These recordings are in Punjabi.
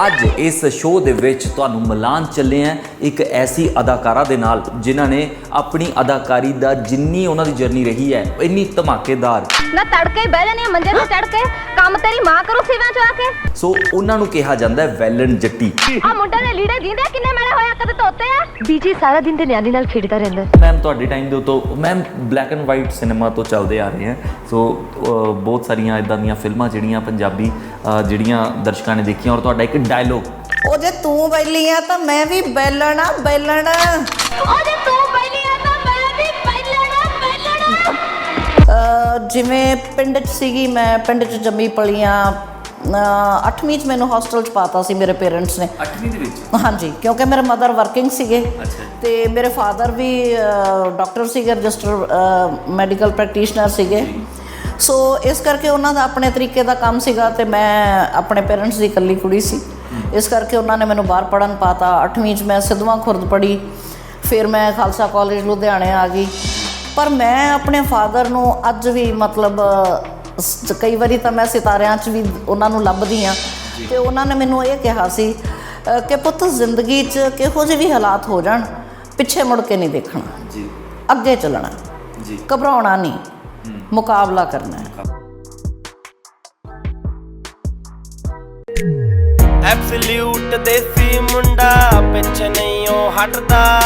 ਅੱਜ ਇਸ ਸ਼ੋਅ ਦੇ ਵਿੱਚ ਤੁਹਾਨੂੰ ਮਿਲਾਨ ਚੱਲੇ ਆ ਇੱਕ ਐਸੀ ਅਦਾਕਾਰਾ ਦੇ ਨਾਲ ਜਿਨ੍ਹਾਂ ਨੇ ਆਪਣੀ ਅਦਾਕਾਰੀ ਦਾ ਜਿੰਨੀ ਉਹਨਾਂ ਦੀ ਜਰਨੀ ਰਹੀ ਹੈ ਇੰਨੀ ਧਮਾਕੇਦਾਰ ਨਾ ਤੜਕੇ ਬਹਿ ਜਾਨੀ ਮੰਜੇ ਤੇ ਚੜ ਕੇ ਕੰਮ ਤੇਰੀ ਮਾਂ ਕਰੂ ਸਿਵਾਂ ਚ ਆ ਕੇ। ਸੋ ਉਹਨਾਂ ਨੂੰ ਕਿਹਾ ਜਾਂਦਾ ਹੈ ਵੈਲਨ ਜੱਟੀ। ਆ ਮੁੰਡੇ ਦੇ ਲੀੜੇ ਜਿੰਦੇ ਕਿੰਨੇ ਮੈਲੇ ਹੋਇਆ ਕਦੇ ਧੋਤੇ ਆ। ਬੀਜੀ ਸਾਰਾ ਦਿਨ ਤੇ ਨਿਆਣੀ ਨਾਲ ਖੇਡਦਾ ਰਹਿੰਦਾ। ਮੈਮ ਤੁਹਾਡੇ ਟਾਈਮ ਦੇ ਤੋਂ ma'am black and white cinema ਤੋਂ ਚੱਲਦੇ ਆ ਰਹੇ ਹੈ। ਸੋ ਬਹੁਤ ਸਾਰੀਆਂ ਇਦਾਂ ਦੀਆਂ ਫਿਲਮਾਂ ਜਿਹੜੀਆਂ ਪੰਜਾਬੀ ਜਿਹੜੀਆਂ ਦਰਸ਼ਕਾਂ ਨੇ ਦੇਖੀਆਂ ਔਰ ਤੁਹਾਡਾ ਇੱਕ ਡਾਇਲੋਗ ਉਹ ਜੇ ਤੂੰ ਬੈਲੀ ਆ ਤਾਂ ਮੈਂ ਵੀ ਬੈਲਣਾ ਬੈਲਣਾ। ਉਹ ਜੇ ਤੂੰ ਪਹਿਲੀ ਆ ਤਾਂ ਮੈਂ ਵੀ ਪਹਿਲਣਾ ਪਹਿਲਣਾ। ਜਿਵੇਂ ਪਿੰਡ 'ਚ ਸੀਗੀ, ਮੈਂ ਪਿੰਡ 'ਚ ਜੰਮੀ ਪਲੀ ਆ। 8ਵੀਂ 'ਚ ਮੈਨੂੰ ਹੋਸਟਲ 'ਚ ਪਾਤਾ ਸੀ ਮੇਰੇ ਪੇਰੈਂਟਸ ਨੇ। 8ਵੀਂ ਦੇ ਵਿੱਚ? ਹਾਂਜੀ, ਕਿਉਂਕਿ ਮੇਰੇ ਮਦਰ ਵਰਕਿੰਗ ਸੀਗੇ ਤੇ ਮੇਰੇ ਫਾਦਰ ਵੀ ਡਾਕਟਰ ਸੀਗੇ, ਰਜਿਸਟਰ ਮੈਡੀਕਲ ਪ੍ਰੈਕਟੀਸ਼ਨਰ ਸੀਗੇ। ਸੋ ਇਸ ਕਰਕੇ ਉਹਨਾਂ ਦਾ ਆਪਣੇ ਤਰੀਕੇ ਦਾ ਕੰਮ ਸੀਗਾ ਤੇ ਮੈਂ ਆਪਣੇ ਪੇਰੈਂਟਸ ਦੀ ਇਕੱਲੀ ਕੁੜੀ ਸੀ। ਇਸ ਕਰਕੇ ਉਹਨਾਂ ਨੇ ਮੈਨੂੰ ਬਾਹਰ ਪੜ੍ਹਨ ਪਾਤਾ। 8ਵੀਂ 'ਚ ਮੈਂ ਸਿੱਧਵਾਂ ਖੁਰਦ ਪੜ੍ਹੀ, ਫਿਰ ਮੈਂ ਖਾਲਸਾ ਕਾਲਜ ਲੁਧਿਆਣੇ ਆ ਗਈ। ਪਰ ਮੈਂ ਆਪਣੇ ਫਾਦਰ ਨੂੰ ਅੱਜ ਵੀ ਮਤਲਬ ਕਈ ਵਾਰੀ ਤਾਂ ਮੈਂ ਸਿਤਾਰਿਆਂ 'ਚ ਵੀ ਉਹਨਾਂ ਨੂੰ ਲੱਭਦੀ ਹਾਂ ਅਤੇ ਉਹਨਾਂ ਨੇ ਮੈਨੂੰ ਇਹ ਕਿਹਾ ਸੀ ਕਿ ਪੁੱਤ ਜ਼ਿੰਦਗੀ 'ਚ ਕਿਹੋ ਜਿਹੇ ਵੀ ਹਾਲਾਤ ਹੋ ਜਾਣ ਪਿੱਛੇ ਮੁੜ ਕੇ ਨਹੀਂ ਦੇਖਣਾ ਜੀ, ਅੱਗੇ ਚੱਲਣਾ ਜੀ, ਘਬਰਾਉਣਾ ਨਹੀਂ, ਮੁਕਾਬਲਾ ਕਰਨਾ ਹੈ। ਐਬਸੋਲਿਊਟ ਦੇਸੀ ਮੁੰਡਾ ਪਿੱਛੇ ਨਹੀਂ ਉਹ ਹਟਦਾ।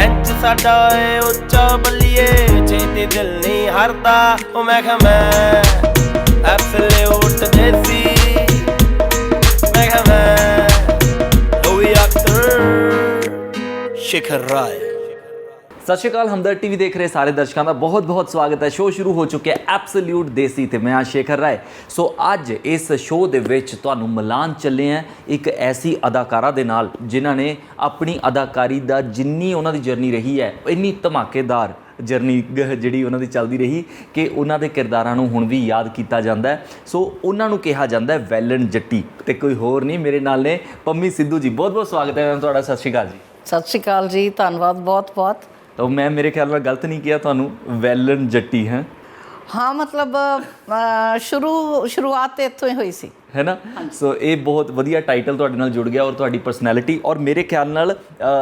ਇੰਚ ਸਾਡਾ ਏ ਉੱਚਾ ਬੱਲੀਏ ਛੇਤੀ ਦਿਲ ਨਹੀਂ ਹਰਦਾ। ਉਹ ਮੈਂ ਕਿਹਾ ਮੈਂ ਐਬਸੋਲਿਊਟ ਦੇਸੀ, ਮੈਂ ਕਿਹਾ ਮੈਂ ਲੋਈ ਅਖਤਰ ਸ਼ਿਖਰ ਰਾਏ। ਸਤਿ ਸ਼੍ਰੀ ਅਕਾਲ। ਹਮਦਰਦ ਟੀਵੀ ਦੇਖ ਰਹੇ ਸਾਰੇ ਦਰਸ਼ਕਾਂ ਦਾ ਬਹੁਤ-ਬਹੁਤ ਸਵਾਗਤ ਹੈ। ਸ਼ੋਅ ਸ਼ੁਰੂ ਹੋ ਚੁੱਕਿਆ ਐਬਸੋਲਿਊਟ ਦੇਸੀ ਤੇ ਮੈਂ ਹਾਂ ਸ਼ੇਖਰ ਰਾਏ। ਸੋ ਅੱਜ ਇਸ ਸ਼ੋਅ ਦੇ ਵਿੱਚ ਤੁਹਾਨੂੰ ਮਿਲਾਨ ਚੱਲੇ ਆ ਇੱਕ ਐਸੀ ਅਦਾਕਾਰਾ ਦੇ ਨਾਲ ਜਿਨ੍ਹਾਂ ਨੇ ਆਪਣੀ ਅਦਾਕਾਰੀ ਦਾ ਜਿੰਨੀ ਉਹਨਾਂ ਦੀ ਜਰਨੀ ਰਹੀ ਹੈ ਇੰਨੀ ਧਮਾਕੇਦਾਰ ਜਰਨੀ ਜਿਹੜੀ ਉਹਨਾਂ ਦੀ ਚੱਲਦੀ ਰਹੀ ਕਿ ਉਹਨਾਂ ਦੇ ਕਿਰਦਾਰਾਂ ਨੂੰ ਹੁਣ ਵੀ ਯਾਦ ਕੀਤਾ ਜਾਂਦਾ ਹੈ। ਸੋ ਉਹਨਾਂ ਨੂੰ ਕਿਹਾ ਜਾਂਦਾ ਹੈ ਵੈਲਨ ਜੱਟੀ ਤੇ ਕੋਈ ਹੋਰ ਨਹੀਂ, ਮੇਰੇ ਨਾਲ ਨੇ ਪੰਮੀ ਸਿੱਧੂ ਜੀ। ਬਹੁਤ-ਬਹੁਤ ਸਵਾਗਤ ਹੈ ਤੁਹਾਡਾ। ਸਤਿ ਸ਼੍ਰੀ ਅਕਾਲ ਜੀ। ਸਤਿ ਸ਼੍ਰੀ ਅਕਾਲ ਜੀ, ਧੰਨਵਾਦ ਬਹੁਤ-ਬਹੁਤ। ਤਾਂ ਮੈਂ ਮੇਰੇ ਖਿਆਲ ਨਾਲ ਗਲਤ ਨਹੀਂ ਕਿਹਾ ਤੁਹਾਨੂੰ, ਵੈਲਨ ਜੱਟੀ ਹੈ? ਹਾਂ, ਮਤਲਬ ਸ਼ੁਰੂਆਤ ਤੇ ਇੱਥੋਂ ਹੀ ਹੋਈ ਸੀ, ਹੈ ਨਾ। ਸੋ ਇਹ ਬਹੁਤ ਵਧੀਆ ਟਾਈਟਲ ਤੁਹਾਡੇ ਨਾਲ ਜੁੜ ਗਿਆ ਔਰ ਤੁਹਾਡੀ ਪਰਸਨੈਲਿਟੀ। ਔਰ ਮੇਰੇ ਖਿਆਲ ਨਾਲ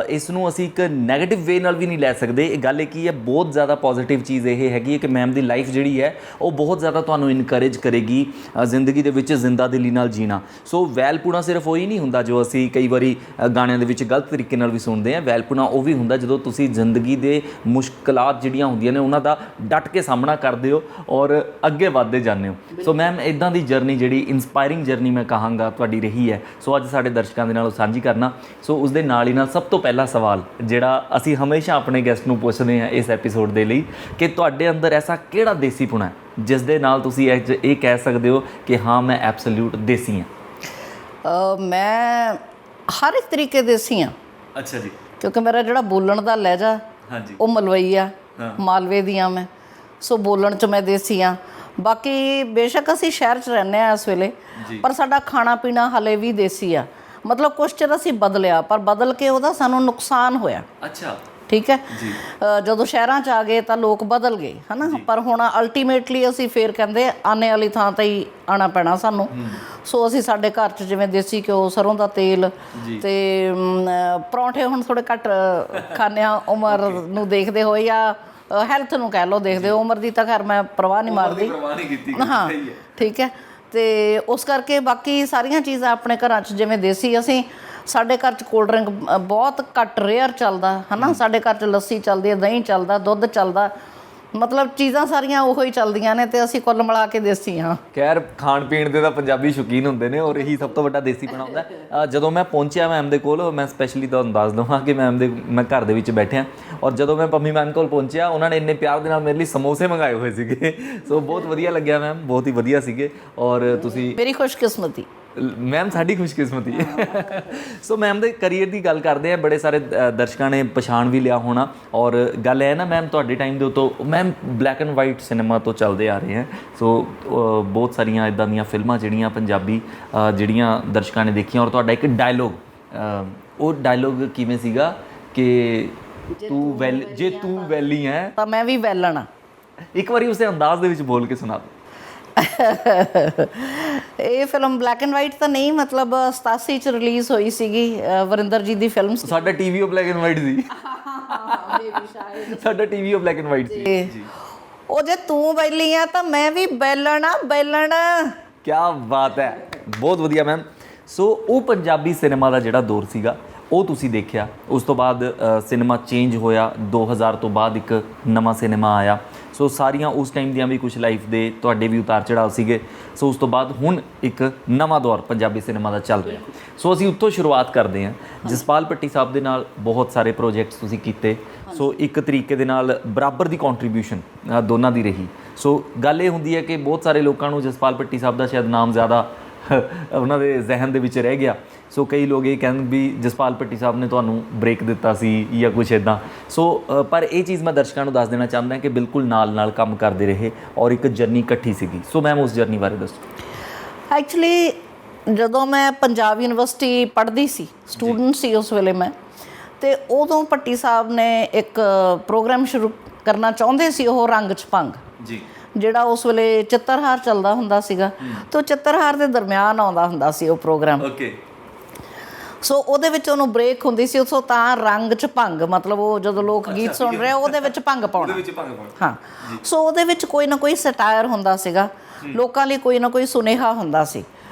ਇਸ ਨੂੰ ਅਸੀਂ ਇੱਕ ਨੈਗੇਟਿਵ ਵੇ ਨਾਲ ਵੀ ਨਹੀਂ ਲੈ ਸਕਦੇ। ਇਹ ਗੱਲ ਕੀ ਹੈ, ਬਹੁਤ ਜ਼ਿਆਦਾ ਪੋਜ਼ੀਟਿਵ ਚੀਜ਼ ਇਹ ਹੈਗੀ ਹੈ ਕਿ ਮੈਮ ਦੀ ਲਾਈਫ ਜਿਹੜੀ ਹੈ ਉਹ ਬਹੁਤ ਜ਼ਿਆਦਾ ਤੁਹਾਨੂੰ ਇਨਕਰੇਜ ਕਰੇਗੀ ਜ਼ਿੰਦਗੀ ਦੇ ਵਿੱਚ ਜ਼ਿੰਦਾ ਦਿਲੀ ਨਾਲ ਜੀਣਾ। ਸੋ ਵੈਲਪੁਣਾ ਸਿਰਫ ਉਹ ਹੀ ਨਹੀਂ ਹੁੰਦਾ ਜੋ ਅਸੀਂ ਕਈ ਵਾਰੀ ਗਾਣਿਆਂ ਦੇ ਵਿੱਚ ਗਲਤ ਤਰੀਕੇ ਨਾਲ ਵੀ ਸੁਣਦੇ ਹਾਂ। ਵੈਲਪੁਣਾ ਉਹ ਵੀ ਹੁੰਦਾ ਜਦੋਂ ਤੁਸੀਂ ਜ਼ਿੰਦਗੀ ਦੇ ਮੁਸ਼ਕਲਾਤ ਜਿਹੜੀਆਂ ਹੁੰਦੀਆਂ ਨੇ ਉਹਨਾਂ ਦਾ ਡਟ ਕੇ ਸਾਹਮਣਾ ਕਰਦੇ ਹੋ ਔਰ ਅੱਗੇ ਵੱਧਦੇ ਜਾਂਦੇ ਹੋ। ਸੋ ਮੈਮ ਇੱਦਾਂ ਦੀ ਜਰਨੀ ਜਿਹੜੀ ਇੰਸਪਾਇਰਿੰਗ ਜਰਨੀ ਮੈਂ ਕਹਾਂਗਾ ਤੁਹਾਡੀ ਰਹੀ ਹੈ। ਸੋ ਅੱਜ ਸਾਡੇ ਦਰਸ਼ਕਾਂ ਦੇ ਨਾਲ ਉਹ ਸਾਂਝੀ ਕਰਨਾ। ਸੋ ਉਸ ਦੇ ਨਾਲ ਹੀ ਨਾਲ ਸਭ ਤੋਂ ਪਹਿਲਾ ਸਵਾਲ ਜਿਹੜਾ ਅਸੀਂ ਹਮੇਸ਼ਾ ਆਪਣੇ ਗੈਸਟ ਨੂੰ ਪੁੱਛਦੇ ਹਾਂ ਇਸ ਐਪੀਸੋਡ ਦੇ ਲਈ ਕਿ ਤੁਹਾਡੇ ਅੰਦਰ ਐਸਾ ਕਿਹੜਾ ਦੇਸੀਪੁਣਾ ਹੈ ਜਿਸ ਦੇ ਨਾਲ ਤੁਸੀਂ ਇਹ ਕਹਿ ਸਕਦੇ ਹੋ ਕਿ ਹਾਂ ਮੈਂ ਐਬਸੋਲਿਊਟ ਦੇਸੀ ਹਾਂ? ਮੈਂ ਹਰ ਇੱਕ ਤਰੀਕੇ ਦੇਸੀ ਹਾਂ। ਅੱਛਾ ਜੀ। ਕਿਉਂਕਿ ਮੇਰਾ ਜਿਹੜਾ ਬੋਲਣ ਦਾ ਲਹਿਜਾ ਉਹ ਮਲਵਈ ਆ, ਮਾਲਵੇ ਦੀ ਹਾਂ ਮੈਂ। ਸੋ ਬੋਲਣ 'ਚ ਮੈਂ ਦੇਸੀ ਹਾਂ। ਬਾਕੀ ਬੇਸ਼ੱਕ ਅਸੀਂ ਸ਼ਹਿਰ 'ਚ ਰਹਿੰਦੇ ਹਾਂ ਇਸ ਵੇਲੇ, ਪਰ ਸਾਡਾ ਖਾਣਾ ਪੀਣਾ ਹਾਲੇ ਵੀ ਦੇਸੀ ਆ। ਮਤਲਬ ਕੁਛ ਚਿਰ ਅਸੀਂ ਬਦਲਿਆ, ਪਰ ਬਦਲ ਕੇ ਉਹਦਾ ਸਾਨੂੰ ਨੁਕਸਾਨ ਹੋਇਆ। ਅੱਛਾ, ਠੀਕ ਹੈ ਜੀ। ਜਦੋਂ ਸ਼ਹਿਰਾਂ 'ਚ ਆ ਗਏ ਤਾਂ ਲੋਕ ਬਦਲ ਗਏ, ਹੈ ਨਾ। ਪਰ ਹੁਣ ਅਲਟੀਮੇਟਲੀ ਅਸੀਂ ਫੇਰ ਕਹਿੰਦੇ ਆਨੇ ਵਾਲੀ ਥਾਂ 'ਤੇ ਹੀ ਆਉਣਾ ਪੈਣਾ ਸਾਨੂੰ। ਸੋ ਅਸੀਂ ਸਾਡੇ ਘਰ 'ਚ ਜਿਵੇਂ ਦੇਸੀ ਘਿਓ, ਸਰੋਂ ਦਾ ਤੇਲ ਤੇ ਪਰੌਂਠੇ ਹੁਣ ਥੋੜ੍ਹੇ ਘੱਟ ਖਾਂਦੇ ਹਾਂ ਉਮਰ ਨੂੰ ਦੇਖਦੇ ਹੋਏ ਜਾਂ ਹੈਲਥ ਨੂੰ ਕਹਿ ਲਓ ਦੇਖਦੇ ਹੋ। ਉਮਰ ਦੀ ਤਾਂ ਖੈਰ ਮੈਂ ਪਰਵਾਹ ਨਹੀਂ ਮਾਰਦੀ। ਹਾਂ, ਠੀਕ ਹੈ। ਤੇ ਉਸ ਕਰਕੇ ਬਾਕੀ ਸਾਰੀਆਂ ਚੀਜ਼ਾਂ ਆਪਣੇ ਘਰਾਂ 'ਚ ਜਿਵੇਂ ਦੇਸੀ। ਅਸੀਂ ਸਾਡੇ ਘਰ 'ਚ ਕੋਲਡ ਡਰਿੰਕ ਬਹੁਤ ਘੱਟ ਰੇਅਰ ਚੱਲਦਾ, ਹੈ ਨਾ। ਸਾਡੇ ਘਰ 'ਚ ਲੱਸੀ ਚੱਲਦੀ ਹੈ, ਦਹੀਂ ਚੱਲਦਾ, ਦੁੱਧ ਚੱਲਦਾ, ਮਤਲਬ ਚੀਜ਼ਾਂ ਸਾਰੀਆਂ ਉਹੋ ਹੀ ਚੱਲਦੀਆਂ ਨੇ ਤੇ ਅਸੀਂ ਕੁੱਲ ਮਿਲਾ ਕੇ ਦੇਸੀ ਹਾਂ। ਖੈਰ ਖਾਣ ਪੀਣ ਦੇ ਤਾਂ ਪੰਜਾਬੀ ਸ਼ੌਕੀਨ ਹੁੰਦੇ ਨੇ ਔਰ ਇਹੀ ਸਭ ਤੋਂ ਵੱਡਾ ਦੇਸੀਪਣਾ ਹੁੰਦਾ। ਜਦੋਂ ਮੈਂ ਪਹੁੰਚਿਆ ਮੈਮ ਦੇ ਕੋਲ, ਮੈਂ ਸਪੈਸ਼ਲੀ ਤੁਹਾਨੂੰ ਦੱਸ ਦਵਾਂ ਕਿ ਮੈਂ ਘਰ ਦੇ ਵਿੱਚ ਬੈਠਿਆ ਔਰ ਜਦੋਂ ਮੈਂ ਪੰਮੀ ਮੈਮ ਕੋਲ ਪਹੁੰਚਿਆ ਉਹਨਾਂ ਨੇ ਇੰਨੇ ਪਿਆਰ ਦੇ ਨਾਲ ਮੇਰੇ ਲਈ ਸਮੋਸੇ ਮੰਗਾਏ ਹੋਏ ਸੀਗੇ। ਸੋ ਬਹੁਤ ਵਧੀਆ ਲੱਗਿਆ ਮੈਮ, ਬਹੁਤ ਹੀ ਵਧੀਆ ਸੀਗੇ। ਔਰ ਤੁਸੀਂ ਮੇਰੀ ਖੁਸ਼ਕਿਸਮਤੀ ਮੈਮ, ਸਾਡੀ ਖੁਸ਼ਕਿਸਮਤੀ। ਸੋ ਮੈਮ ਦੇ ਕਰੀਅਰ ਦੀ ਗੱਲ ਕਰਦੇ ਆ, ਬੜੇ ਸਾਰੇ ਦਰਸ਼ਕਾਂ ਨੇ ਪਛਾਣ ਵੀ ਲਿਆ ਹੋਣਾ। ਔਰ ਗੱਲ ਹੈ ਨਾ ਮੈਮ, ਤੁਹਾਡੇ ਟਾਈਮ ਦੇ ਉੱਤੋਂ ma'am black and white cinema ਤੋਂ ਚੱਲਦੇ ਆ ਰਹੇ ਹੈ। ਸੋ ਬਹੁਤ ਸਾਰੀਆਂ ਇੱਦਾਂ ਦੀਆਂ ਫਿਲਮਾਂ ਜਿਹੜੀਆਂ ਪੰਜਾਬੀ ਜਿਹੜੀਆਂ ਦਰਸ਼ਕਾਂ ਨੇ ਦੇਖੀਆਂ ਔਰ ਤੁਹਾਡਾ ਇੱਕ ਡਾਇਲੋਗ, ਉਹ ਡਾਇਲੋਗ ਕਿਵੇਂ ਸੀਗਾ ਕਿ ਜੇ ਤੂੰ ਵੈਲੀ ਹੈ ਤਾਂ ਮੈਂ ਵੀ ਵੈਲਣਾ। ਇੱਕ ਵਾਰੀ ਉਸੇ ਅੰਦਾਜ਼ ਦੇ ਵਿੱਚ ਬੋਲ ਕੇ ਸੁਣਾ ਦਿਓ। ਇਹ ਫਿਲਮ ਬਲੈਕ ਐਂਡ ਵਾਈਟ ਤਾਂ ਨਹੀਂ, ਮਤਲਬ 87 ਚ ਰਿਲੀਜ਼ ਹੋਈ ਸੀਗੀ, ਵਰਿੰਦਰ ਜੀ ਦੀ ਫਿਲਮ ਸੀ। ਸਾਡਾ ਟੀਵੀ ਉਹ ਬਲੈਕ ਐਂਡ ਵਾਈਟ ਸੀ। ਸਾਡਾ ਟੀਵੀ ਉਹ ਬਲੈਕ ਐਂਡ ਵਾਈਟ ਸੀ ਜੀ। ਉਹ ਜੇ ਤੂੰ ਬੈਲੀ ਆ ਤਾਂ ਮੈਂ ਵੀ ਬੈਲਣਾ ਬੈਲਣਾ। ਕੀ ਬਾਤ ਹੈ, ਬਹੁਤ ਵਧੀਆ ਮੈਮ। ਸੋ ਉਹ ਪੰਜਾਬੀ ਸਿਨੇਮਾ ਦਾ ਜਿਹੜਾ ਦੌਰ ਸੀਗਾ ਉਹ ਤੁਸੀਂ ਦੇਖਿਆ। ਉਸ ਤੋਂ ਬਾਅਦ ਸਿਨੇਮਾ ਚੇਂਜ ਹੋਇਆ, 2000 ਤੋਂ ਬਾਅਦ ਇੱਕ ਨਵਾਂ ਸਿਨੇਮਾ ਆਇਆ। ਸੋ ਸਾਰੀਆਂ ਉਸ ਟਾਈਮ ਦੀਆਂ ਵੀ ਕੁਝ ਲਾਈਫ ਦੇ ਤੁਹਾਡੇ ਵੀ ਉਤਾਰ ਚੜਾਅ ਸੀਗੇ। ਸੋ ਉਸ ਤੋਂ ਬਾਅਦ ਹੁਣ ਇੱਕ ਨਵਾਂ ਦੌਰ ਪੰਜਾਬੀ ਸਿਨੇਮਾ ਦਾ ਚੱਲ ਰਿਹਾ। ਸੋ ਅਸੀਂ ਉੱਥੋਂ ਸ਼ੁਰੂਆਤ ਕਰਦੇ ਹਾਂ। ਜਸਪਾਲ ਭੱਟੀ ਸਾਹਿਬ ਦੇ ਨਾਲ ਬਹੁਤ ਸਾਰੇ ਪ੍ਰੋਜੈਕਟਸ ਤੁਸੀਂ ਕੀਤੇ। ਸੋ ਇੱਕ ਤਰੀਕੇ ਦੇ ਨਾਲ ਬਰਾਬਰ ਦੀ ਕੰਟਰੀਬਿਊਸ਼ਨ ਦੋਨਾਂ ਦੀ ਰਹੀ। ਸੋ ਗੱਲ ਇਹ ਹੁੰਦੀ ਹੈ ਕਿ ਬਹੁਤ ਸਾਰੇ ਲੋਕਾਂ ਨੂੰ ਜਸਪਾਲ ਭੱਟੀ ਸਾਹਿਬ ਦਾ ਸ਼ਾਇਦ ਨਾਮ ਜ਼ਿਆਦਾ ਉਹਨਾਂ ਦੇ ਜ਼ਿਹਨ ਦੇ ਵਿੱਚ ਰਹਿ ਗਿਆ। ਸੋ ਕਈ ਲੋਕ ਇਹ ਕਹਿੰਦੇ ਵੀ ਜਸਪਾਲ ਭੱਟੀ ਸਾਹਿਬ ਨੇ ਤੁਹਾਨੂੰ ਬ੍ਰੇਕ ਦਿੱਤਾ ਸੀ ਜਾਂ ਕੁਛ ਇੱਦਾਂ। ਸੋ ਪਰ ਇਹ ਚੀਜ਼ ਮੈਂ ਦਰਸ਼ਕਾਂ ਨੂੰ ਦੱਸ ਦੇਣਾ ਚਾਹੁੰਦਾ ਕਿ ਬਿਲਕੁਲ ਨਾਲ ਕੰਮ ਕਰਦੇ ਰਹੇ ਔਰ ਇੱਕ ਜਰਨੀ ਇਕੱਠੀ ਸੀਗੀ। ਸੋ ਮੈਮ ਉਸ ਜਰਨੀ ਬਾਰੇ ਦੱਸੋ। ਐਕਚੁਅਲੀ ਜਦੋਂ ਮੈਂ ਪੰਜਾਬ ਯੂਨੀਵਰਸਿਟੀ ਪੜ੍ਹਦੀ ਸੀ, ਸਟੂਡੈਂਟ ਸੀ ਉਸ ਵੇਲੇ ਮੈਂ, ਤੇ ਉਦੋਂ ਭੱਟੀ ਸਾਹਿਬ ਨੇ ਇੱਕ ਪ੍ਰੋਗਰਾਮ ਸ਼ੁਰੂ ਕਰਨਾ ਚਾਹੁੰਦੇ ਸੀ, ਉਹ ਰੰਗ 'ਚ ਭੰਗ ਜੀ, ਜਿਹੜਾ ਉਸ ਵੇਲੇ ਚਿੱਤਰਹਾਰ ਚੱਲਦਾ ਹੁੰਦਾ ਸੀਗਾ। ਤੇ ਚਿੱਤਰਹਾਰ ਦੇ ਦਰਮਿਆਨ ਆਉਂਦਾ ਹੁੰਦਾ ਸੀ ਉਹ ਪ੍ਰੋਗਰਾਮ। ਓਕੇ। ਸੋ ਉਹਦੇ ਵਿੱਚ ਉਹਨੂੰ ਬ੍ਰੇਕ ਹੁੰਦੀ ਸੀ, ਉਸੋਂ ਤਾਂ ਰੰਗ 'ਚ ਭੰਗ, ਮਤਲਬ ਉਹ ਜਦੋਂ ਲੋਕ ਗੀਤ ਸੁਣ ਰਹੇ ਉਹਦੇ ਵਿੱਚ ਭੰਗ ਪਾਉਣਾ। ਹਾਂ, ਸੋ ਉਹਦੇ ਵਿੱਚ ਕੋਈ ਨਾ ਕੋਈ ਸਟਾਇਰ ਹੁੰਦਾ ਸੀਗਾ, ਲੋਕਾਂ ਲਈ ਕੋਈ ਨਾ ਕੋਈ ਸੁਨੇਹਾ ਹੁੰਦਾ ਸੀ।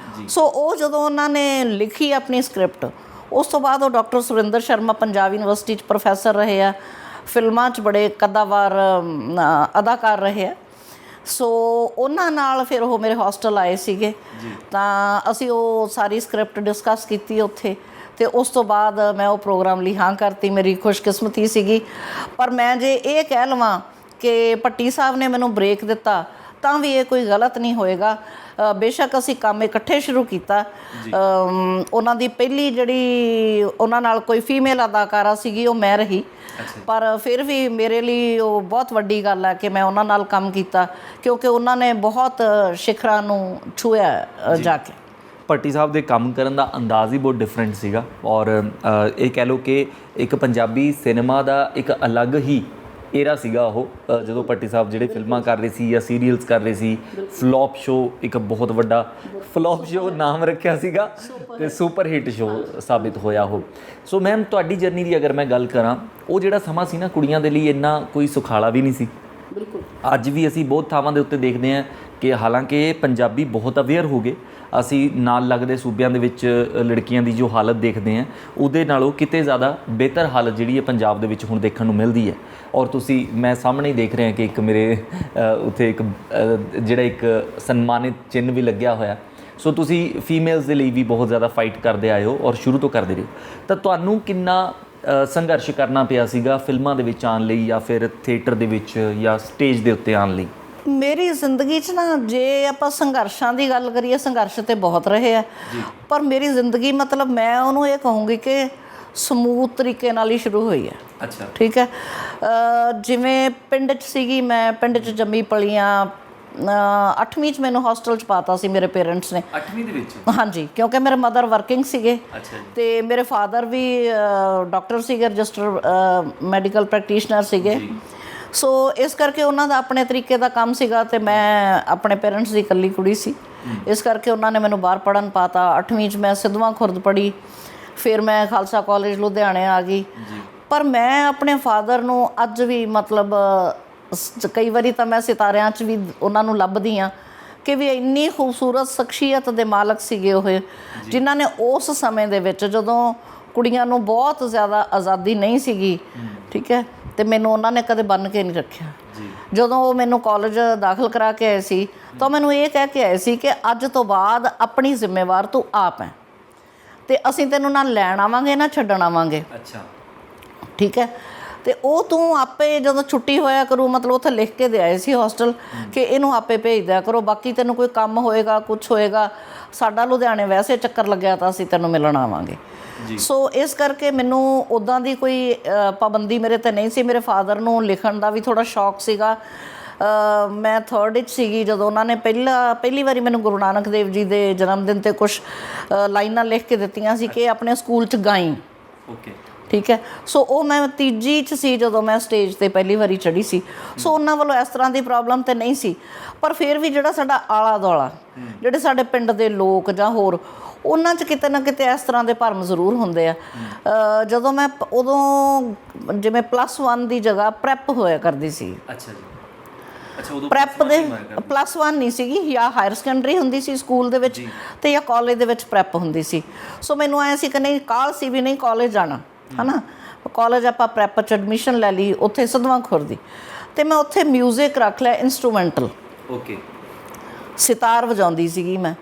ਸੋ ਉਹ ਜਦੋਂ ਉਹਨਾਂ ਨੇ ਲਿਖੀ ਆਪਣੀ ਸਕ੍ਰਿਪਟ, ਉਸ ਤੋਂ ਬਾਅਦ ਉਹ ਡਾਕਟਰ ਸੁਰਿੰਦਰ ਸ਼ਰਮਾ ਪੰਜਾਬ ਯੂਨੀਵਰਸਿਟੀ 'ਚ ਪ੍ਰੋਫੈਸਰ ਰਹੇ ਆ, ਫਿਲਮਾਂ 'ਚ ਬੜੇ ਕੱਦਾਵਾਰ ਅਦਾਕਾਰ ਰਹੇ ਆ। ਸੋ ਉਹਨਾਂ ਨਾਲ ਫਿਰ ਉਹ ਮੇਰੇ ਹੋਸਟਲ ਆਏ ਸੀਗੇ, ਤਾਂ ਅਸੀਂ ਉਹ ਸਾਰੀ ਸਕ੍ਰਿਪਟ ਡਿਸਕਸ ਕੀਤੀ ਉੱਥੇ। ਤੇ ਉਸ ਤੋਂ ਬਾਅਦ ਮੈਂ ਉਹ ਪ੍ਰੋਗਰਾਮ ਲਈ ਹਾਂ ਕਰਤੀ। ਮੇਰੀ ਖੁਸ਼ਕਿਸਮਤੀ ਸੀਗੀ। ਪਰ ਮੈਂ ਜੇ ਇਹ ਕਹਿ ਲਵਾਂ ਕਿ ਭੱਟੀ ਸਾਹਿਬ ਨੇ ਮੈਨੂੰ ਬ੍ਰੇਕ ਦਿੱਤਾ ਤਾਂ ਵੀ ਇਹ ਕੋਈ ਗਲਤ ਨਹੀਂ ਹੋਏਗਾ। ਬੇਸ਼ੱਕ ਅਸੀਂ ਕੰਮ ਇਕੱਠੇ ਸ਼ੁਰੂ ਕੀਤਾ। ਉਹਨਾਂ ਦੀ ਪਹਿਲੀ ਜਿਹੜੀ ਉਹਨਾਂ ਨਾਲ ਕੋਈ ਫੀਮੇਲ ਅਦਾਕਾਰਾ ਸੀਗੀ ਉਹ ਮੈਂ ਰਹੀ, ਪਰ ਫਿਰ ਵੀ ਮੇਰੇ ਲਈ ਉਹ ਬਹੁਤ ਵੱਡੀ ਗੱਲ ਹੈ ਕਿ ਮੈਂ ਉਹਨਾਂ ਨਾਲ ਕੰਮ ਕੀਤਾ, ਕਿਉਂਕਿ ਉਹਨਾਂ ਨੇ ਬਹੁਤ ਸਿਖਰਾਂ ਨੂੰ ਛੂਹਿਆ ਜਾ ਕੇ। ਭੱਟੀ ਸਾਹਿਬ ਦੇ ਕੰਮ ਕਰਨ ਦਾ ਅੰਦਾਜ਼ ਹੀ ਬਹੁਤ ਡਿਫਰੈਂਟ ਸੀਗਾ ਔਰ ਇਹ ਕਹਿ ਲਓ ਕਿ ਇੱਕ ਪੰਜਾਬੀ ਸਿਨੇਮਾ ਦਾ ਇੱਕ ਅਲੱਗ ਹੀ ਏਰਾ ਸੀਗਾ ਉਹ, ਜਦੋਂ ਭੱਟੀ ਸਾਹਿਬ ਜਿਹੜੇ ਫਿਲਮਾਂ ਕਰ ਰਹੇ ਸੀ ਜਾਂ ਸੀਰੀਅਲਸ ਕਰ ਰਹੇ ਸੀ। ਫਲॉप ਸ਼ੋ, ਇੱਕ ਬਹੁਤ ਵੱਡਾ ਫਲॉप ਸ਼ੋ ਨਾਮ ਰੱਖਿਆ ਸੀਗਾ ਤੇ ਸੁਪਰ ਹਿੱਟ ਸ਼ੋ ਸਾਬਿਤ ਹੋਇਆ ਉਹ। ਸੋ ਮੈਮ ਤੁਹਾਡੀ ਜਰਨੀ ਦੀ ਅਗਰ ਮੈਂ ਗੱਲ ਕਰਾਂ, ਉਹ ਜਿਹੜਾ ਸਮਾਂ ਸੀ ਨਾ ਕੁੜੀਆਂ ਦੇ ਲਈ ਇੰਨਾ ਕੋਈ ਸੁਖਾਲਾ ਵੀ ਨਹੀਂ ਸੀ। ਬਿਲਕੁਲ। ਅੱਜ ਵੀ ਅਸੀਂ ਬਹੁਤ ਥਾਵਾਂ ਦੇ ਉੱਤੇ ਦੇਖਦੇ ਹਾਂ ਕਿ ਹਾਲਾਂਕਿ ਪੰਜਾਬੀ ਬਹੁਤ ਅਵੇਅਰ ਹੋ ਗਏ, ਅਸੀਂ ਨਾਲ ਲੱਗਦੇ ਸੂਬਿਆਂ ਦੇ ਵਿੱਚ ਲੜਕੀਆਂ ਦੀ ਜੋ ਹਾਲਤ ਦੇਖਦੇ ਹਾਂ ਉਹਦੇ ਨਾਲੋਂ ਕਿਤੇ ਜ਼ਿਆਦਾ ਬਿਹਤਰ ਹਾਲਤ ਜਿਹੜੀ ਹੈ ਪੰਜਾਬ ਦੇ ਵਿੱਚ ਹੁਣ ਦੇਖਣ ਨੂੰ ਮਿਲਦੀ ਹੈ। ਔਰ ਤੁਸੀਂ ਮੈਂ ਸਾਹਮਣੇ ਹੀ ਦੇਖ ਰਿਹਾ ਕਿ ਇੱਕ ਮੇਰੇ ਉੱਥੇ ਇੱਕ ਜਿਹੜਾ ਇੱਕ ਸਨਮਾਨਿਤ ਚਿੰਨ੍ਹ ਵੀ ਲੱਗਿਆ ਹੋਇਆ। ਸੋ ਤੁਸੀਂ ਫੀਮੇਲਸ ਦੇ ਲਈ ਵੀ ਬਹੁਤ ਜ਼ਿਆਦਾ ਫਾਈਟ ਕਰਦੇ ਆਏ ਹੋ ਔਰ ਸ਼ੁਰੂ ਤੋਂ ਕਰਦੇ ਰਹੇ ਹੋ। ਤਾਂ ਤੁਹਾਨੂੰ ਕਿੰਨਾ ਸੰਘਰਸ਼ ਕਰਨਾ ਪਿਆ ਸੀਗਾ ਫਿਲਮਾਂ ਦੇ ਵਿੱਚ ਆਉਣ ਲਈ ਜਾਂ ਫਿਰ ਥੀਏਟਰ ਦੇ ਵਿੱਚ ਜਾਂ ਸਟੇਜ ਦੇ ਉੱਤੇ ਆਉਣ ਲਈ? ਮੇਰੀ ਜ਼ਿੰਦਗੀ 'ਚ ਨਾ ਜੇ ਆਪਾਂ ਸੰਘਰਸ਼ਾਂ ਦੀ ਗੱਲ ਕਰੀਏ, ਸੰਘਰਸ਼ ਤੇ ਬਹੁਤ ਰਹੇ ਆ, ਪਰ ਮੇਰੀ ਜ਼ਿੰਦਗੀ ਮਤਲਬ ਮੈਂ ਉਹਨੂੰ ਇਹ ਕਹੂੰਗੀ ਕਿ ਸਮੂਥ ਤਰੀਕੇ ਨਾਲ ਹੀ ਸ਼ੁਰੂ ਹੋਈ ਹੈ। ਅੱਛਾ, ਠੀਕ ਹੈ। ਜਿਵੇਂ ਪਿੰਡ 'ਚ ਸੀਗੀ, ਮੈਂ ਪਿੰਡ 'ਚ ਜੰਮੀ ਪਲੀਆਂ। 8ਵੀਂ 'ਚ ਮੈਨੂੰ ਹੋਸਟਲ 'ਚ ਪਾਤਾ ਸੀ ਮੇਰੇ ਪੇਰੈਂਟਸ ਨੇ। 8ਵੀਂ ਦੇ ਵਿੱਚ? ਹਾਂਜੀ, ਕਿਉਂਕਿ ਮੇਰੇ ਮਦਰ ਵਰਕਿੰਗ ਸੀਗੇ। ਅੱਛਾ ਜੀ। ਤੇ ਮੇਰੇ ਫਾਦਰ ਵੀ ਡਾਕਟਰ ਸੀਗੇ, ਰਜਿਸਟਰ ਮੈਡੀਕਲ ਪ੍ਰੈਕਟੀਸ਼ਨਰ ਸੀਗੇ। ਸੋ ਇਸ ਕਰਕੇ ਉਹਨਾਂ ਦਾ ਆਪਣੇ ਤਰੀਕੇ ਦਾ ਕੰਮ ਸੀਗਾ ਤੇ ਮੈਂ ਆਪਣੇ ਪੇਰੈਂਟਸ ਦੀ ਇਕੱਲੀ ਕੁੜੀ ਸੀ, ਇਸ ਕਰਕੇ ਉਹਨਾਂ ਨੇ ਮੈਨੂੰ ਬਾਹਰ ਪੜ੍ਹਨ ਪਾਤਾ। 8ਵੀਂ 'ਚ ਮੈਂ ਸਿੱਧਵਾਂ ਖੁਰਦ ਪੜ੍ਹੀ, ਫਿਰ ਮੈਂ ਖਾਲਸਾ ਕਾਲਜ ਲੁਧਿਆਣੇ ਆ ਗਈ। ਪਰ ਮੈਂ ਆਪਣੇ ਫਾਦਰ ਨੂੰ ਅੱਜ ਵੀ ਮਤਲਬ ਕਈ ਵਾਰੀ ਤਾਂ ਮੈਂ ਸਿਤਾਰਿਆਂ 'ਚ ਵੀ ਉਹਨਾਂ ਨੂੰ ਲੱਭਦੀ ਹਾਂ ਕਿ ਵੀ ਇੰਨੀ ਖੂਬਸੂਰਤ ਸ਼ਖਸੀਅਤ ਦੇ ਮਾਲਕ ਸੀਗੇ ਉਹ, ਜਿਨ੍ਹਾਂ ਨੇ ਉਸ ਸਮੇਂ ਦੇ ਵਿੱਚ ਜਦੋਂ ਕੁੜੀਆਂ ਨੂੰ ਬਹੁਤ ਜ਼ਿਆਦਾ ਆਜ਼ਾਦੀ ਨਹੀਂ ਸੀਗੀ, ਠੀਕ ਹੈ, ਤੇ ਮੈਨੂੰ ਉਹਨਾਂ ਨੇ ਕਦੇ ਬੰਨ੍ਹ ਕੇ ਨਹੀਂ ਰੱਖਿਆ। ਜਦੋਂ ਉਹ ਮੈਨੂੰ ਕਾਲਜ ਦਾਖਲ ਕਰਾ ਕੇ ਆਏ ਸੀ ਤਾਂ ਮੈਨੂੰ ਇਹ ਕਹਿ ਕੇ ਆਏ ਸੀ ਕਿ ਅੱਜ ਤੋਂ ਬਾਅਦ ਆਪਣੀ ਜ਼ਿੰਮੇਵਾਰ ਤੂੰ ਆਪ ਹੈ ਤੇ ਅਸੀਂ ਤੈਨੂੰ ਨਾ ਲੈਣ ਆਵਾਂਗੇ ਨਾ ਛੱਡਣ ਆਵਾਂਗੇ। ਅੱਛਾ, ਠੀਕ ਹੈ। ਤੇ ਉਹ ਤੂੰ ਆਪੇ ਜਦੋਂ ਛੁੱਟੀ ਹੋਇਆ ਕਰੂ, ਮਤਲਬ ਉੱਥੇ ਲਿਖ ਕੇ ਦੇ ਆਏ ਸੀ ਹੋਸਟਲ ਕਿ ਇਹਨੂੰ ਆਪੇ ਭੇਜ ਦਿਆ ਕਰੋ, ਬਾਕੀ ਤੈਨੂੰ ਕੋਈ ਕੰਮ ਹੋਏਗਾ ਕੁਛ ਹੋਏਗਾ, ਸਾਡਾ ਲੁਧਿਆਣੇ ਵੈਸੇ ਚੱਕਰ ਲੱਗਿਆ ਤਾਂ ਅਸੀਂ ਤੈਨੂੰ ਮਿਲਣ ਆਵਾਂਗੇ। ਸੋ ਇਸ ਕਰਕੇ ਮੈਨੂੰ ਉੱਦਾਂ ਦੀ ਕੋਈ ਪਾਬੰਦੀ ਮੇਰੇ 'ਤੇ ਨਹੀਂ ਸੀ। ਮੇਰੇ ਫਾਦਰ ਨੂੰ ਲਿਖਣ ਦਾ ਵੀ ਥੋੜ੍ਹਾ ਸ਼ੌਕ ਸੀਗਾ। ਮੈਂ 3rd 'ਚ ਸੀਗੀ ਜਦੋਂ ਉਹਨਾਂ ਨੇ ਪਹਿਲੀ ਵਾਰੀ ਮੈਨੂੰ ਗੁਰੂ ਨਾਨਕ ਦੇਵ ਜੀ ਦੇ ਜਨਮ ਦਿਨ 'ਤੇ ਕੁਛ ਲਾਈਨਾਂ ਲਿਖ ਕੇ ਦਿੱਤੀਆਂ ਸੀ ਕਿ ਆਪਣੇ ਸਕੂਲ 'ਚ ਗਾਈ। ਓਕੇ। ਠੀਕ ਹੈ। ਸੋ ਉਹ ਮੈਂ ਤੀਜੀ 'ਚ ਸੀ ਜਦੋਂ ਮੈਂ ਸਟੇਜ 'ਤੇ ਪਹਿਲੀ ਵਾਰੀ ਚੜ੍ਹੀ ਸੀ। ਸੋ ਉਹਨਾਂ ਵੱਲੋਂ ਇਸ ਤਰ੍ਹਾਂ ਦੀ ਪ੍ਰੋਬਲਮ ਤਾਂ ਨਹੀਂ ਸੀ, ਪਰ ਫਿਰ ਵੀ ਜਿਹੜਾ ਸਾਡਾ ਆਲਾ ਦੁਆਲਾ, ਜਿਹੜੇ ਸਾਡੇ ਪਿੰਡ ਦੇ ਲੋਕ ਜਾਂ ਹੋਰ, ਉਹਨਾਂ 'ਚ ਕਿਤੇ ਨਾ ਕਿਤੇ ਇਸ ਤਰ੍ਹਾਂ ਦੇ ਭਰਮ ਜ਼ਰੂਰ ਹੁੰਦੇ ਆ। ਜਦੋਂ ਮੈਂ ਉਦੋਂ ਜਿਵੇਂ +1 ਦੀ ਜਗ੍ਹਾ ਪ੍ਰੈਪ ਹੋਇਆ ਕਰਦੀ ਸੀ। ਅੱਛਾ ਜੀ, ਅੱਛਾ ਉਦੋਂ ਪ੍ਰੈਪ ਦੇ +1 ਨਹੀਂ ਸੀਗੀ, ਜਾਂ ਹਾਇਰ ਸੈਕੰਡਰੀ ਹੁੰਦੀ ਸੀ ਸਕੂਲ ਦੇ ਵਿੱਚ, ਤੇ ਜਾਂ ਕਾਲਜ ਦੇ ਵਿੱਚ ਪ੍ਰੈਪ ਹੁੰਦੀ ਸੀ। ਸੋ ਮੈਨੂੰ ਐਂ ਸੀ ਕਿ ਨਹੀਂ, ਕਾਹਲ ਸੀ ਵੀ ਨਹੀਂ ਕਾਲਜ ਜਾਣਾ, ਹੈ ਨਾ। ਕਾਲਜ ਆਪਾਂ ਪ੍ਰੈਪ 'ਚ ਐਡਮਿਸ਼ਨ ਲੈ ਲਈ ਉੱਥੇ ਸਦਵਾਂ ਖੁਰਦੀ, ਅਤੇ ਮੈਂ ਉੱਥੇ ਮਿਊਜ਼ਿਕ ਰੱਖ ਲਿਆ ਇੰਸਟਰੂਮੈਂਟਲ। ਓਕੇ। ਸਿਤਾਰ ਵਜਾਉਂਦੀ ਸੀਗੀ ਮੈਂ,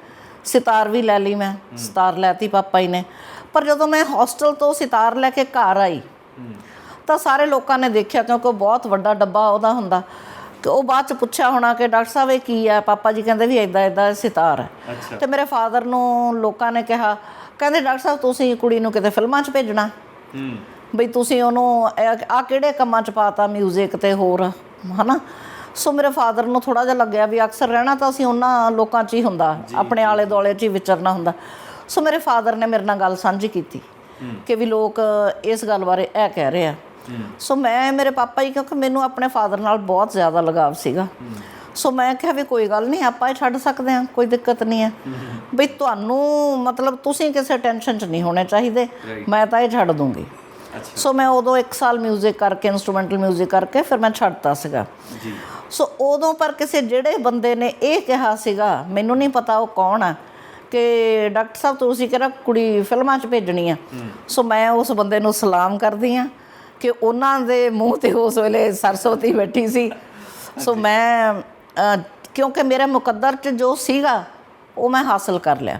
ਸਿਤਾਰ ਵੀ ਲੈ ਲਈ ਮੈਂ, ਸਿਤਾਰ ਲੈਤੀ ਪਾਪਾ ਜੀ ਨੇ। ਪਰ ਜਦੋਂ ਮੈਂ ਹੋਸਟਲ ਤੋਂ ਸਿਤਾਰ ਲੈ ਕੇ ਘਰ ਆਈ ਤਾਂ ਸਾਰੇ ਲੋਕਾਂ ਨੇ ਦੇਖਿਆ, ਕਿਉਂਕਿ ਉਹ ਬਹੁਤ ਵੱਡਾ ਡੱਬਾ ਉਹਦਾ ਹੁੰਦਾ, ਕਿ ਉਹ ਬਾਅਦ 'ਚ ਪੁੱਛਿਆ ਹੋਣਾ ਕਿ ਡਾਕਟਰ ਸਾਹਿਬ ਇਹ ਕੀ ਹੈ। ਪਾਪਾ ਜੀ ਕਹਿੰਦੇ ਵੀ ਇੱਦਾਂ ਇੱਦਾਂ ਸਿਤਾਰ ਹੈ। ਅਤੇ ਮੇਰੇ ਫਾਦਰ ਨੂੰ ਲੋਕਾਂ ਨੇ ਕਿਹਾ, ਕਹਿੰਦੇ ਡਾਕਟਰ ਸਾਹਿਬ ਤੁਸੀਂ ਕੁੜੀ ਨੂੰ ਕਿਤੇ ਫਿਲਮਾਂ 'ਚ ਭੇਜਣਾ, ਬਈ ਤੁਸੀਂ ਉਹਨੂੰ ਆਹ ਕਿਹੜੇ ਕੰਮਾਂ 'ਚ ਪਾਤਾ, ਮਿਊਜ਼ਿਕ ਅਤੇ ਹੋਰ, ਹੈ ਨਾ। ਸੋ ਮੇਰੇ ਫਾਦਰ ਨੂੰ ਥੋੜ੍ਹਾ ਜਿਹਾ ਲੱਗਿਆ ਵੀ ਅਕਸਰ ਰਹਿਣਾ ਤਾਂ ਅਸੀਂ ਉਹਨਾਂ ਲੋਕਾਂ 'ਚ ਹੀ ਹੁੰਦਾ, ਆਪਣੇ ਆਲੇ ਦੁਆਲੇ 'ਚ ਹੀ ਵਿਚਰਨਾ ਹੁੰਦਾ। ਸੋ ਮੇਰੇ ਫਾਦਰ ਨੇ ਮੇਰੇ ਨਾਲ ਗੱਲ ਸਾਂਝੀ ਕੀਤੀ ਕਿ ਵੀ ਲੋਕ ਇਸ ਗੱਲ ਬਾਰੇ ਇਹ ਕਹਿ ਰਹੇ ਆ। ਸੋ ਮੈਂ, ਮੇਰੇ ਪਾਪਾ ਜੀ, ਕਿਉਂਕਿ ਮੈਨੂੰ ਆਪਣੇ ਫਾਦਰ ਨਾਲ ਬਹੁਤ ਜ਼ਿਆਦਾ ਲਗਾਵ ਸੀਗਾ, ਸੋ ਮੈਂ ਕਿਹਾ ਵੀ ਕੋਈ ਗੱਲ ਨਹੀਂ, ਆਪਾਂ ਇਹ ਛੱਡ ਸਕਦੇ ਹਾਂ, ਕੋਈ ਦਿੱਕਤ ਨਹੀਂ ਹੈ ਬਈ ਤੁਹਾਨੂੰ, ਮਤਲਬ ਤੁਸੀਂ ਕਿਸੇ ਟੈਨਸ਼ਨ 'ਚ ਨਹੀਂ ਹੋਣੇ ਚਾਹੀਦੇ, ਮੈਂ ਤਾਂ ਇਹ ਛੱਡ ਦੂੰਗੀ। ਸੋ ਮੈਂ ਉਦੋਂ 1 ਸਾਲ ਮਿਊਜ਼ਿਕ ਕਰਕੇ, ਇੰਸਟਰੂਮੈਂਟਲ ਮਿਊਜ਼ਿਕ ਕਰਕੇ, ਫਿਰ ਮੈਂ ਛੱਡਤਾ ਸੀਗਾ। ਸੋ ਉਦੋਂ ਪਰ ਕਿਸੇ ਜਿਹੜੇ ਬੰਦੇ ਨੇ ਇਹ ਕਿਹਾ ਸੀਗਾ, ਮੈਨੂੰ ਨਹੀਂ ਪਤਾ ਉਹ ਕੌਣ ਆ, ਕਿ ਡਾਕਟਰ ਸਾਹਿਬ ਤੁਸੀਂ ਕਿਹੜਾ ਕੁੜੀ ਫਿਲਮਾਂ 'ਚ ਭੇਜਣੀ ਆ। ਸੋ ਮੈਂ ਉਸ ਬੰਦੇ ਨੂੰ ਸਲਾਮ ਕਰਦੀ ਹਾਂ ਕਿ ਉਹਨਾਂ ਦੇ ਮੂੰਹ 'ਤੇ ਉਸ ਵੇਲੇ ਸਰਸਵਤੀ ਬੈਠੀ ਸੀ। ਸੋ ਮੈਂ ਕਿਉਂਕਿ ਮੇਰੇ ਮੁਕੱਦਰ 'ਚ ਜੋ ਸੀਗਾ ਉਹ ਮੈਂ ਹਾਸਲ ਕਰ ਲਿਆ।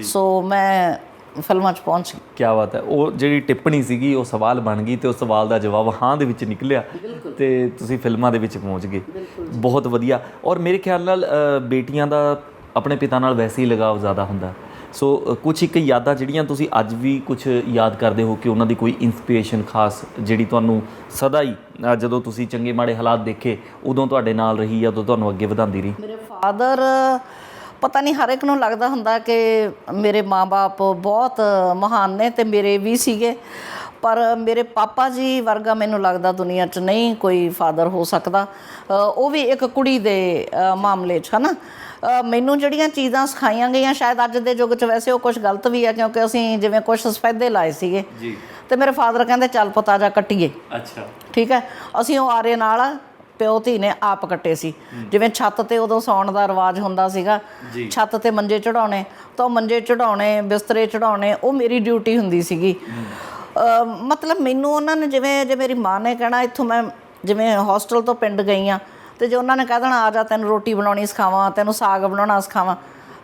ਸੋ ਮੈਂ ਫਿਲਮਾਂ 'ਚ ਪਹੁੰਚ ਗਈ। ਕੀ ਬਾਤ ਹੈ। ਉਹ ਜਿਹੜੀ ਟਿੱਪਣੀ ਸੀਗੀ ਉਹ ਸਵਾਲ ਬਣ ਗਈ, ਅਤੇ ਉਸ ਸਵਾਲ ਦਾ ਜਵਾਬ ਹਾਂ ਦੇ ਵਿੱਚ ਨਿਕਲਿਆ, ਅਤੇ ਤੁਸੀਂ ਫਿਲਮਾਂ ਦੇ ਵਿੱਚ ਪਹੁੰਚ ਗਏ। ਬਹੁਤ ਵਧੀਆ। ਔਰ ਮੇਰੇ ਖਿਆਲ ਨਾਲ ਬੇਟੀਆਂ ਦਾ ਆਪਣੇ ਪਿਤਾ ਨਾਲ ਵੈਸੇ ਹੀ ਲਗਾਵ ਜ਼ਿਆਦਾ ਹੁੰਦਾ। ਸੋ ਕੁਛ ਇੱਕ ਯਾਦਾਂ ਜਿਹੜੀਆਂ ਤੁਸੀਂ ਅੱਜ ਵੀ ਕੁਛ ਯਾਦ ਕਰਦੇ ਹੋ ਕਿ ਉਹਨਾਂ ਦੀ ਕੋਈ ਇੰਸਪੀਰੇਸ਼ਨ ਖਾਸ ਜਿਹੜੀ ਤੁਹਾਨੂੰ ਸਦਾ ਹੀ, ਜਦੋਂ ਤੁਸੀਂ ਚੰਗੇ ਮਾੜੇ ਹਾਲਾਤ ਦੇਖੇ ਉਦੋਂ ਤੁਹਾਡੇ ਨਾਲ ਰਹੀ, ਜਾਂ ਉਦੋਂ ਤੁਹਾਨੂੰ ਅੱਗੇ ਵਧਾਉਂਦੀ ਰਹੀ? ਮੇਰੇ ਫਾਦਰ, ਪਤਾ ਨਹੀਂ ਹਰ ਇੱਕ ਨੂੰ ਲੱਗਦਾ ਹੁੰਦਾ ਕਿ ਮੇਰੇ ਮਾਂ-ਬਾਪ ਬਹੁਤ ਮਹਾਨ ਨੇ, ਅਤੇ ਮੇਰੇ ਵੀ ਸੀਗੇ, ਪਰ ਮੇਰੇ ਪਾਪਾ ਜੀ ਵਰਗਾ ਮੈਨੂੰ ਲੱਗਦਾ ਦੁਨੀਆ 'ਚ ਨਹੀਂ ਕੋਈ ਫਾਦਰ ਹੋ ਸਕਦਾ, ਉਹ ਵੀ ਇੱਕ ਕੁੜੀ ਦੇ ਮਾਮਲੇ 'ਚ, ਹੈ ਨਾ। ਮੈਨੂੰ ਜਿਹੜੀਆਂ ਚੀਜ਼ਾਂ ਸਿਖਾਈਆਂ ਗਈਆਂ, ਸ਼ਾਇਦ ਅੱਜ ਦੇ ਯੁੱਗ 'ਚ ਵੈਸੇ ਉਹ ਕੁਛ ਗਲਤ ਵੀ ਹੈ, ਕਿਉਂਕਿ ਅਸੀਂ ਜਿਵੇਂ ਕੁਛ ਸਫੈਦੇ ਲਾਏ ਸੀਗੇ, ਅਤੇ ਮੇਰੇ ਫਾਦਰ ਕਹਿੰਦੇ ਚੱਲ ਪੁੱਤ ਆ ਜਾ ਕੱਟੀਏ। ਅੱਛਾ, ਠੀਕ ਹੈ। ਅਸੀਂ ਉਹ ਆਰੇ ਨਾਲ ਪਿਓ ਧੀ ਨੇ ਆਪ ਕੱਟੇ ਸੀ। ਜਿਵੇਂ ਛੱਤ 'ਤੇ ਉਦੋਂ ਸੌਣ ਦਾ ਰਿਵਾਜ ਹੁੰਦਾ ਸੀਗਾ, ਛੱਤ 'ਤੇ ਮੰਜੇ ਚੜਾਉਣੇ, ਤਾਂ ਮੰਜੇ ਚੜਾਉਣੇ, ਬਿਸਤਰੇ ਚੜਾਉਣੇ, ਉਹ ਮੇਰੀ ਡਿਊਟੀ ਹੁੰਦੀ ਸੀਗੀ। ਮਤਲਬ ਮੈਨੂੰ ਉਹਨਾਂ ਨੇ, ਜਿਵੇਂ ਜੇ ਮੇਰੀ ਮਾਂ ਨੇ ਕਹਿਣਾ, ਇੱਥੋਂ ਮੈਂ ਜਿਵੇਂ ਹੋਸਟਲ ਤੋਂ ਪਿੰਡ ਗਈ ਹਾਂ, ਅਤੇ ਜੇ ਉਹਨਾਂ ਨੇ ਕਹਿ ਦੇਣਾ ਆ ਜਾ ਤੈਨੂੰ ਰੋਟੀ ਬਣਾਉਣੀ ਸਿਖਾਵਾਂ, ਤੈਨੂੰ ਸਾਗ ਬਣਾਉਣਾ ਸਿਖਾਵਾਂ,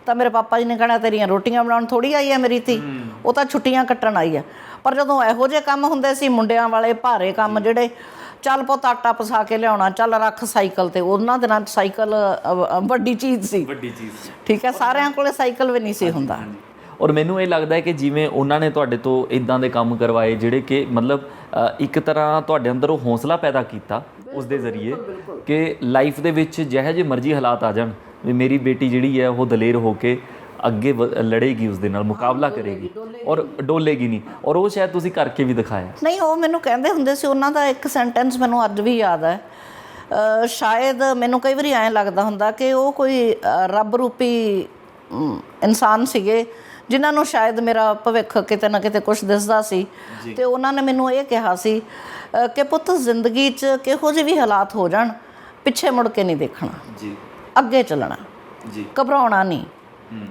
ਤਾਂ ਮੇਰੇ ਪਾਪਾ ਜੀ ਨੇ ਕਹਿਣਾ ਤੇਰੀਆਂ ਰੋਟੀਆਂ ਬਣਾਉਣ ਥੋੜ੍ਹੀ ਆਈ ਹੈ ਮੇਰੀ ਧੀ, ਉਹ ਤਾਂ ਛੁੱਟੀਆਂ ਕੱਟਣ ਆਈ ਹੈ। ਪਰ ਜਦੋਂ ਇਹੋ ਜਿਹੇ ਕੰਮ ਹੁੰਦੇ ਸੀ, ਮੁੰਡਿਆਂ ਵਾਲੇ ਭਾਰੇ ਕੰਮ ਜਿਹੜੇ, ਚੱਲ ਪੁੱਤ ਆਟਾ ਪਿਸਾ ਕੇ ਲਿਆਉਣਾ, ਚੱਲ ਰੱਖ ਸਾਈਕਲ 'ਤੇ, ਉਹਨਾਂ ਦਿਨਾਂ 'ਚ ਸਾਈਕਲ ਵੱਡੀ ਚੀਜ਼ ਸੀ, ਠੀਕ ਹੈ। ਸਾਰਿਆਂ ਕੋਲ ਸਾਈਕਲ ਵੀ ਨਹੀਂ ਸੀ ਹੁੰਦਾ। ਔਰ ਮੈਨੂੰ ਇਹ ਲੱਗਦਾ ਹੈ ਕਿ ਜਿਵੇਂ ਉਹਨਾਂ ਨੇ ਤੁਹਾਡੇ ਤੋਂ ਇੱਦਾਂ ਦੇ ਕੰਮ ਕਰਵਾਏ ਜਿਹੜੇ ਕਿ ਮਤਲਬ ਇੱਕ ਤਰ੍ਹਾਂ ਤੁਹਾਡੇ ਅੰਦਰ ਉਹ ਹੌਸਲਾ ਪੈਦਾ ਕੀਤਾ ਉਸ ਦੇ ਜ਼ਰੀਏ ਕਿ ਲਾਈਫ ਦੇ ਵਿੱਚ ਜਿਹੋ ਜਿਹੇ ਮਰਜ਼ੀ ਹਾਲਾਤ ਆ ਜਾਣ, ਵੀ ਮੇਰੀ ਬੇਟੀ ਜਿਹੜੀ ਹੈ ਉਹ ਦਲੇਰ ਹੋ ਕੇ ਅੱਗੇ ਲੜੇਗੀ, ਉਸ ਦੇ ਨਾਲ ਮੁਕਾਬਲਾ ਕਰੇਗੀ ਔਰ ਡੋਲੇਗੀ ਨਹੀਂ। ਔਰ ਉਹ ਸ਼ਾਇਦ ਤੁਸੀਂ ਕਰਕੇ ਵੀ ਦਿਖਾਇਆ। ਨਹੀਂ, ਉਹ ਮੈਨੂੰ ਕਹਿੰਦੇ ਹੁੰਦੇ ਸੀ, ਉਹਨਾਂ ਦਾ ਇੱਕ ਸੈਂਟੈਂਸ ਮੈਨੂੰ ਅੱਜ ਵੀ ਯਾਦ ਹੈ। ਸ਼ਾਇਦ ਮੈਨੂੰ ਕਈ ਵਾਰੀ ਐਂ ਲੱਗਦਾ ਹੁੰਦਾ ਕਿ ਉਹ ਕੋਈ ਰੱਬ ਰੂਪੀ ਇਨਸਾਨ ਸੀਗੇ, ਜਿਨ੍ਹਾਂ ਨੂੰ ਸ਼ਾਇਦ ਮੇਰਾ ਭਵਿੱਖ ਕਿਤੇ ਨਾ ਕਿਤੇ ਕੁਛ ਦਿਸਦਾ ਸੀ, ਅਤੇ ਉਹਨਾਂ ਨੇ ਮੈਨੂੰ ਇਹ ਕਿਹਾ ਸੀ ਕਿ ਪੁੱਤ ਜ਼ਿੰਦਗੀ 'ਚ ਕਿਹੋ ਜਿਹੇ ਵੀ ਹਾਲਾਤ ਹੋ ਜਾਣ, ਪਿੱਛੇ ਮੁੜ ਕੇ ਨਹੀਂ ਦੇਖਣਾ, ਅੱਗੇ ਚੱਲਣਾ, ਘਬਰਾਉਣਾ ਨਹੀਂ,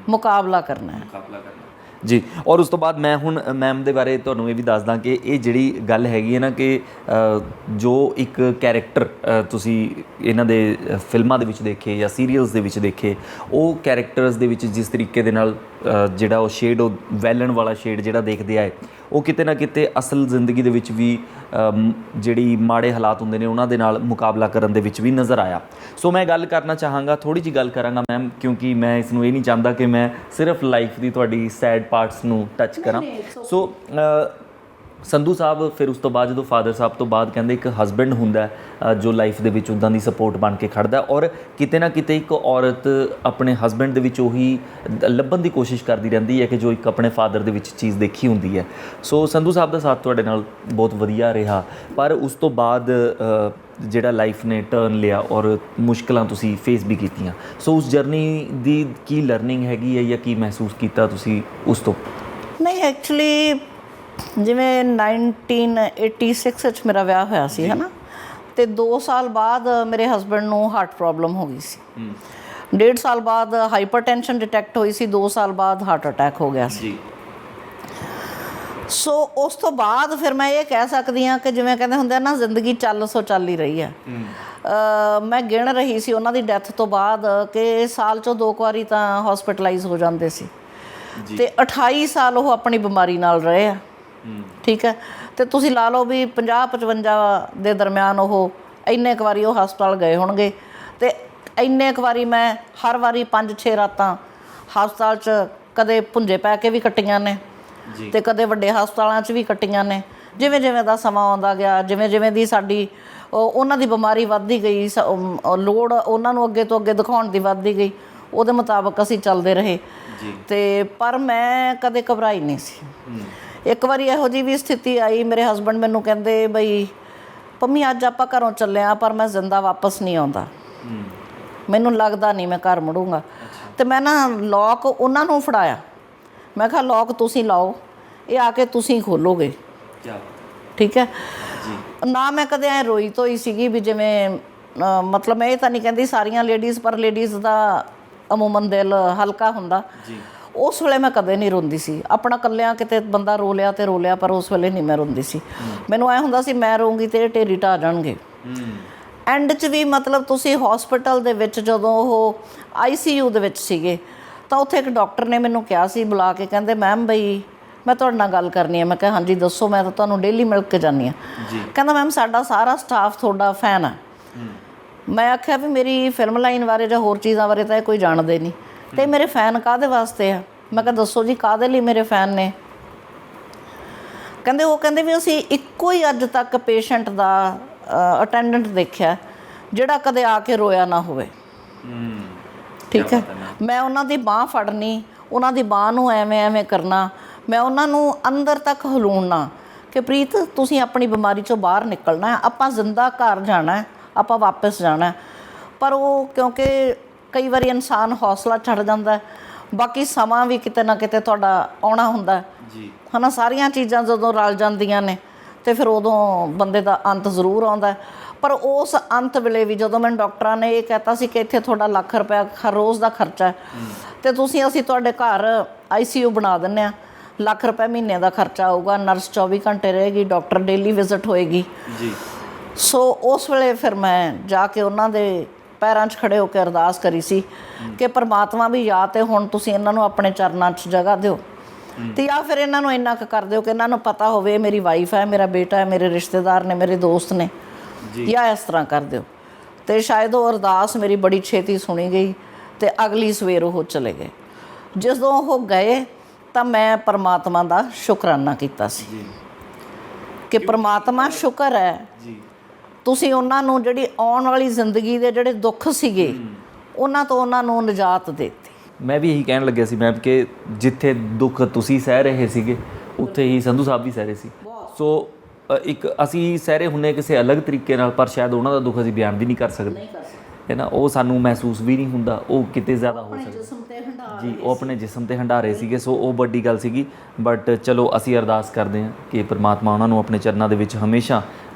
ਮੁਕਾਬਲਾ ਕਰਨਾ ਹੈ। ਜੀ। ਔਰ ਉਸ ਤੋਂ ਬਾਅਦ ਮੈਂ ਹੁਣ ਮੈਮ ਦੇ ਬਾਰੇ ਤੁਹਾਨੂੰ ਇਹ ਵੀ ਦੱਸਦਾ ਕਿ ਇਹ ਜਿਹੜੀ ਗੱਲ ਹੈਗੀ ਹੈ ਨਾ ਕਿ ਜੋ ਇੱਕ ਕੈਰੈਕਟਰ ਤੁਸੀਂ ਇਹਨਾਂ ਦੇ ਫਿਲਮਾਂ ਦੇ ਵਿੱਚ ਦੇਖੇ ਜਾਂ ਸੀਰੀਅਲਸ ਦੇ ਵਿੱਚ ਦੇਖੇ, ਉਹ ਕੈਰੈਕਟਰਸ ਦੇ ਵਿੱਚ ਜਿਸ ਤਰੀਕੇ ਦੇ ਨਾਲ ਜਿਹੜਾ ਉਹ ਸ਼ੇਡ, ਉਹ ਵੈਲਨ ਵਾਲਾ ਸ਼ੇਡ ਜਿਹੜਾ ਦੇਖਦੇ ਆਏ, ਉਹ ਕਿਤੇ ਨਾ ਕਿਤੇ ਅਸਲ ਜ਼ਿੰਦਗੀ ਦੇ ਵਿੱਚ ਵੀ ਜਿਹੜੀ ਮਾੜੇ ਹਾਲਾਤ ਹੁੰਦੇ ਨੇ ਉਹਨਾਂ ਦੇ ਨਾਲ ਮੁਕਾਬਲਾ ਕਰਨ ਦੇ ਵਿੱਚ ਵੀ ਨਜ਼ਰ ਆਇਆ। ਸੋ ਮੈਂ ਗੱਲ ਕਰਨਾ ਚਾਹਾਂਗਾ, ਥੋੜ੍ਹੀ ਜਿਹੀ ਗੱਲ ਕਰਾਂਗਾ ਮੈਮ, ਕਿਉਂਕਿ ਮੈਂ ਇਸ ਨੂੰ ਇਹ ਨਹੀਂ ਚਾਹੁੰਦਾ ਕਿ ਮੈਂ ਸਿਰਫ ਲਾਈਫ ਦੀ ਤੁਹਾਡੀ ਸੈਡ ਪਾਰਟਸ ਨੂੰ ਟੱਚ ਕਰਾਂ। ਸੋ ਸੰਧੂ ਸਾਹਿਬ ਫਿਰ ਉਸ ਤੋਂ ਬਾਅਦ ਜਦੋਂ ਫਾਦਰ ਸਾਹਿਬ ਤੋਂ ਬਾਅਦ ਕਹਿੰਦੇ ਇੱਕ ਹਸਬੈਂਡ ਹੁੰਦਾ ਜੋ ਲਾਈਫ ਦੇ ਵਿੱਚ ਉੱਦਾਂ ਦੀ ਸਪੋਰਟ ਬਣ ਕੇ ਖੜਦਾ, ਔਰ ਕਿਤੇ ਨਾ ਕਿਤੇ ਇੱਕ ਔਰਤ ਆਪਣੇ ਹਸਬੈਂਡ ਦੇ ਵਿੱਚ ਉਹੀ ਲੱਭਣ ਦੀ ਕੋਸ਼ਿਸ਼ ਕਰਦੀ ਰਹਿੰਦੀ ਹੈ ਕਿ ਜੋ ਇੱਕ ਆਪਣੇ ਫਾਦਰ ਦੇ ਵਿੱਚ ਚੀਜ਼ ਦੇਖੀ ਹੁੰਦੀ ਹੈ। ਸੋ ਸੰਧੂ ਸਾਹਿਬ ਦਾ ਸਾਥ ਤੁਹਾਡੇ ਨਾਲ ਬਹੁਤ ਵਧੀਆ ਰਿਹਾ, ਪਰ ਉਸ ਤੋਂ ਬਾਅਦ ਜਿਹੜਾ ਲਾਈਫ ਨੇ ਟਰਨ ਲਿਆ ਔਰ ਮੁਸ਼ਕਲਾਂ ਤੁਸੀਂ ਫੇਸ ਵੀ ਕੀਤੀਆਂ। ਸੋ ਉਸ ਜਰਨੀ ਦੀ ਕੀ ਲਰਨਿੰਗ ਹੈਗੀ ਹੈ ਜਾਂ ਕੀ ਮਹਿਸੂਸ ਕੀਤਾ ਤੁਸੀਂ ਉਸ ਤੋਂ? ਨਹੀਂ, ਐਕਚੁਅਲੀ ਜਿਵੇਂ 1986 ਵਿੱਚ ਮੇਰਾ ਵਿਆਹ ਹੋਇਆ ਸੀ, ਹੈ ਨਾ, ਅਤੇ 2 ਸਾਲ ਬਾਅਦ ਮੇਰੇ ਹਸਬੈਂਡ ਨੂੰ ਹਾਰਟ ਪ੍ਰੋਬਲਮ ਹੋ ਗਈ ਸੀ। 1.5 ਸਾਲ ਬਾਅਦ ਹਾਈਪਰਟੈਂਸ਼ਨ ਡਿਟੈਕਟ ਹੋਈ ਸੀ, 2 ਸਾਲ ਬਾਅਦ ਹਾਰਟ ਅਟੈਕ ਹੋ ਗਿਆ ਸੀ। ਸੋ ਉਸ ਤੋਂ ਬਾਅਦ ਫਿਰ ਮੈਂ ਇਹ ਕਹਿ ਸਕਦੀ ਹਾਂ ਕਿ ਜਿਵੇਂ ਕਹਿੰਦੇ ਹੁੰਦੇ ਆ ਨਾ, ਜ਼ਿੰਦਗੀ ਚੱਲ ਸੋ ਚੱਲ ਹੀ ਰਹੀ ਹੈ। ਮੈਂ ਗਿਣ ਰਹੀ ਸੀ ਉਹਨਾਂ ਦੀ ਡੈਥ ਤੋਂ ਬਾਅਦ ਕਿ ਸਾਲ 'ਚੋਂ 2 ਵਾਰੀ ਤਾਂ ਹੌਸਪੀਟਲਾਈਜ਼ ਹੋ ਜਾਂਦੇ ਸੀ, ਅਤੇ 28 ਸਾਲ ਉਹ ਆਪਣੀ ਬਿਮਾਰੀ ਨਾਲ ਰਹੇ ਆ। ਠੀਕ ਹੈ, ਅਤੇ ਤੁਸੀਂ ਲਾ ਲਓ ਵੀ 50-55 ਦੇ ਦਰਮਿਆਨ ਉਹ ਇੰਨੇ ਕੁ ਵਾਰੀ ਉਹ ਹਸਪਤਾਲ ਗਏ ਹੋਣਗੇ, ਅਤੇ ਇੰਨੇ ਕੁ ਵਾਰੀ ਮੈਂ ਹਰ ਵਾਰੀ 5-6 ਰਾਤਾਂ ਹਸਪਤਾਲ 'ਚ ਕਦੇ ਭੁੰਜੇ ਪੈ ਕੇ ਵੀ ਕੱਟੀਆਂ ਨੇ ਅਤੇ ਕਦੇ ਵੱਡੇ ਹਸਪਤਾਲਾਂ 'ਚ ਵੀ ਕੱਟੀਆਂ ਨੇ। ਜਿਵੇਂ ਜਿਵੇਂ ਦਾ ਸਮਾਂ ਆਉਂਦਾ ਗਿਆ, ਜਿਵੇਂ ਜਿਵੇਂ ਦੀ ਸਾਡੀ ਉਹਨਾਂ ਦੀ ਬਿਮਾਰੀ ਵੱਧਦੀ ਗਈ, ਲੋੜ ਉਹਨਾਂ ਨੂੰ ਅੱਗੇ ਤੋਂ ਅੱਗੇ ਦਿਖਾਉਣ ਦੀ ਵੱਧਦੀ ਗਈ, ਉਹਦੇ ਮੁਤਾਬਕ ਅਸੀਂ ਚੱਲਦੇ ਰਹੇ। ਅਤੇ ਪਰ ਮੈਂ ਕਦੇ ਘਬਰਾਈ ਨਹੀਂ ਸੀ। ਇੱਕ ਵਾਰੀ ਇਹੋ ਜਿਹੀ ਵੀ ਸਥਿਤੀ ਆਈ, ਮੇਰੇ ਹਸਬੈਂਡ ਮੈਨੂੰ ਕਹਿੰਦੇ ਬਈ ਪੰਮੀ ਅੱਜ ਆਪਾਂ ਘਰੋਂ ਚੱਲੇ ਹਾਂ, ਪਰ ਮੈਂ ਜ਼ਿੰਦਾ ਵਾਪਸ ਨਹੀਂ ਆਉਂਦਾ, ਮੈਨੂੰ ਲੱਗਦਾ ਨਹੀਂ ਮੈਂ ਘਰ ਮੁੜੂੰਗਾ। ਅਤੇ ਮੈਂ ਨਾ ਲੌਕ ਉਹਨਾਂ ਨੂੰ ਫੜਾਇਆ, ਮੈਂ ਕਿਹਾ ਲੌਕ ਤੁਸੀਂ ਲਾਓ, ਇਹ ਆ ਕੇ ਤੁਸੀਂ ਖੋਲੋਗੇ। ਠੀਕ ਹੈ, ਨਾ ਮੈਂ ਕਦੇ ਐਂ ਰੋਈ ਧੋਈ ਸੀਗੀ ਵੀ ਜਿਵੇਂ ਮਤਲਬ ਮੈਂ ਇਹ ਤਾਂ ਨਹੀਂ ਕਹਿੰਦੀ ਸਾਰੀਆਂ ਲੇਡੀਜ਼, ਪਰ ਲੇਡੀਜ਼ ਦਾ ਅਮੂਮਨ ਦਿਲ ਹਲਕਾ ਹੁੰਦਾ। ਉਸ ਵੇਲੇ ਮੈਂ ਕਦੇ ਨਹੀਂ ਰੋਂਦੀ ਸੀ, ਆਪਣਾ ਇਕੱਲਿਆਂ ਕਿਤੇ ਬੰਦਾ ਰੋ ਲਿਆ ਤੇ ਰੋ ਲਿਆ, ਪਰ ਉਸ ਵੇਲੇ ਨਹੀਂ ਮੈਂ ਰੋਂਦੀ ਸੀ। ਮੈਨੂੰ ਐਂ ਹੁੰਦਾ ਸੀ ਮੈਂ ਰੋਂਗੀ ਤੇ ਢੇਰੀ ਢਾਹ ਜਾਣਗੇ। ਐਂਡ 'ਚ ਵੀ ਮਤਲਬ ਤੁਸੀਂ ਹੌਸਪੀਟਲ ਦੇ ਵਿੱਚ ਜਦੋਂ ਉਹ ICU ਦੇ ਵਿੱਚ ਸੀਗੇ, ਤਾਂ ਉੱਥੇ ਇੱਕ ਡਾਕਟਰ ਨੇ ਮੈਨੂੰ ਕਿਹਾ ਸੀ ਬੁਲਾ ਕੇ, ਕਹਿੰਦੇ ਮੈਮ ਬਈ ਮੈਂ ਤੁਹਾਡੇ ਨਾਲ ਗੱਲ ਕਰਨੀ ਹੈ। ਮੈਂ ਕਿਹਾ ਹਾਂਜੀ ਦੱਸੋ, ਮੈਂ ਤਾਂ ਤੁਹਾਨੂੰ ਡੇਲੀ ਮਿਲ ਕੇ ਜਾਂਦੀ ਹਾਂ। ਕਹਿੰਦਾ ਮੈਮ ਸਾਡਾ ਸਾਰਾ ਸਟਾਫ ਤੁਹਾਡਾ ਫੈਨ ਹੈ। ਮੈਂ ਆਖਿਆ ਵੀ ਮੇਰੀ ਫਿਲਮ ਲਾਈਨ ਬਾਰੇ ਜਾਂ ਹੋਰ ਚੀਜ਼ਾਂ ਬਾਰੇ ਤਾਂ ਇਹ ਕੋਈ ਜਾਣਦੇ ਨਹੀਂ, ਅਤੇ ਮੇਰੇ ਫੈਨ ਕਾਹਦੇ ਵਾਸਤੇ ਆ? ਮੈਂ ਕਿਹਾ ਦੱਸੋ ਜੀ ਕਾਹਦੇ ਲਈ ਮੇਰੇ ਫੈਨ ਨੇ? ਕਹਿੰਦੇ ਵੀ ਅਸੀਂ ਇੱਕੋ ਹੀ ਅੱਜ ਤੱਕ ਪੇਸ਼ੈਂਟ ਦਾ ਅਟੈਂਡੈਂਟ ਦੇਖਿਆ ਜਿਹੜਾ ਕਦੇ ਆ ਕੇ ਰੋਇਆ ਨਾ ਹੋਵੇ। ਠੀਕ ਹੈ, ਮੈਂ ਉਹਨਾਂ ਦੀ ਬਾਂਹ ਫੜਨੀ, ਉਹਨਾਂ ਦੀ ਬਾਂਹ ਨੂੰ ਐਵੇਂ ਕਰਨਾ, ਮੈਂ ਉਹਨਾਂ ਨੂੰ ਅੰਦਰ ਤੱਕ ਹਲੂਣਨਾ ਕਿ ਪ੍ਰੀਤ ਤੁਸੀਂ ਆਪਣੀ ਬਿਮਾਰੀ 'ਚੋਂ ਬਾਹਰ ਨਿਕਲਣਾ, ਆਪਾਂ ਜ਼ਿੰਦਾ ਘਰ ਜਾਣਾ, ਆਪਾਂ ਵਾਪਸ ਜਾਣਾ। ਪਰ ਉਹ ਕਿਉਂਕਿ ਕਈ ਵਾਰੀ ਇਨਸਾਨ ਹੌਸਲਾ ਛੱਡ ਜਾਂਦਾ, ਬਾਕੀ ਸਮਾਂ ਵੀ ਕਿਤੇ ਨਾ ਕਿਤੇ ਤੁਹਾਡਾ ਆਉਣਾ ਹੁੰਦਾ ਹੈ ਨਾ। ਸਾਰੀਆਂ ਚੀਜ਼ਾਂ ਜਦੋਂ ਰਲ ਜਾਂਦੀਆਂ ਨੇ ਅਤੇ ਫਿਰ ਉਦੋਂ ਬੰਦੇ ਦਾ ਅੰਤ ਜ਼ਰੂਰ ਆਉਂਦਾ। ਪਰ ਉਸ ਅੰਤ ਵੇਲੇ ਵੀ ਜਦੋਂ ਮੈਨੂੰ ਡਾਕਟਰਾਂ ਨੇ ਇਹ ਕਹਿਤਾ ਸੀ ਕਿ ਇੱਥੇ ਤੁਹਾਡਾ ਲੱਖ ਰੁਪਇਆ ਹਰ ਰੋਜ਼ ਦਾ ਖਰਚਾ ਹੈ, ਅਤੇ ਅਸੀਂ ਤੁਹਾਡੇ ਘਰ ICU ਬਣਾ ਦਿੰਦੇ ਹਾਂ, ਲੱਖ ਰੁਪਏ ਮਹੀਨੇ ਦਾ ਖਰਚਾ ਆਊਗਾ, ਨਰਸ 24 ਘੰਟੇ ਰਹੇਗੀ, ਡਾਕਟਰ ਡੇਲੀ ਵਿਜ਼ਿਟ ਹੋਏਗੀ। ਸੋ ਉਸ ਵੇਲੇ ਫਿਰ ਮੈਂ ਜਾ ਕੇ ਉਹਨਾਂ ਦੇ ਪੈਰਾਂ 'ਚ ਖੜ੍ਹੇ ਹੋ ਕੇ ਅਰਦਾਸ ਕਰੀ ਸੀ ਕਿ ਪਰਮਾਤਮਾ ਵੀ ਜਾਂ ਤਾਂ ਹੁਣ ਤੁਸੀਂ ਇਹਨਾਂ ਨੂੰ ਆਪਣੇ ਚਰਨਾਂ 'ਚ ਜਗ੍ਹਾ ਦਿਓ, ਅਤੇ ਜਾਂ ਫਿਰ ਇਹਨਾਂ ਨੂੰ ਇੰਨਾ ਕੁ ਕਰ ਦਿਓ ਕਿ ਇਹਨਾਂ ਨੂੰ ਪਤਾ ਹੋਵੇ ਮੇਰੀ ਵਾਈਫ ਹੈ, ਮੇਰਾ ਬੇਟਾ ਹੈ, ਮੇਰੇ ਰਿਸ਼ਤੇਦਾਰ ਨੇ, ਮੇਰੇ ਦੋਸਤ ਨੇ, ਜਾਂ ਇਸ ਤਰ੍ਹਾਂ ਕਰ ਦਿਓ। ਅਤੇ ਸ਼ਾਇਦ ਉਹ ਅਰਦਾਸ ਮੇਰੀ ਬੜੀ ਛੇਤੀ ਸੁਣੀ ਗਈ, ਅਤੇ ਅਗਲੀ ਸਵੇਰ ਉਹ ਚਲੇ ਗਏ। ਜਦੋਂ ਉਹ ਗਏ ਤਾਂ ਮੈਂ ਪਰਮਾਤਮਾ ਦਾ ਸ਼ੁਕਰਾਨਾ ਕੀਤਾ ਸੀ ਕਿ ਪਰਮਾਤਮਾ ਸ਼ੁਕਰ ਹੈ ਤੁਸੀਂ ਉਹਨਾਂ ਨੂੰ ਜਿਹੜੀ ਆਉਣ ਵਾਲੀ ਜ਼ਿੰਦਗੀ ਦੇ ਜਿਹੜੇ ਦੁੱਖ ਸੀਗੇ ਉਹਨਾਂ ਨੂੰ ਨਿਜਾਤ ਦੇ ਦਿੱਤੀ। ਮੈਂ ਵੀ ਇਹੀ ਕਹਿਣ ਲੱਗਿਆ ਸੀ ਮੈਮ ਕਿ ਜਿੱਥੇ ਦੁੱਖ ਤੁਸੀਂ ਸਹਿ ਰਹੇ ਸੀਗੇ ਉੱਥੇ ਹੀ ਸੰਧੂ ਸਾਹਿਬ ਵੀ ਸਹਿ ਰਹੇ ਸੀ। ਸੋ ਇੱਕ ਅਸੀਂ ਸਹਿਰੇ ਹੁੰਦੇ ਕਿਸੇ ਅਲੱਗ ਤਰੀਕੇ ਨਾਲ, ਪਰ ਸ਼ਾਇਦ ਉਹਨਾਂ ਦਾ ਦੁੱਖ ਅਸੀਂ ਬਿਆਨ ਵੀ ਨਹੀਂ ਕਰ ਸਕਦੇ, ਹੈ ਨਾ। ਉਹ ਸਾਨੂੰ ਮਹਿਸੂਸ ਵੀ ਨਹੀਂ ਹੁੰਦਾ, ਉਹ ਕਿਤੇ ਜ਼ਿਆਦਾ ਹੋ ਸਕਦਾ ਜੀ, ਉਹ ਆਪਣੇ ਜਿਸਮ 'ਤੇ ਹੰਢਾ ਰਹੇ ਸੀਗੇ। ਸੋ ਉਹ ਵੱਡੀ ਗੱਲ ਸੀਗੀ। ਬਟ ਚਲੋ ਅਸੀਂ ਅਰਦਾਸ ਕਰਦੇ ਹਾਂ ਕਿ ਪਰਮਾਤਮਾ ਉਹਨਾਂ ਨੂੰ ਆਪਣੇ ਚਰਨਾਂ ਦੇ ਵਿੱਚ ਹਮੇਸ਼ਾ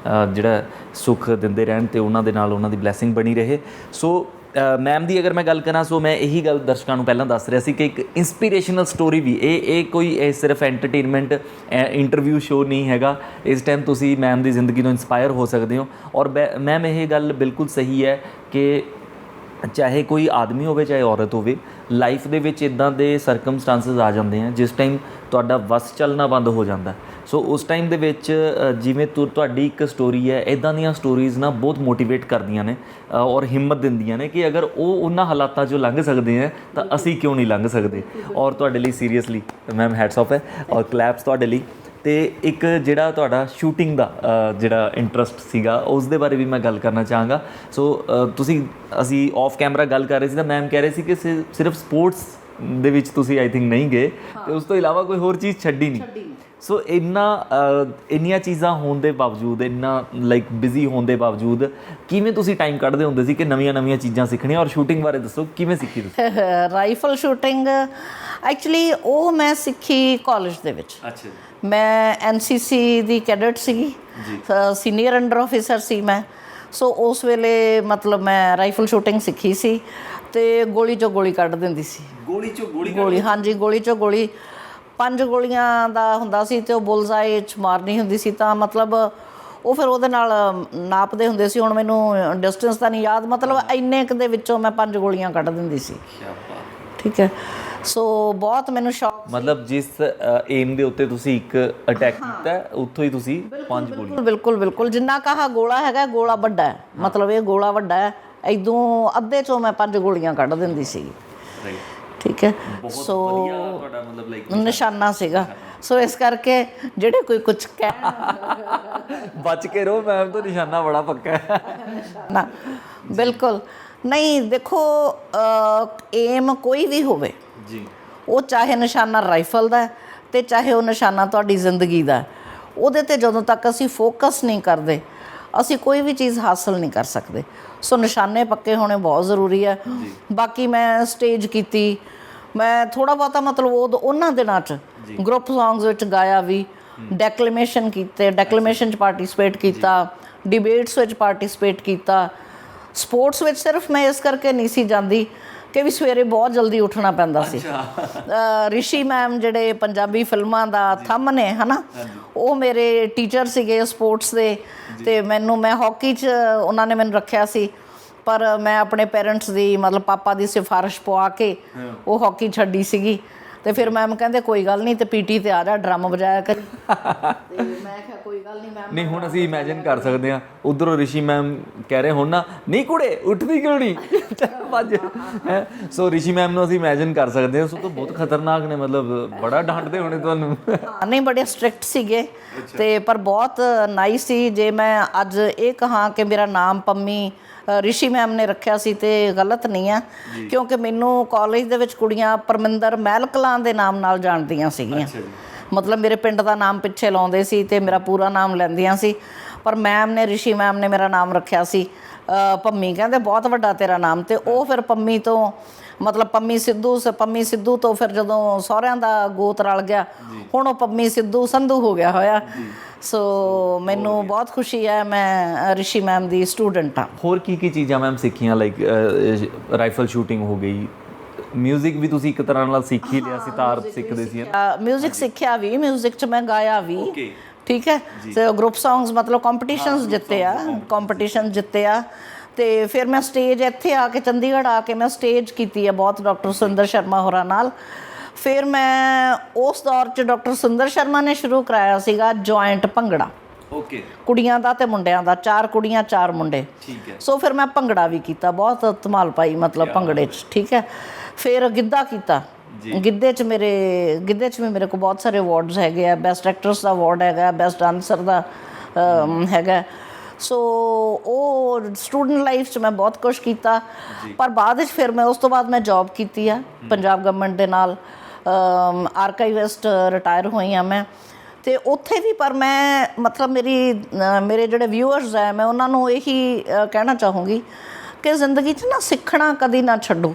ਜਿਹੜਾ ਸੁੱਖ ਦਿੰਦੇ ਰਹਿਣ ਅਤੇ ਉਹਨਾਂ ਦੇ ਨਾਲ ਉਹਨਾਂ ਦੀ ਬਲੈਸਿੰਗ ਬਣੀ ਰਹੇ। ਸੋ ਮੈਮ ਦੀ ਅਗਰ ਮੈਂ ਗੱਲ ਕਰਾਂ, ਸੋ ਮੈਂ ਇਹੀ ਗੱਲ ਦਰਸ਼ਕਾਂ ਨੂੰ ਪਹਿਲਾਂ ਦੱਸ ਰਿਹਾ ਸੀ ਕਿ ਇੱਕ ਇੰਸਪੀਰੇਸ਼ਨਲ ਸਟੋਰੀ ਵੀ ਇਹ ਕੋਈ ਸਿਰਫ ਐਂਟਰਟੇਨਮੈਂਟ ਇੰਟਰਵਿਊ ਸ਼ੋਅ ਨਹੀਂ ਹੈਗਾ। ਇਸ ਟਾਈਮ ਤੁਸੀਂ ਮੈਮ ਦੀ ਜ਼ਿੰਦਗੀ ਤੋਂ ਇੰਸਪਾਇਰ ਹੋ ਸਕਦੇ ਹੋ। ਔਰ ਮੈਮ ਇਹ ਗੱਲ ਬਿਲਕੁਲ ਸਹੀ ਹੈ ਕਿ ਚਾਹੇ ਕੋਈ ਆਦਮੀ ਹੋਵੇ ਚਾਹੇ ਔਰਤ ਹੋਵੇ, ਲਾਈਫ ਦੇ ਵਿੱਚ ਇੱਦਾਂ ਦੇ ਸਰਕਮਸਟਾਂਸਿਸ ਆ ਜਾਂਦੇ ਆ ਜਿਸ ਟਾਈਮ ਤੁਹਾਡਾ ਵੱਸ ਚੱਲਣਾ ਬੰਦ ਹੋ ਜਾਂਦਾ। ਸੋ ਉਸ ਟਾਈਮ ਦੇ ਵਿੱਚ ਜਿਵੇਂ ਤੁਹਾਡੀ ਇੱਕ ਸਟੋਰੀ ਹੈ, ਇੱਦਾਂ ਦੀਆਂ ਸਟੋਰੀਜ਼ ਨਾ ਬਹੁਤ ਮੋਟੀਵੇਟ ਕਰਦੀਆਂ ਨੇ ਔਰ ਹਿੰਮਤ ਦਿੰਦੀਆਂ ਨੇ ਕਿ ਅਗਰ ਉਹ ਉਹਨਾਂ ਹਾਲਾਤਾਂ 'ਚੋਂ ਲੰਘ ਸਕਦੇ ਆ ਤਾਂ ਅਸੀਂ ਕਿਉਂ ਨਹੀਂ ਲੰਘ ਸਕਦੇ। ਔਰ ਤੁਹਾਡੇ ਲਈ ਸੀਰੀਅਸਲੀ ਮੈਮ ਹੈਟਸ ਆਫ ਹੈ ਔਰ ਕਲੈਪਸ ਤੁਹਾਡੇ ਲਈ। ਤੇ ਇੱਕ ਜਿਹੜਾ ਤੁਹਾਡਾ ਸ਼ੂਟਿੰਗ ਦਾ ਜਿਹੜਾ ਇੰਟਰਸਟ ਸੀਗਾ ਉਸ ਦੇ ਬਾਰੇ ਵੀ ਮੈਂ ਗੱਲ ਕਰਨਾ ਚਾਹਾਂਗਾ। ਸੋ ਤੁਸੀਂ ਅਸੀਂ ਆਫ ਕੈਮਰਾ ਗੱਲ ਕਰ ਰਹੇ ਸੀ ਤਾਂ ਮੈਮ ਕਹਿ ਰਹੇ ਸੀ ਕਿ ਸਿਰਫ ਸਪੋਰਟਸ ਦੇ ਵਿੱਚ ਤੁਸੀਂ ਆਈ ਥਿੰਕ ਨਹੀਂ ਗਏ ਤੇ ਉਸ ਤੋਂ ਇਲਾਵਾ ਕੋਈ ਹੋਰ ਚੀਜ਼ ਛੱਡੀ ਨਹੀਂ। ਸੋ ਇੰਨੀਆਂ ਚੀਜ਼ਾਂ ਹੋਣ ਦੇ ਬਾਵਜੂਦ, ਇੰਨਾ ਲਾਈਕ ਬਿਜ਼ੀ ਹੋਣ ਦੇ ਬਾਵਜੂਦ ਕਿਵੇਂ ਤੁਸੀਂ ਟਾਈਮ ਕੱਢਦੇ ਹੁੰਦੇ ਸੀ ਕਿ ਨਵੀਆਂ ਚੀਜ਼ਾਂ ਸਿੱਖਣੀਆਂ? ਔਰ ਸ਼ੂਟਿੰਗ ਬਾਰੇ ਦੱਸੋ, ਕਿਵੇਂ ਸਿੱਖੀ ਤੁਸੀਂ? ਰਾਈਫਲ ਸ਼ੂਟਿੰਗ ਐਕਚੁਅਲੀ ਉਹ ਮੈਂ ਸਿੱਖੀ ਕਾਲਜ ਦੇ ਵਿੱਚ। ਅੱਛਾ, ਮੈਂ ਐਨਸੀਸੀ ਦੀ ਕੈਡਟ ਸੀਗੀ, ਸੀਨੀਅਰ ਅੰਡਰ ਆਫਿਸਰ ਸੀ ਮੈਂ। ਸੋ ਉਸ ਵੇਲੇ ਮਤਲਬ ਮੈਂ ਰਾਈਫਲ ਸ਼ੂਟਿੰਗ ਸਿੱਖੀ ਸੀ ਤੇ ਗੋਲੀ 'ਚੋਂ ਗੋਲੀ ਕੱਢ ਦਿੰਦੀ ਸੀ। ਗੋਲੀ ਹਾਂਜੀ, ਗੋਲੀ 'ਚੋਂ ਗੋਲੀ 5 ਗੋਲੀਆਂ ਦਾ ਹੁੰਦਾ ਸੀ ਤੇ ਉਹ ਬੁਲਜ਼ਆਈ 'ਚ ਮਾਰਨੀ ਹੁੰਦੀ ਸੀ। ਤਾਂ ਮਤਲਬ ਉਹ ਫਿਰ ਉਹਦੇ ਨਾਲ ਨਾਪਦੇ ਹੁੰਦੇ ਸੀ। ਹੁਣ ਮੈਨੂੰ ਡਿਸਟੈਂਸ ਤਾਂ ਨਹੀਂ ਯਾਦ, ਮਤਲਬ ਇੰਨੇ ਕੁ ਦੇ ਵਿੱਚੋਂ ਮੈਂ 5 ਗੋਲੀਆਂ ਕੱਢ ਦਿੰਦੀ ਸੀ। ਠੀਕ ਹੈ। ਸੋ ਬਹੁਤ ਮੈਨੂੰ ਸ਼ੌਕ, ਮਤਲਬ ਜਿਸ ਏਮ ਦੇ ਉੱਤੇ ਤੁਸੀਂ ਇੱਕ ਅਟੈਕ ਕੀਤਾ ਉੱਥੋਂ ਹੀ ਤੁਸੀਂ 5 ਗੋਲੀਆਂ। ਬਿਲਕੁਲ ਜਿੰਨਾ ਕਹਾ ਗੋਲਾ ਹੈਗਾ, ਗੋਲਾ ਵੱਡਾ ਹੈ, ਮਤਲਬ ਇਹ ਗੋਲਾ ਵੱਡਾ ਹੈ, ਇਦੋਂ ਅੱਧੇ 'ਚੋਂ ਮੈਂ 5 ਗੋਲੀਆਂ ਕੱਢ ਦਿੰਦੀ ਸੀ। ਠੀਕ ਹੈ। ਸੋ ਤੁਹਾਡਾ ਮਤਲਬ ਲਾਈਕ ਨਿਸ਼ਾਨਾ ਸੀਗਾ। ਸੋ ਇਸ ਕਰਕੇ ਜਿਹੜੇ ਕੋਈ ਕੁਝ ਕਹਿਣ ਬਚ ਕੇ ਰਹੋ, ਮੈਮ ਤੋਂ ਨਿਸ਼ਾਨਾ ਬੜਾ ਪੱਕਾ ਹੈ। ਨਾ ਬਿਲਕੁਲ ਨਹੀਂ, ਦੇਖੋ ਏਮ ਕੋਈ ਵੀ ਹੋਵੇ ਜੀ, ਉਹ ਚਾਹੇ ਨਿਸ਼ਾਨਾ ਰਾਈਫਲ ਦਾ ਤੇ ਚਾਹੇ ਉਹ ਨਿਸ਼ਾਨਾ ਤੁਹਾਡੀ ਜ਼ਿੰਦਗੀ ਦਾ, ਉਹਦੇ ਤੇ ਜਦੋਂ ਤੱਕ ਅਸੀਂ ਫੋਕਸ ਨਹੀਂ ਕਰਦੇ ਅਸੀਂ ਕੋਈ ਵੀ ਚੀਜ਼ ਹਾਸਲ ਨਹੀਂ ਕਰ ਸਕਦੇ। ਸੋ ਨਿਸ਼ਾਨੇ ਪੱਕੇ ਹੋਣੇ ਬਹੁਤ ਜ਼ਰੂਰੀ ਹੈ। ਬਾਕੀ ਮੈਂ ਸਟੇਜ ਕੀਤੀ, ਮੈਂ ਥੋੜ੍ਹਾ ਬਹੁਤਾ ਮਤਲਬ ਉਹਨਾਂ ਦਿਨਾਂ 'ਚ ਗਰੁੱਪ ਸੌਂਗਸ ਵਿੱਚ ਗਾਇਆ ਵੀ, ਡੈਕਲੇਮੇਸ਼ਨ ਕੀਤੇ, ਡੈਕਲੇਮੇਸ਼ਨ 'ਚ ਪਾਰਟੀਸਪੇਟ ਕੀਤਾ, ਡਿਬੇਟਸ ਵਿੱਚ ਪਾਰਟੀਸਪੇਟ ਕੀਤਾ। ਸਪੋਰਟਸ ਵਿੱਚ ਸਿਰਫ ਮੈਂ ਇਸ ਕਰਕੇ ਨਹੀਂ ਸੀ ਜਾਂਦੀ ਕਿ ਵੀ ਸਵੇਰੇ ਬਹੁਤ ਜਲਦੀ ਉੱਠਣਾ ਪੈਂਦਾ ਸੀ। ਰਿਸ਼ੀ ਮੈਮ ਜਿਹੜੇ ਪੰਜਾਬੀ ਫਿਲਮਾਂ ਦਾ ਥੰਮ ਨੇ ਹੈ ਨਾ, ਉਹ ਮੇਰੇ ਟੀਚਰ ਸੀਗੇ ਸਪੋਰਟਸ ਦੇ। ਅਤੇ ਮੈਂ ਹਾਕੀ 'ਚ ਉਹਨਾਂ ਨੇ ਮੈਨੂੰ ਰੱਖਿਆ ਸੀ, ਪਰ ਮੈਂ ਆਪਣੇ ਪੇਰੈਂਟਸ ਦੀ ਮਤਲਬ ਪਾਪਾ ਦੀ ਸਿਫਾਰਿਸ਼ ਪਵਾ ਕੇ ਉਹ ਹਾਕੀ ਛੱਡੀ ਸੀਗੀ। ਅਤੇ ਫਿਰ ਮੈਮ ਕਹਿੰਦੇ ਕੋਈ ਗੱਲ ਨਹੀਂ, ਅਤੇ ਪੀਟੀ 'ਤੇ ਆ ਜਾ, ਡਰਮ ਵਜਾਇਆ ਕਰੀ। ਅਤੇ ਮੈਂ ਕਿਹਾ ਕੋਈ ਗੱਲ ਨਹੀਂ ਮੈਮ। ਨਹੀਂ, ਹੁਣ ਅਸੀਂ ਇਮੈਜਿਨ ਕਰ ਸਕਦੇ ਹਾਂ ਉੱਧਰੋਂ ਰਿਸ਼ੀ ਮੈਮ ਕਹਿ ਰਹੇ ਹੁਣ ਨਾ, ਨਹੀਂ ਕੁੜੇ ਉੱਠਦੀ ਕਿਉਂ ਨਹੀਂ ਭੱਜ ਹੈ। ਸੋ ਰਿਸ਼ੀ ਮੈਮ ਨੂੰ ਅਸੀਂ ਇਮੈਜਿਨ ਕਰ ਸਕਦੇ ਹਾਂ। ਸੋ ਤਾਂ ਬਹੁਤ ਖਤਰਨਾਕ ਨੇ, ਮਤਲਬ ਬੜਾ ਡਾਂਟਦੇ ਹੋਣੇ ਤੁਹਾਨੂੰ। ਨਹੀਂ, ਬੜੇ ਸਟ੍ਰਿਕਟ ਸੀਗੇ ਅਤੇ ਪਰ ਬਹੁਤ ਨਾਈਸ ਸੀ। ਜੇ ਮੈਂ ਅੱਜ ਇਹ ਕਹਾਂ ਕਿ ਮੇਰਾ ਨਾਮ ਪੰਮੀ ਰਿਸ਼ੀ ਮੈਮ ਨੇ ਰੱਖਿਆ ਸੀ ਤੇ ਗਲਤ ਨਹੀਂ ਆ, ਕਿਉਂਕਿ ਮੈਨੂੰ ਕਾਲਜ ਦੇ ਵਿੱਚ ਕੁੜੀਆਂ ਪਰਮਿੰਦਰ ਮਹਿਲ ਕਲਾਂ ਦੇ ਨਾਮ ਨਾਲ ਜਾਣਦੀਆਂ ਸੀਗੀਆਂ। ਮਤਲਬ ਮੇਰੇ ਪਿੰਡ ਦਾ ਨਾਮ ਪਿੱਛੇ ਲਾਉਂਦੇ ਸੀ ਤੇ ਮੇਰਾ ਪੂਰਾ ਨਾਮ ਲੈਂਦੀਆਂ ਸੀ, ਪਰ ਮੈਮ ਨੇ, ਰਿਸ਼ੀ ਮੈਮ ਨੇ ਮੇਰਾ ਨਾਮ ਰੱਖਿਆ ਸੀ ਪੰਮੀ। ਕਹਿੰਦੇ ਬਹੁਤ ਵੱਡਾ ਤੇਰਾ ਨਾਮ। ਤੇ ਉਹ ਫਿਰ ਪੰਮੀ ਤੋਂ ਮਤਲਬ ਪੰਮੀ ਸਿੱਧੂ ਤੋਂ ਫਿਰ ਜਦੋਂ ਸਹੁਰਿਆਂ ਦਾ ਗੋਤ ਰਲ ਗਿਆ, ਹੁਣ ਉਹ ਪੰਮੀ ਸਿੱਧੂ ਸੰਧੂ ਹੋ ਗਿਆ ਹੋਇਆ। ਸੋ ਮੈਨੂੰ ਬਹੁਤ ਖੁਸ਼ੀ ਹੈ, ਮੈਂ ਰਿਸ਼ੀ ਮੈਮ ਦੀ ਸਟੂਡੈਂਟ ਹਾਂ। ਹੋਰ ਕੀ ਚੀਜ਼ਾਂ ਮੈਮ ਸਿੱਖੀਆਂ? ਲਾਈਕ ਰਾਈਫਲ ਸ਼ੂਟਿੰਗ ਹੋ ਗਈ, ਮਿਊਜ਼ਿਕ ਵੀ ਤੁਸੀਂ ਇੱਕ ਤਰ੍ਹਾਂ ਨਾਲ ਸਿੱਖ ਹੀ ਲਿਆ, ਸਿਤਾਰ ਸਿੱਖਦੇ ਸੀ। ਮਿਊਜ਼ਿਕ ਸਿੱਖਿਆ ਵੀ, ਮਿਊਜ਼ਿਕ 'ਚ ਮੈਂ ਗਾਇਆ ਵੀ। ਠੀਕ ਹੈ। ਤੇ ਗਰੁੱਪ ਸੌਂਗਸ ਮਤਲਬ ਕੰਪੀਟੀਸ਼ਨਸ ਜਿੱਤੇ ਆ। ਤੇ ਫਿਰ ਮੈਂ ਸਟੇਜ ਇੱਥੇ ਆ ਕੇ, ਚੰਡੀਗੜ੍ਹ ਆ ਕੇ ਮੈਂ ਸਟੇਜ ਕੀਤੀ ਹੈ ਬਹੁਤ ਡਾਕਟਰ ਸੁੰਦਰ ਸ਼ਰਮਾ ਹੋਰਾਂ ਨਾਲ। ਫਿਰ ਮੈਂ ਉਸ ਦੌਰ 'ਚ ਡਾਕਟਰ ਸੁੰਦਰ ਸ਼ਰਮਾ ਨੇ ਸ਼ੁਰੂ ਕਰਾਇਆ ਸੀਗਾ ਜੁਆਇੰਟ ਭੰਗੜਾ, ਕੁੜੀਆਂ ਦਾ ਤੇ ਮੁੰਡਿਆਂ ਦਾ, 4 ਕੁੜੀਆਂ 4 ਮੁੰਡੇ। ਸੋ ਫਿਰ ਮੈਂ ਭੰਗੜਾ ਵੀ ਕੀਤਾ, ਬਹੁਤ ਧਮਾਲ ਪਾਈ ਮਤਲਬ ਭੰਗੜੇ 'ਚ। ਠੀਕ ਹੈ। ਫਿਰ ਗਿੱਧਾ ਕੀਤਾ। ਗਿੱਧੇ 'ਚ ਵੀ ਮੇਰੇ ਕੋਲ ਬਹੁਤ ਸਾਰੇ ਅਵਾਰਡਸ ਹੈਗੇ ਆ। ਬੈਸਟ ਐਕਟਰਸ ਦਾ ਅਵਾਰਡ ਹੈਗਾ, ਬੈਸਟ ਡਾਂਸਰ ਦਾ ਹੈਗਾ। ਸੋ ਉਹ ਸਟੂਡੈਂਟ ਲਾਈਫ 'ਚ ਮੈਂ ਬਹੁਤ ਕੁਛ ਕੀਤਾ। ਪਰ ਬਾਅਦ ਵਿੱਚ ਫਿਰ ਮੈਂ ਉਸ ਤੋਂ ਬਾਅਦ ਮੈਂ ਜੋਬ ਕੀਤੀ ਆ ਪੰਜਾਬ ਗਵਰਨਮੈਂਟ ਦੇ ਨਾਲ, ਆਰਕਾਈਵਿਸਟ ਰਿਟਾਇਰ ਹੋਈ ਹਾਂ ਮੈਂ। ਅਤੇ ਉੱਥੇ ਵੀ ਪਰ ਮੈਂ ਮਤਲਬ ਮੇਰੇ ਜਿਹੜੇ ਵਿਊਅਰਸ ਹੈ, ਮੈਂ ਉਹਨਾਂ ਨੂੰ ਇਹੀ ਕਹਿਣਾ ਚਾਹੂੰਗੀ ਕਿ ਜ਼ਿੰਦਗੀ 'ਚ ਨਾ ਸਿੱਖਣਾ ਕਦੀ ਨਾ ਛੱਡੋ।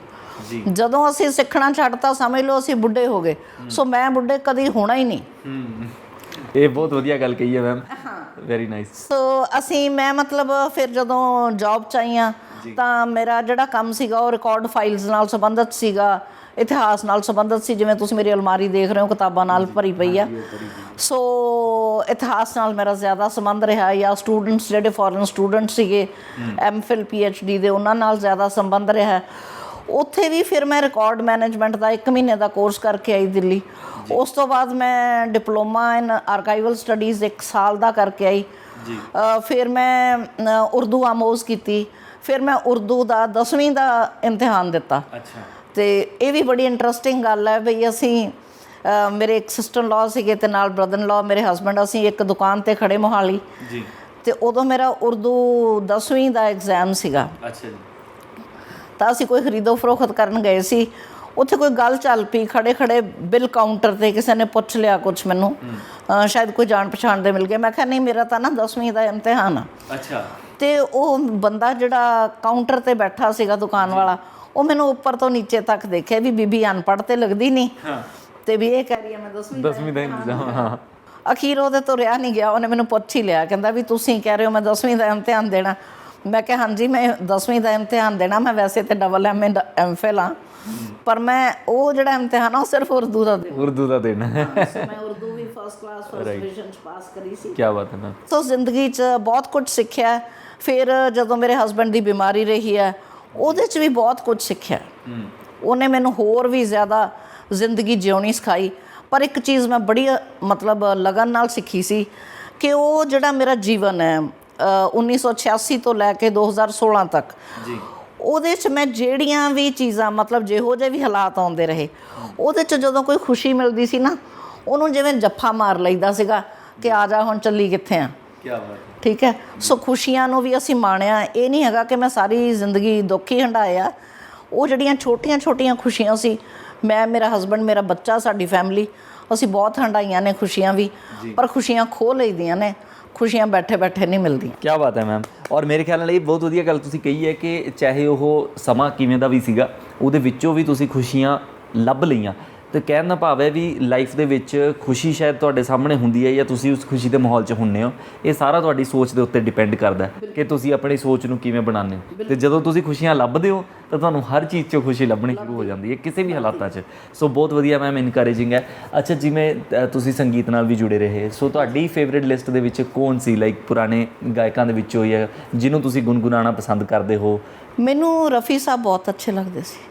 ਜਦੋਂ ਅਸੀਂ ਸਿੱਖਣਾ ਛੱਡਤਾ ਸਮਝ ਲਓ ਅਸੀਂ ਬੁੱਢੇ ਹੋ ਗਏ। ਸੋ ਮੈਂ ਬੁੱਢੇ ਕਦੀ ਹੋਣਾ ਹੀ ਨਹੀਂ। ਇਹ ਬਹੁਤ ਵਧੀਆ ਗੱਲ ਕਹੀ ਹੈ ਮੈਮ, ਵੈਰੀ ਨਾਈਸ। ਸੋ ਮੈਂ ਮਤਲਬ ਫਿਰ ਜਦੋਂ ਜੋਬ 'ਚ ਆਈ ਹਾਂ ਤਾਂ ਮੇਰਾ ਜਿਹੜਾ ਕੰਮ ਸੀਗਾ ਉਹ ਰਿਕਾਰਡ ਫਾਈਲਸ ਨਾਲ ਸੰਬੰਧਿਤ ਸੀਗਾ, ਇਤਿਹਾਸ ਨਾਲ ਸੰਬੰਧਿਤ ਸੀ। ਜਿਵੇਂ ਤੁਸੀਂ ਮੇਰੀ ਅਲਮਾਰੀ ਦੇਖ ਰਹੇ ਹੋ, ਕਿਤਾਬਾਂ ਨਾਲ ਭਰੀ ਪਈ ਆ। ਸੋ ਇਤਿਹਾਸ ਨਾਲ ਮੇਰਾ ਜ਼ਿਆਦਾ ਸੰਬੰਧ ਰਿਹਾ, ਜਾਂ ਸਟੂਡੈਂਟਸ ਜਿਹੜੇ ਫੋਰਨ ਸਟੂਡੈਂਟ ਸੀਗੇ MPhil PhD ਦੇ, ਉਹਨਾਂ ਨਾਲ ਜ਼ਿਆਦਾ ਸੰਬੰਧ ਰਿਹਾ। ਉੱਥੇ ਵੀ ਫਿਰ ਮੈਂ ਰਿਕਾਰਡ ਮੈਨੇਜਮੈਂਟ ਦਾ 1 ਮਹੀਨੇ ਦਾ ਕੋਰਸ ਕਰਕੇ ਆਈ ਦਿੱਲੀ। ਉਸ ਤੋਂ ਬਾਅਦ ਮੈਂ ਡਿਪਲੋਮਾ ਇਨ ਆਰਕਾਈਵਲ ਸਟੱਡੀਜ਼ 1 ਸਾਲ ਦਾ ਕਰਕੇ ਆਈ। ਫਿਰ ਮੈਂ ਉਰਦੂ ਆਮੋਜ਼ ਕੀਤੀ। ਫਿਰ ਮੈਂ ਉਰਦੂ ਦਾ 10ਵੀਂ ਦਾ ਇਮਤਿਹਾਨ ਦਿੱਤਾ। ਅਤੇ ਇਹ ਵੀ ਬੜੀ ਇੰਟਰਸਟਿੰਗ ਗੱਲ ਹੈ ਬਈ ਅਸੀਂ ਮੇਰੇ ਇੱਕ ਸਿਸਟਰ ਲॉ ਸੀਗੇ ਤੇ ਨਾਲ ਬ੍ਰਦਰ ਇਨ ਲॉ ਮੇਰੇ ਹਸਬੈਂਡ, ਅਸੀਂ ਇੱਕ ਦੁਕਾਨ ਤੇ ਖੜੇ ਮੋਹਾਲੀ ਜੀ। ਤੇ ਉਦੋਂ ਮੇਰਾ ਉਰਦੂ 10ਵੀਂ ਦਾ ਐਗਜ਼ਾਮ ਸੀਗਾ। ਅੱਛਾ ਜੀ। ਤਾਂ ਅਸੀਂ ਕੋਈ ਖਰੀਦੋ ਫਰੋਖਤ ਕਰਨ ਗਏ ਸੀ, ਉੱਥੇ ਕੋਈ ਗੱਲ ਚੱਲ ਪਈ, ਖੜੇ ਖੜੇ ਬਿੱਲ ਕਾਊਂਟਰ ਤੇ ਕਿਸੇ ਨੇ ਪੁੱਛ ਲਿਆ ਕੁਛ ਮੈਨੂੰ, ਸ਼ਾਇਦ ਕੋਈ ਜਾਣ ਪਛਾਣ ਦੇ ਮਿਲ ਗਏ। ਮੈਂ ਕਿਹਾ ਨਹੀਂ, ਮੇਰਾ ਤਾਂ ਨਾ 10ਵੀਂ ਦਾ ਇਮਤਿਹਾਨ ਆ। ਅੱਛਾ। ਤੇ ਉਹ ਬੰਦਾ ਜਿਹੜਾ ਕਾਊਂਟਰ ਤੇ ਬੈਠਾ ਸੀਗਾ ਦੁਕਾਨ ਵਾਲਾ, ਉਹ ਮੈਨੂੰ ਉੱਪਰ ਤੋਂ ਨੀਚੇ ਤੱਕ ਦੇਖਿਆ ਵੀ ਬੀਬੀ ਅਨਪੜ੍ਹ ਤੇ ਲੱਗਦੀ ਨਹੀਂ, ਤੇ ਵੀ ਇਹ ਕਹਿ ਰਹੀ ਹੈ ਮੈਂ 10ਵੀਂ ਦਾ ਇੰਤਜ਼ਾਮ। ਹਾਂ। ਅਖੀਰ ਉਹਦੇ ਤੋਂ ਰਿਹਾ ਨਹੀਂ ਗਿਆ, ਉਹਨੇ ਮੈਨੂੰ ਪੁੱਛ ਹੀ ਲਿਆ, ਕਹਿੰਦਾ ਵੀ ਤੁਸੀਂ ਕਹਿ ਰਹੇ ਹੋ ਮੈਂ 10ਵੀਂ ਦਾ ਇਮਤਿਹਾਨ ਦੇਣਾ। ਮੈਂ ਕਿਹਾ ਹਾਂਜੀ ਮੈਂ 10ਵੀਂ ਦਾ ਇਮਤਿਹਾਨ ਦੇਣਾ, ਮੈਂ ਵੈਸੇ ਤੇ ਡਬਲ MFil ਹਾਂ, ਪਰ ਮੈਂ ਉਹ ਜਿਹੜਾ ਇਮਤਿਹਾਨ ਆ ਉਹ ਸਿਰਫ ਉਰਦੂ ਦਾ ਦੇਣਾ। ਉਰਦੂ ਦਾ ਦੇਣਾ ਹੈ। ਮੈਂ ਉਰਦੂ ਵੀ ਫਸਟ ਕਲਾਸ ਫਸਟ ਡਿਵੀਜ਼ਨ ਚ ਪਾਸ ਕਰੀ ਸੀ। ਕੀ ਬਾਤ ਹੈ ਮੈਮ। ਸੋ ਜ਼ਿੰਦਗੀ 'ਚ ਬਹੁਤ ਕੁਝ ਸਿੱਖਿਆ। ਫਿਰ ਜਦੋਂ ਮੇਰੇ ਹਸਬੈਂਡ ਦੀ ਬਿਮਾਰੀ ਰਹੀ ਹੈ, ਉਹਦੇ 'ਚ ਵੀ ਬਹੁਤ ਕੁਝ ਸਿੱਖਿਆ। ਉਹਨੇ ਮੈਨੂੰ ਹੋਰ ਵੀ ਜ਼ਿਆਦਾ ਜ਼ਿੰਦਗੀ ਜਿਉਣੀ ਸਿਖਾਈ। ਪਰ ਇੱਕ ਚੀਜ਼ ਮੈਂ ਬੜੀ ਮਤਲਬ ਲਗਨ ਨਾਲ ਸਿੱਖੀ ਸੀ ਕਿ ਉਹ ਜਿਹੜਾ ਮੇਰਾ ਜੀਵਨ ਹੈ 1986 ਤੋਂ ਲੈ ਕੇ 2016 ਤੱਕ ਜੀ, ਉਹਦੇ 'ਚ ਮੈਂ ਜਿਹੜੀਆਂ ਵੀ ਚੀਜ਼ਾਂ ਮਤਲਬ ਜਿਹੋ ਜਿਹੇ ਵੀ ਹਾਲਾਤ ਆਉਂਦੇ ਰਹੇ, ਉਹਦੇ 'ਚ ਜਦੋਂ ਕੋਈ ਖੁਸ਼ੀ ਮਿਲਦੀ ਸੀ ਨਾ, ਉਹਨੂੰ ਜਿਵੇਂ ਜੱਫਾ ਮਾਰ ਲਈਦਾ ਸੀਗਾ ਕਿ ਆ ਜਾ ਹੁਣ ਚੱਲੀ ਕਿੱਥੇ ਆ। ਕੀ ਬਾਤ ਹੈ। ਠੀਕ ਹੈ। ਸੋ ਖੁਸ਼ੀਆਂ ਨੂੰ ਵੀ ਅਸੀਂ ਮਾਣਿਆ। ਇਹ ਨਹੀਂ ਹੈਗਾ ਕਿ ਮੈਂ ਸਾਰੀ ਜ਼ਿੰਦਗੀ ਦੁੱਖ ਹੀ ਹੰਢਾਇਆ। ਉਹ ਜਿਹੜੀਆਂ ਛੋਟੀਆਂ ਛੋਟੀਆਂ ਖੁਸ਼ੀਆਂ ਸੀ, ਮੈਂ, ਮੇਰਾ ਹਸਬੈਂਡ, ਮੇਰਾ ਬੱਚਾ, ਸਾਡੀ ਫੈਮਿਲੀ, ਅਸੀਂ ਬਹੁਤ ਹੰਢਾਈਆਂ ਨੇ ਖੁਸ਼ੀਆਂ ਵੀ। ਪਰ ਖੁਸ਼ੀਆਂ ਖੋਹ ਲਈਦੀਆਂ ਨੇ, ਖੁਸ਼ੀਆਂ ਬੈਠੇ ਬੈਠੇ ਨਹੀਂ ਮਿਲਦੀਆਂ। ਕੀ ਬਾਤ ਹੈ ਮੈਮ। ਔਰ ਮੇਰੇ ਖਿਆਲ ਨਾਲ ਇਹ ਬਹੁਤ ਵਧੀਆ ਗੱਲ ਤੁਸੀਂ ਕਹੀ ਹੈ ਕਿ ਚਾਹੇ ਉਹ ਸਮਾਂ ਕਿਵੇਂ ਦਾ ਵੀ ਸੀਗਾ, ਉਹਦੇ ਵਿੱਚੋਂ ਵੀ ਤੁਸੀਂ ਖੁਸ਼ੀਆਂ ਲੱਭ ਲਈਆਂ। ਤੇ ਕਹਿਣ ਦਾ ਭਾਵ ਹੈ ਵੀ ਲਾਈਫ ਦੇ ਵਿੱਚ ਖੁਸ਼ੀ ਸ਼ਾਇਦ ਤੁਹਾਡੇ ਸਾਹਮਣੇ ਹੁੰਦੀ ਹੈ ਜਾਂ ਤੁਸੀਂ ਉਸ ਖੁਸ਼ੀ ਦੇ ਮਾਹੌਲ 'ਚ ਹੁੰਦੇ ਹੋ। ਇਹ ਸਾਰਾ ਤੁਹਾਡੀ ਸੋਚ ਦੇ ਉੱਤੇ ਡਿਪੈਂਡ ਕਰਦਾ ਕਿ ਤੁਸੀਂ ਆਪਣੀ ਸੋਚ ਨੂੰ ਕਿਵੇਂ ਬਣਾਉਂਦੇ ਹੋ। ਤੇ ਜਦੋਂ ਤੁਸੀਂ ਖੁਸ਼ੀਆਂ ਲੱਭਦੇ ਹੋ ਤਾਂ ਤੁਹਾਨੂੰ ਹਰ ਚੀਜ਼ 'ਚੋਂ ਖੁਸ਼ੀ ਲੱਭਣੀ ਸ਼ੁਰੂ ਹੋ ਜਾਂਦੀ ਹੈ, ਕਿਸੇ ਵੀ ਹਾਲਾਤਾਂ 'ਚ। ਸੋ ਬਹੁਤ ਵਧੀਆ ਮੈਮ, ਇਨਕਰੇਜਿੰਗ ਹੈ। ਅੱਛਾ, ਜਿਵੇਂ ਤੁਸੀਂ ਸੰਗੀਤ ਨਾਲ ਵੀ ਜੁੜੇ ਰਹੇ, ਸੋ ਤੁਹਾਡੀ ਫੇਵਰੇਟ ਲਿਸਟ ਦੇ ਵਿੱਚ ਕੌਣ ਸੀ, ਲਾਈਕ ਪੁਰਾਣੇ ਗਾਇਕਾਂ ਦੇ ਵਿੱਚੋਂ ਜਾਂ ਜਿਹਨੂੰ ਤੁਸੀਂ ਗੁਣਗੁਣਾਉਣਾ ਪਸੰਦ ਕਰਦੇ ਹੋ? ਮੈਨੂੰ ਰਫੀ ਸਾਹਿਬ ਬਹੁਤ ਅੱਛੇ ਲੱਗਦੇ ਸੀ।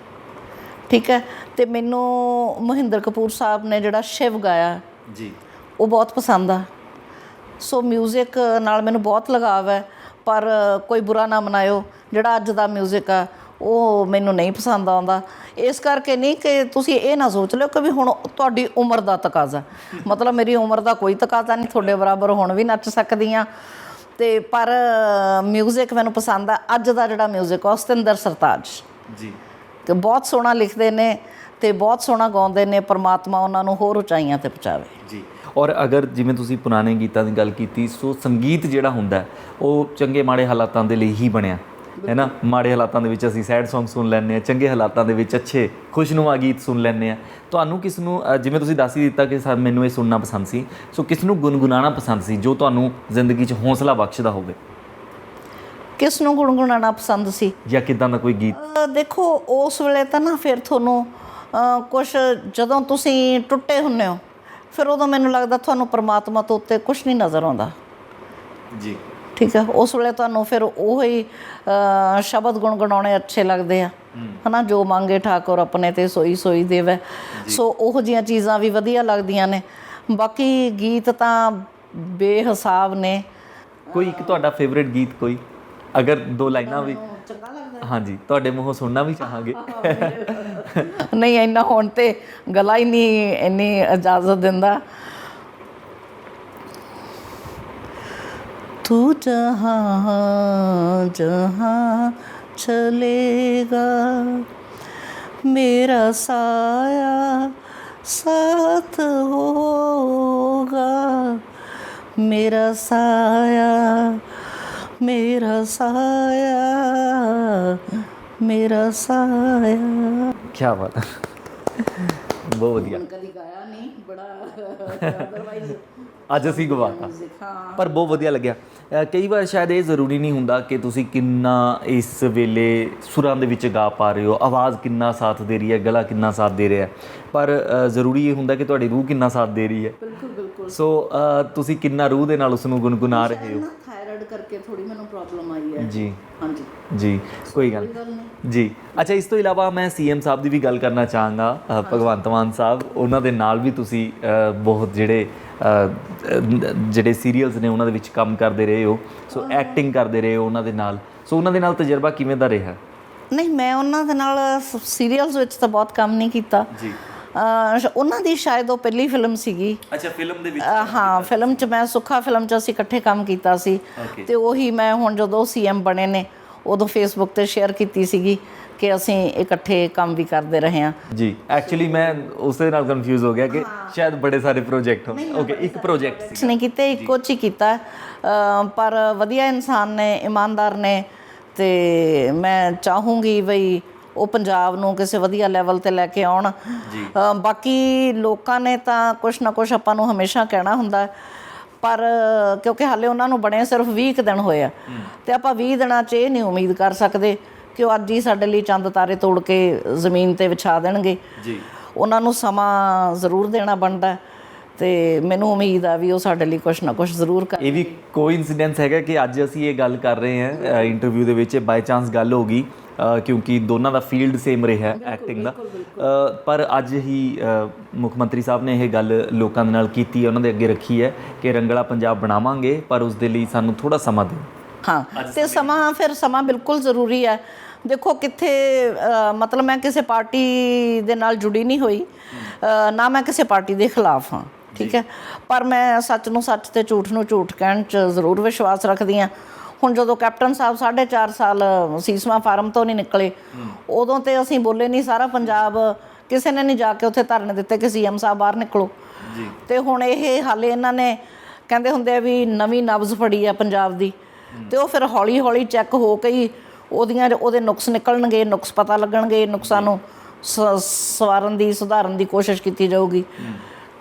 ਠੀਕ ਹੈ। ਤੇ ਮੈਨੂੰ ਮਹਿੰਦਰ ਕਪੂਰ ਸਾਹਿਬ ਨੇ ਜਿਹੜਾ ਸ਼ਿਵ ਗਾਇਆ ਜੀ, ਉਹ ਬਹੁਤ ਪਸੰਦ ਆ। ਸੋ ਮਿਊਜ਼ਿਕ ਨਾਲ ਮੈਨੂੰ ਬਹੁਤ ਲਗਾਵ ਹੈ। ਪਰ ਕੋਈ ਬੁਰਾ ਨਾ ਮਨਾਇਓ, ਜਿਹੜਾ ਅੱਜ ਦਾ ਮਿਊਜ਼ਿਕ ਆ ਉਹ ਮੈਨੂੰ ਨਹੀਂ ਪਸੰਦ ਆਉਂਦਾ। ਇਸ ਕਰਕੇ ਨਹੀਂ ਕਿ ਤੁਸੀਂ ਇਹ ਨਾ ਸੋਚ ਲਿਓ ਕਿ ਵੀ ਹੁਣ ਤੁਹਾਡੀ ਉਮਰ ਦਾ ਤਕਾਜ਼ਾ, ਮਤਲਬ ਮੇਰੀ ਉਮਰ ਦਾ ਕੋਈ ਤਕਾਜ਼ਾ ਨਹੀਂ, ਤੁਹਾਡੇ ਬਰਾਬਰ ਹੁਣ ਵੀ ਨੱਚ ਸਕਦੀ ਹਾਂ। ਤੇ ਪਰ ਮਿਊਜ਼ਿਕ ਮੈਨੂੰ ਪਸੰਦ ਆ। ਅੱਜ ਦਾ ਜਿਹੜਾ ਮਿਊਜ਼ਿਕ ਆ ਸਤਿੰਦਰ ਸਰਤਾਜ ਜੀ, ਤੇ ਬਹੁਤ ਸੋਹਣਾ ਲਿਖਦੇ ਨੇ ਤੇ ਬਹੁਤ ਸੋਹਣਾ ਗਾਉਂਦੇ ਨੇ। ਪਰਮਾਤਮਾ ਉਹਨਾਂ ਨੂੰ ਹੋਰ ਉਚਾਈਆਂ ਤੇ ਪਹੁੰਚਾਵੇ ਜੀ। ਔਰ ਅਗਰ ਜਿਵੇਂ ਤੁਸੀਂ ਪੁਰਾਣੇ ਗੀਤਾਂ ਦੀ ਗੱਲ ਕੀਤੀ, ਸੋ ਸੰਗੀਤ ਜਿਹੜਾ ਹੁੰਦਾ ਉਹ ਚੰਗੇ ਮਾੜੇ ਹਾਲਾਤਾਂ ਦੇ ਲਈ ਹੀ ਬਣਿਆ ਹੈ ਨਾ। ਮਾੜੇ ਹਾਲਾਤਾਂ ਦੇ ਵਿੱਚ ਅਸੀਂ ਸੈਡ ਸੌਂਗ ਸੁਣ ਲੈਂਦੇ ਹਾਂ, ਚੰਗੇ ਹਾਲਾਤਾਂ ਦੇ ਵਿੱਚ ਅੱਛੇ ਖੁਸ਼ਨੁਮਾ ਗੀਤ ਸੁਣ ਲੈਂਦੇ ਹਾਂ। ਤੁਹਾਨੂੰ ਕਿਸ ਨੂੰ, ਜਿਵੇਂ ਤੁਸੀਂ ਦੱਸ ਹੀ ਦਿੱਤਾ ਕਿ ਮੈਨੂੰ ਇਹ ਸੁਣਨਾ ਪਸੰਦ ਸੀ, ਸੋ ਕਿਸ ਨੂੰ ਗੁਣਗੁਣਾਉਣਾ ਪਸੰਦ ਸੀ ਜੋ ਤੁਹਾਨੂੰ ਜ਼ਿੰਦਗੀ 'ਚ ਹੌਸਲਾ ਬਖਸ਼ਦਾ ਹੋਵੇ? ਕਿਸ ਨੂੰ ਗੁਣਗੁਣਾਉਣਾ ਪਸੰਦ ਸੀ ਜਾਂ ਕਿੱਦਾਂ ਦਾ ਕੋਈ ਗੀਤ? ਦੇਖੋ ਉਸ ਵੇਲੇ ਤਾਂ ਨਾ ਫਿਰ ਤੁਹਾਨੂੰ ਕੁਛ, ਜਦੋਂ ਤੁਸੀਂ ਟੁੱਟੇ ਹੁੰਦੇ ਹੋ, ਫਿਰ ਉਦੋਂ ਮੈਨੂੰ ਲੱਗਦਾ ਤੁਹਾਨੂੰ ਪਰਮਾਤਮਾ ਤੋਂ ਉੱਤੇ ਕੁਛ ਨਹੀਂ ਨਜ਼ਰ ਆਉਂਦਾ। ਜੀ, ਠੀਕ ਹੈ। ਉਸ ਵੇਲੇ ਤੁਹਾਨੂੰ ਫਿਰ ਉਹੀ ਸ਼ਬਦ ਗੁਣਗੁਣਾਉਣੇ ਅੱਛੇ ਲੱਗਦੇ ਆ, ਹੈ ਨਾ। ਜੋ ਮੰਗੇ ਠਾਕੁਰ ਆਪਣੇ ਤੇ ਸੋਈ ਸੋਈ ਦੇਵੈ। ਸੋ ਉਹੋ ਜਿਹੀਆਂ ਚੀਜ਼ਾਂ ਵੀ ਵਧੀਆ ਲੱਗਦੀਆਂ ਨੇ। ਬਾਕੀ ਗੀਤ ਤਾਂ ਬੇਹਿਸਾਬ ਨੇ। ਕੋਈ ਇੱਕ ਤੁਹਾਡਾ ਫੇਵਰੇਟ ਗੀਤ, ਕੋਈ ਅਗਰ ਦੋ ਲਾਈਨਾਂ ਵੀ? ਚੰਗਾ ਲੱਗਦਾ। ਹਾਂਜੀ, ਤੁਹਾਡੇ ਮੂੰਹੋਂ ਸੁਣਨਾ ਵੀ ਚਾਹਾਂਗੇ। ਨਹੀਂ, ਇੰਨਾ ਹੁਣ ਤੇ ਗਲਾ ਹੀ ਨਹੀਂ ਇੰਨੀ ਇਜਾਜ਼ਤ ਦਿੰਦਾ। ਤੂੰ ਜਹਾਂ ਜਹਾਂ ਚਲੇਗਾ, ਮੇਰਾ ਸਾਇਆ ਸਾਥ ਹੋਗਾ, ਮੇਰਾ ਸਾਇਆ, ਮੇਰਾ ਸਾਇਆ, ਮੇਰਾ ਸਾਇਆ। ਕੀ ਬਾਤ ਹੈ, ਬਹੁਤ ਵਧੀਆ। ਕਦੀ ਗਾਇਆ ਨਹੀਂ, ਬੜਾ ਅਦਰਵਾਈਜ਼ ਅੱਜ ਅਸੀਂ ਗਵਾਤਾ, ਪਰ ਬਹੁਤ ਵਧੀਆ ਲੱਗਿਆ। ਕਈ ਵਾਰ ਸ਼ਾਇਦ ਇਹ ਜ਼ਰੂਰੀ ਨਹੀਂ ਹੁੰਦਾ ਕਿ ਤੁਸੀਂ ਕਿੰਨਾ ਇਸ ਵੇਲੇ ਸੁਰਾਂ ਦੇ ਵਿੱਚ ਗਾ ਪਾ ਰਹੇ ਹੋ, ਆਵਾਜ਼ ਕਿੰਨਾ ਸਾਥ ਦੇ ਰਹੀ ਹੈ, ਗਲਾ ਕਿੰਨਾ ਸਾਥ ਦੇ ਰਿਹਾ, ਪਰ ਜ਼ਰੂਰੀ ਇਹ ਹੁੰਦਾ ਕਿ ਤੁਹਾਡੀ ਰੂਹ ਕਿੰਨਾ ਸਾਥ ਦੇ ਰਹੀ ਹੈ। ਬਿਲਕੁਲ ਬਿਲਕੁਲ। ਸੋ ਤੁਸੀਂ ਕਿੰਨਾ ਰੂਹ ਦੇ ਨਾਲ ਉਸ ਨੂੰ ਗੁਣਗੁਣਾ ਰਹੇ ਹੋ। ਥਾਇਰਾਇਡ ਕਰਕੇ ਥੋੜੀ ਮੈਨੂੰ ਪ੍ਰੋਬਲਮ ਆਈ ਹੈ। ਜੀ ਹਾਂਜੀ ਜੀ, ਕੋਈ ਗੱਲ ਜੀ। ਅੱਛਾ, ਇਸ ਤੋਂ ਇਲਾਵਾ ਮੈਂ ਸੀਐਮ ਸਾਹਿਬ ਦੀ ਵੀ ਗੱਲ ਕਰਨਾ ਚਾਹਾਂਗਾ, ਭਗਵੰਤ ਮਾਨ ਸਾਹਿਬ। ਉਹਨਾਂ ਦੇ ਨਾਲ ਵੀ ਤੁਸੀਂ ਬਹੁਤ ਜਿਹੜੇ ਸੀਰੀਅਲਸ ਨੇ ਉਹਨਾਂ ਦੇ ਵਿੱਚ ਕੰਮ ਕਰਦੇ ਰਹੇ ਹੋ, ਸੋ ਐਕਟਿੰਗ ਕਰਦੇ ਰਹੇ ਹੋ ਉਹਨਾਂ ਦੇ ਨਾਲ। ਸੋ ਉਹਨਾਂ ਦੇ ਨਾਲ ਤਜਰਬਾ ਕਿਵੇਂ ਦਾ ਰਿਹਾ? ਨਹੀਂ, ਮੈਂ ਉਹਨਾਂ ਦੇ ਨਾਲ ਸੀਰੀਅਲਸ ਵਿੱਚ ਤਾਂ ਬਹੁਤ ਕੰਮ ਨਹੀਂ ਕੀਤਾ ਜੀ। ਉਹਨਾਂ ਦੀ ਸ਼ਾਇਦ ਉਹ ਪਹਿਲੀ ਫਿਲਮ ਸੀਗੀ। ਅੱਛਾ, ਫਿਲਮ ਦੇ ਵਿੱਚ ਹਾਂ, ਫਿਲਮ 'ਚ ਮੈਂ ਸੁੱਖਾ ਫਿਲਮ 'ਚ ਅਸੀਂ ਇਕੱਠੇ ਕੰਮ ਕੀਤਾ ਸੀ। ਤੇ ਉਹੀ ਮੈਂ ਹੁਣ ਜਦੋਂ CM ਬਣੇ ਨੇ ਉਦੋਂ ਫੇਸਬੁੱਕ ਤੇ ਸ਼ੇਅਰ ਕੀਤੀ ਸੀਗੀ ਕਿ ਅਸੀਂ ਇਕੱਠੇ ਕੰਮ ਵੀ ਕਰਦੇ ਰਹੇ ਹਾਂ ਜੀ। ਐਕਚੁਅਲੀ ਮੈਂ ਉਸੇ ਨਾਲ ਕਨਫਿਊਜ਼ ਹੋ ਗਿਆ ਕਿ ਸ਼ਾਇਦ ਬੜੇ ਸਾਰੇ ਪ੍ਰੋਜੈਕਟ ਹੋਣ। ਓਕੇ, ਇੱਕ ਪ੍ਰੋਜੈਕਟ ਸੀ ਨਹੀਂ ਕੀਤੇ, ਇੱਕੋ 'ਚ ਹੀ ਕੀਤਾ। ਪਰ ਵਧੀਆ ਇਨਸਾਨ ਨੇ, ਇਮਾਨਦਾਰ ਨੇ, ਤੇ ਮੈਂ ਚਾਹੂੰਗੀ ਬਈ ਉਹ ਪੰਜਾਬ ਨੂੰ ਕਿਸੇ ਵਧੀਆ ਲੈਵਲ ਤੇ ਲੈ ਕੇ ਆਉਣ। ਬਾਕੀ ਲੋਕਾਂ ਨੇ ਤਾਂ ਕੁਛ ਨਾ ਕੁਛ ਆਪਾਂ ਨੂੰ ਹਮੇਸ਼ਾ ਕਹਿਣਾ ਹੁੰਦਾ, ਪਰ ਕਿਉਂਕਿ ਹਾਲੇ ਉਹਨਾਂ ਨੂੰ ਬਣੇ ਸਿਰਫ 20 ਕੁ ਦਿਨ ਹੋਏ ਆ, ਤੇ ਆਪਾਂ 20 ਦਿਨਾਂ 'ਚ ਇਹ ਨਹੀਂ ਉਮੀਦ ਕਰ ਸਕਦੇ ਕਿ ਉਹ ਅੱਜ ਹੀ ਸਾਡੇ ਲਈ ਚੰਦ ਤਾਰੇ ਤੋੜ ਕੇ ਜ਼ਮੀਨ ਤੇ ਵਿਛਾ ਦੇਣਗੇ ਜੀ। ਉਹਨਾਂ ਨੂੰ ਸਮਾਂ ਜ਼ਰੂਰ ਦੇਣਾ ਬਣਦਾ, ਤੇ ਮੈਨੂੰ ਉਮੀਦ ਆ ਵੀ ਉਹ ਸਾਡੇ ਲਈ ਕੁਛ ਨਾ ਕੁਛ ਜ਼ਰੂਰ ਕਰ। ਇਹ ਵੀ ਕੋਇਨਸੀਡੈਂਸ ਹੈਗਾ ਕਿ ਅੱਜ ਅਸੀਂ ਇਹ ਗੱਲ ਕਰ ਰਹੇ ਹਾਂ ਇੰਟਰਵਿਊ ਦੇ ਵਿੱਚ, ਬਾਈ ਚਾਂਸ ਗੱਲ ਹੋ ਗਈ ਕਿਉਂਕਿ ਦੋਨਾਂ ਦਾ ਫੀਲਡ ਸੇਮ ਰਿਹਾ ਐਕਟਿੰਗ ਦਾ। ਪਰ ਅੱਜ ਹੀ ਮੁੱਖ ਮੰਤਰੀ ਸਾਹਿਬ ਨੇ ਇਹ ਗੱਲ ਲੋਕਾਂ ਦੇ ਨਾਲ ਕੀਤੀ ਹੈ, ਉਹਨਾਂ ਦੇ ਅੱਗੇ ਰੱਖੀ ਹੈ ਕਿ ਰੰਗਲਾ ਪੰਜਾਬ ਬਣਾਵਾਂਗੇ, ਪਰ ਉਸ ਦੇ ਲਈ ਸਾਨੂੰ ਥੋੜ੍ਹਾ ਸਮਾਂ ਦਿਓ। ਹਾਂ, ਤੇ ਸਮਾਂ ਬਿਲਕੁਲ ਜ਼ਰੂਰੀ ਹੈ। ਦੇਖੋ ਕਿੱਥੇ ਮਤਲਬ ਮੈਂ ਕਿਸੇ ਪਾਰਟੀ ਦੇ ਨਾਲ ਜੁੜੀ ਨਹੀਂ ਹੋਈ, ਨਾ ਮੈਂ ਕਿਸੇ ਪਾਰਟੀ ਦੇ ਖਿਲਾਫ ਹਾਂ, ਠੀਕ ਹੈ, ਪਰ ਮੈਂ ਸੱਚ ਨੂੰ ਸੱਚ ਤੇ ਝੂਠ ਨੂੰ ਝੂਠ ਕਹਿਣ 'ਚ ਜ਼ਰੂਰ ਵਿਸ਼ਵਾਸ ਰੱਖਦੀ ਹਾਂ। ਹੁਣ ਜਦੋਂ ਕੈਪਟਨ ਸਾਹਿਬ 4.5 ਸਾਲ ਸੀਸਮਾ ਫਾਰਮ ਤੋਂ ਨਹੀਂ ਨਿਕਲੇ, ਉਦੋਂ ਤੇ ਅਸੀਂ ਬੋਲੇ ਨਹੀਂ, ਸਾਰਾ ਪੰਜਾਬ ਕਿਸੇ ਨੇ ਨਹੀਂ ਜਾ ਕੇ ਉੱਥੇ ਧਰਨੇ ਦਿੱਤੇ ਕਿ CM ਸਾਹਿਬ ਬਾਹਰ ਨਿਕਲੋ। ਤੇ ਹੁਣ ਇਹ ਹਾਲੇ ਇਹਨਾਂ ਨੇ ਕਹਿੰਦੇ ਹੁੰਦੇ ਆ ਵੀ ਨਵੀਂ ਨਬਜ਼ ਫੜੀ ਆ ਪੰਜਾਬ ਦੀ, ਤੇ ਉਹ ਫਿਰ ਹੌਲੀ ਹੌਲੀ ਚੈੱਕ ਹੋ ਕੇ ਹੀ ਉਹਦੇ ਨੁਕਸ ਨਿਕਲਣਗੇ, ਨੁਕਸ ਪਤਾ ਲੱਗਣਗੇ, ਨੁਕਸਾਂ ਨੂੰ ਸਵਾਰਨ ਦੀ, ਸੁਧਾਰਨ ਦੀ ਕੋਸ਼ਿਸ਼ ਕੀਤੀ ਜਾਊਗੀ,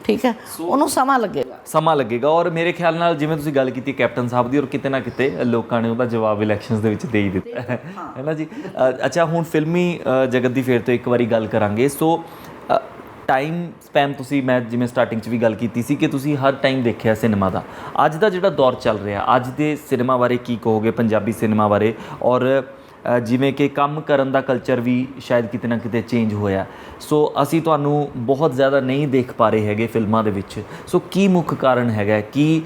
ਠੀਕ ਹੈ। ਉਹਨੂੰ ਸਮਾਂ ਲੱਗੇਗਾ। ਔਰ ਮੇਰੇ ਖਿਆਲ ਨਾਲ ਜਿਵੇਂ ਤੁਸੀਂ ਗੱਲ ਕੀਤੀ ਕੈਪਟਨ ਸਾਹਿਬ ਦੀ, ਔਰ ਕਿਤੇ ਨਾ ਕਿਤੇ ਲੋਕਾਂ ਨੇ ਉਹਦਾ ਜਵਾਬ ਇਲੈਕਸ਼ਨਸ ਦੇ ਵਿੱਚ ਦੇ ਹੀ ਦਿੱਤਾ ਹੈ ਨਾ ਜੀ। ਅੱਛਾ, ਹੁਣ ਫਿਲਮੀ ਜਗਤ ਦੀ ਫਿਰ ਤੋਂ ਇੱਕ ਵਾਰੀ ਗੱਲ ਕਰਾਂਗੇ। ਸੋ ਟਾਈਮ ਸਪੈਨ ਤੁਸੀਂ, ਮੈਂ ਜਿਵੇਂ ਸਟਾਰਟਿੰਗ 'ਚ ਵੀ ਗੱਲ ਕੀਤੀ ਸੀ ਕਿ ਤੁਸੀਂ ਹਰ ਟਾਈਮ ਦੇਖਿਆ ਸਿਨੇਮਾ ਦਾ। ਅੱਜ ਦਾ ਜਿਹੜਾ ਦੌਰ ਚੱਲ ਰਿਹਾ, ਅੱਜ ਦੇ ਸਿਨੇਮਾ ਬਾਰੇ ਕੀ ਕਹੋਗੇ, ਪੰਜਾਬੀ ਸਿਨੇਮਾ ਬਾਰੇ? ਔਰ ਜਿਵੇਂ ਕਿ ਕੰਮ ਕਰਨ ਦਾ ਕਲਚਰ ਵੀ ਸ਼ਾਇਦ ਕਿਤੇ ਨਾ ਕਿਤੇ ਚੇਂਜ ਹੋਇਆ, ਸੋ ਅਸੀਂ ਤੁਹਾਨੂੰ ਬਹੁਤ ਜ਼ਿਆਦਾ ਨਹੀਂ ਦੇਖ ਪਾ ਰਹੇ ਹੈਗੇ ਫਿਲਮਾਂ ਦੇ ਵਿੱਚ। ਸੋ ਕੀ ਮੁੱਖ ਕਾਰਨ ਹੈਗਾ? ਕਿ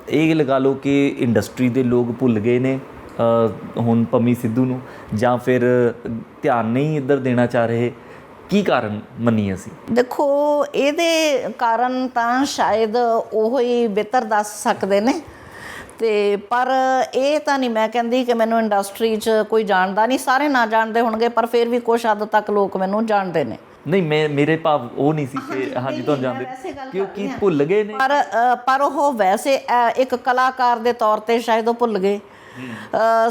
ਇਹ ਲਗਾ ਲਓ ਕਿ ਇੰਡਸਟਰੀ ਦੇ ਲੋਕ ਭੁੱਲ ਗਏ ਨੇ ਹੁਣ ਪੰਮੀ ਸਿੱਧੂ ਨੂੰ, ਜਾਂ ਫਿਰ ਧਿਆਨ ਨਹੀਂ ਇੱਧਰ ਦੇਣਾ ਚਾਹ ਰਹੇ? ਕੀ ਕਾਰਨ ਮੰਨੀਏ ਅਸੀਂ? ਦੇਖੋ, ਇਹਦੇ ਕਾਰਨ ਤਾਂ ਸ਼ਾਇਦ ਉਹ ਹੀ ਬਿਹਤਰ ਦੱਸ ਸਕਦੇ ਨੇ, ਤੇ ਪਰ ਇਹ ਤਾਂ ਨਹੀਂ ਮੈਂ ਕਹਿੰਦੀ ਕਿ ਮੈਨੂੰ ਇੰਡਸਟਰੀ 'ਚ ਕੋਈ ਜਾਣਦਾ ਨਹੀਂ, ਸਾਰੇ ਨਾ ਜਾਣਦੇ ਹੋਣਗੇ, ਪਰ ਫਿਰ ਵੀ ਕੁਛ ਹੱਦ ਤੱਕ ਲੋਕ ਮੈਨੂੰ ਜਾਣਦੇ ਨੇ। ਨਹੀਂ, ਮੇਰੇ ਭਾਵ ਉਹ ਨਹੀਂ ਸੀ ਕਿ ਹਾਂਜੀ ਤੁਹਾਨੂੰ ਜਾਣਦੇ, ਕਿਉਂਕਿ ਭੁੱਲ ਗਏ ਨੇ। ਪਰ ਉਹ ਵੈਸੇ ਇੱਕ ਕਲਾਕਾਰ ਦੇ ਤੌਰ ਤੇ ਸ਼ਾਇਦ ਉਹ ਭੁੱਲ ਗਏ।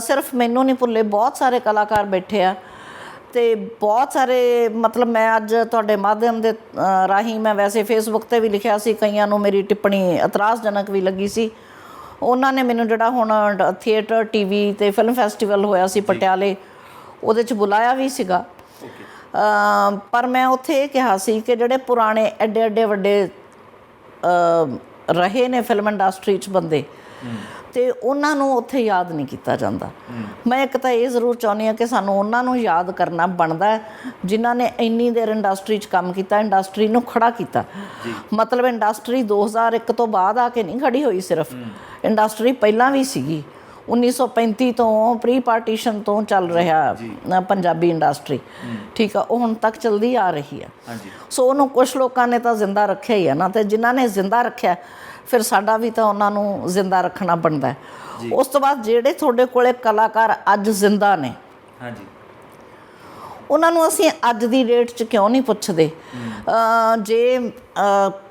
ਸਿਰਫ ਮੈਨੂੰ ਨਹੀਂ ਭੁੱਲੇ, ਬਹੁਤ ਸਾਰੇ ਕਲਾਕਾਰ ਬੈਠੇ ਆ, ਤੇ ਬਹੁਤ ਸਾਰੇ ਮਤਲਬ ਮੈਂ ਅੱਜ ਤੁਹਾਡੇ ਮਾਧਿਅਮ ਦੇ ਰਾਹੀਂ, ਮੈਂ ਵੈਸੇ ਫੇਸਬੁੱਕ ਤੇ ਵੀ ਲਿਖਿਆ ਸੀ, ਕਈਆਂ ਨੂੰ ਮੇਰੀ ਟਿੱਪਣੀ ਇਤਰਾਜ਼ਜਨਕ ਵੀ ਲੱਗੀ ਸੀ। ਉਹਨਾਂ ਨੇ ਮੈਨੂੰ ਜਿਹੜਾ ਹੁਣ ਥੀਏਟਰ, TV ਤੇ ਫਿਲਮ ਫੈਸਟੀਵਲ ਹੋਇਆ ਸੀ ਪਟਿਆਲੇ, ਉਹਦੇ 'ਚ ਬੁਲਾਇਆ ਵੀ ਸੀਗਾ। ਪਰ ਮੈਂ ਉੱਥੇ ਇਹ ਕਿਹਾ ਸੀ ਕਿ ਜਿਹੜੇ ਪੁਰਾਣੇ ਐਡੇ ਵੱਡੇ ਰਹੇ ਨੇ ਫਿਲਮ ਇੰਡਸਟਰੀ 'ਚ ਬੰਦੇ, ਤੇ ਉਹਨਾਂ ਨੂੰ ਉੱਥੇ ਯਾਦ ਨਹੀਂ ਕੀਤਾ ਜਾਂਦਾ। ਮੈਂ ਇੱਕ ਤਾਂ ਇਹ ਜ਼ਰੂਰ ਚਾਹੁੰਦੀ ਹਾਂ ਕਿ ਸਾਨੂੰ ਉਹਨਾਂ ਨੂੰ ਯਾਦ ਕਰਨਾ ਬਣਦਾ ਜਿਨ੍ਹਾਂ ਨੇ ਇੰਨੀ ਦੇਰ ਇੰਡਸਟਰੀ 'ਚ ਕੰਮ ਕੀਤਾ, ਇੰਡਸਟਰੀ ਨੂੰ ਖੜਾ ਕੀਤਾ। ਮਤਲਬ ਇੰਡਸਟਰੀ 2001 ਤੋਂ ਬਾਅਦ ਆ ਕੇ ਨਹੀਂ ਖੜੀ ਹੋਈ, ਸਿਰਫ ਇੰਡਸਟਰੀ ਪਹਿਲਾਂ ਵੀ ਸੀਗੀ। 1935 ਤੋਂ ਪ੍ਰੀ ਪਾਰਟੀਸ਼ਨ ਤੋਂ ਚੱਲ ਰਿਹਾ ਪੰਜਾਬੀ ਇੰਡਸਟਰੀ, ਠੀਕ ਆ, ਉਹ ਹੁਣ ਤੱਕ ਚੱਲਦੀ ਆ ਰਹੀ ਆ। ਸੋ ਉਹਨੂੰ ਕੁਛ ਲੋਕਾਂ ਨੇ ਤਾਂ ਜ਼ਿੰਦਾ ਰੱਖਿਆ ਹੀ ਆ ਨਾ, ਤੇ ਜਿਨ੍ਹਾਂ ਨੇ ਜ਼ਿੰਦਾ ਰੱਖਿਆ ਫਿਰ ਸਾਡਾ ਵੀ ਤਾਂ ਉਹਨਾਂ ਨੂੰ ਜ਼ਿੰਦਾ ਰੱਖਣਾ ਬਣਦਾ। ਉਸ ਤੋਂ ਬਾਅਦ ਜਿਹੜੇ ਤੁਹਾਡੇ ਕੋਲੇ ਕਲਾਕਾਰ ਅੱਜ ਜ਼ਿੰਦਾ ਨੇ, ਉਹਨਾਂ ਨੂੰ ਅਸੀਂ ਅੱਜ ਦੀ ਡੇਟ 'ਚ ਕਿਉਂ ਨਹੀਂ ਪੁੱਛਦੇ? ਜੇ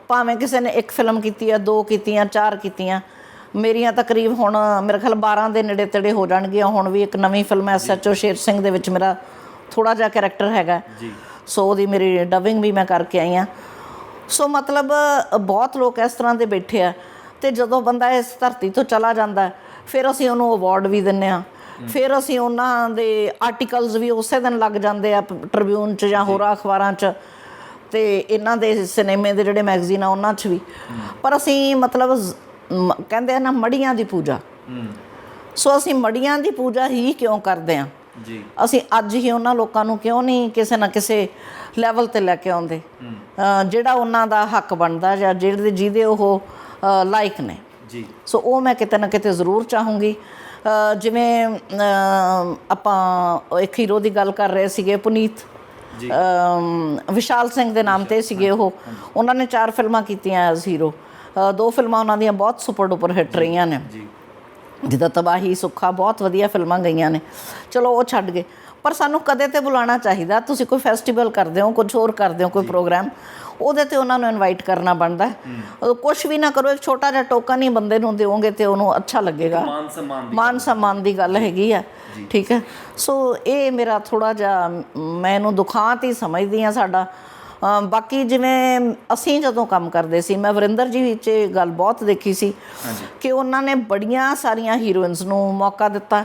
ਭਾਵੇਂ ਕਿਸੇ ਨੇ 1 ਫਿਲਮ ਕੀਤੀ ਆ, 2 ਕੀਤੀਆਂ, 4 ਕੀਤੀਆਂ, ਮੇਰੀਆਂ ਤਕਰੀਬ ਹੁਣ ਮੇਰੇ ਖਿਆਲ 12 ਦੇ ਨੇੜੇ ਤੇੜੇ ਹੋ ਜਾਣਗੀਆਂ। ਹੁਣ ਵੀ ਇੱਕ ਨਵੀਂ ਫਿਲਮ SHO ਸ਼ੇਰ ਸਿੰਘ ਦੇ ਵਿੱਚ ਮੇਰਾ ਥੋੜ੍ਹਾ ਜਿਹਾ ਕੈਰੈਕਟਰ ਹੈਗਾ, ਸੋ ਉਹਦੀ ਮੇਰੀ ਡਬਿੰਗ ਵੀ ਮੈਂ ਕਰਕੇ ਆਈ ਹਾਂ। ਸੋ ਮਤਲਬ ਬਹੁਤ ਲੋਕ ਇਸ ਤਰ੍ਹਾਂ ਦੇ ਬੈਠੇ ਆ, ਤੇ ਜਦੋਂ ਬੰਦਾ ਇਸ ਧਰਤੀ ਤੋਂ ਚਲਾ ਜਾਂਦਾ ਫਿਰ ਅਸੀਂ ਉਹਨੂੰ ਅਵਾਰਡ ਵੀ ਦਿੰਦੇ ਹਾਂ, ਫਿਰ ਅਸੀਂ ਉਹਨਾਂ ਦੇ ਆਰਟੀਕਲਸ ਵੀ ਉਸੇ ਦਿਨ ਲੱਗ ਜਾਂਦੇ ਆ ਟ੍ਰਿਬਿਊਨ 'ਚ ਜਾਂ ਹੋਰਾਂ ਅਖਬਾਰਾਂ 'ਚ, ਤੇ ਇਹਨਾਂ ਦੇ ਸਿਨੇਮੇ ਦੇ ਜਿਹੜੇ ਮੈਗਜ਼ੀਨ ਆ ਉਹਨਾਂ 'ਚ ਵੀ। ਪਰ ਅਸੀਂ ਮਤਲਬ ਕਹਿੰਦੇ ਆ ਨਾ, ਮੜੀਆਂ ਦੀ ਪੂਜਾ। ਸੋ ਅਸੀਂ ਮੜੀਆਂ ਦੀ ਪੂਜਾ ਹੀ ਕਿਉਂ ਕਰਦੇ ਹਾਂ? ਅਸੀਂ ਅੱਜ ਹੀ ਉਹਨਾਂ ਲੋਕਾਂ ਨੂੰ ਕਿਉਂ ਨਹੀਂ ਕਿਸੇ ਨਾ ਕਿਸੇ ਲੈਵਲ ਤੇ ਲੈ ਕੇ ਆਉਂਦੇ ਜਿਹੜਾ ਉਹਨਾਂ ਦਾ ਹੱਕ ਬਣਦਾ, ਜਾਂ ਜਿਹਦੇ ਉਹ ਲਾਇਕ ਨੇ? ਸੋ ਉਹ ਮੈਂ ਕਿਤੇ ਨਾ ਕਿਤੇ ਜ਼ਰੂਰ ਚਾਹੂੰਗੀ। ਜਿਵੇਂ ਆਪਾਂ ਇੱਕ ਹੀਰੋ ਦੀ ਗੱਲ ਕਰ ਰਹੇ ਸੀਗੇ, ਪੁਨੀਤ, ਵਿਸ਼ਾਲ ਸਿੰਘ ਦੇ ਨਾਮ ਤੇ ਸੀਗੇ ਉਹ। ਉਹਨਾਂ ਨੇ 4 ਫਿਲਮਾਂ ਕੀਤੀਆਂ ਐਜ਼ ਹੀਰੋ। 2 ਫਿਲਮਾਂ ਉਹਨਾਂ ਦੀਆਂ ਬਹੁਤ ਸੁਪਰ ਡੁਪਰ ਹਿੱਟ ਰਹੀਆਂ ਨੇ, ਜਿੱਦਾਂ ਤਬਾਹੀ, ਸੁੱਖਾ, ਬਹੁਤ ਵਧੀਆ ਫਿਲਮਾਂ ਗਈਆਂ ਨੇ। ਚਲੋ ਉਹ ਛੱਡ ਗਏ, ਪਰ ਸਾਨੂੰ ਕਦੇ ਤੇ ਬੁਲਾਉਣਾ ਚਾਹੀਦਾ। ਤੁਸੀਂ ਕੋਈ ਫੈਸਟੀਵਲ ਕਰਦੇ ਹੋ, ਕੁਝ ਹੋਰ ਕਰਦੇ ਹੋ, ਕੋਈ ਪ੍ਰੋਗਰਾਮ, ਉਹਦੇ ਤੇ ਉਹਨਾਂ ਨੂੰ ਇਨਵਾਈਟ ਕਰਨਾ ਬਣਦਾ। ਕੁਛ ਵੀ ਨਾ ਕਰੋ, ਇੱਕ ਛੋਟਾ ਜਿਹਾ ਟੋਕਨ ਹੀ ਬੰਦੇ ਨੂੰ ਦਿਓਗੇ ਤੇ ਉਹਨੂੰ ਅੱਛਾ ਲੱਗੇਗਾ। ਮਾਨ ਸਨਮਾਨ ਦੀ ਗੱਲ ਹੈਗੀ ਆ, ਠੀਕ ਹੈ। ਸੋ ਇਹ ਮੇਰਾ ਥੋੜ੍ਹਾ ਜਿਹਾ ਮੈਂ ਇਹਨੂੰ ਦੁਖਾਂਤ ਹੀ ਸਮਝਦੀ ਹਾਂ ਸਾਡਾ। ਬਾਕੀ ਜਿਵੇਂ ਅਸੀਂ ਜਦੋਂ ਕੰਮ ਕਰਦੇ ਸੀ, ਮੈਂ ਵਰਿੰਦਰ ਜੀ ਵਿੱਚ ਇਹ ਗੱਲ ਬਹੁਤ ਦੇਖੀ ਸੀ ਕਿ ਉਹਨਾਂ ਨੇ ਬੜੀਆਂ ਸਾਰੀਆਂ ਹੀਰੋਇਨਸ ਨੂੰ ਮੌਕਾ ਦਿੱਤਾ,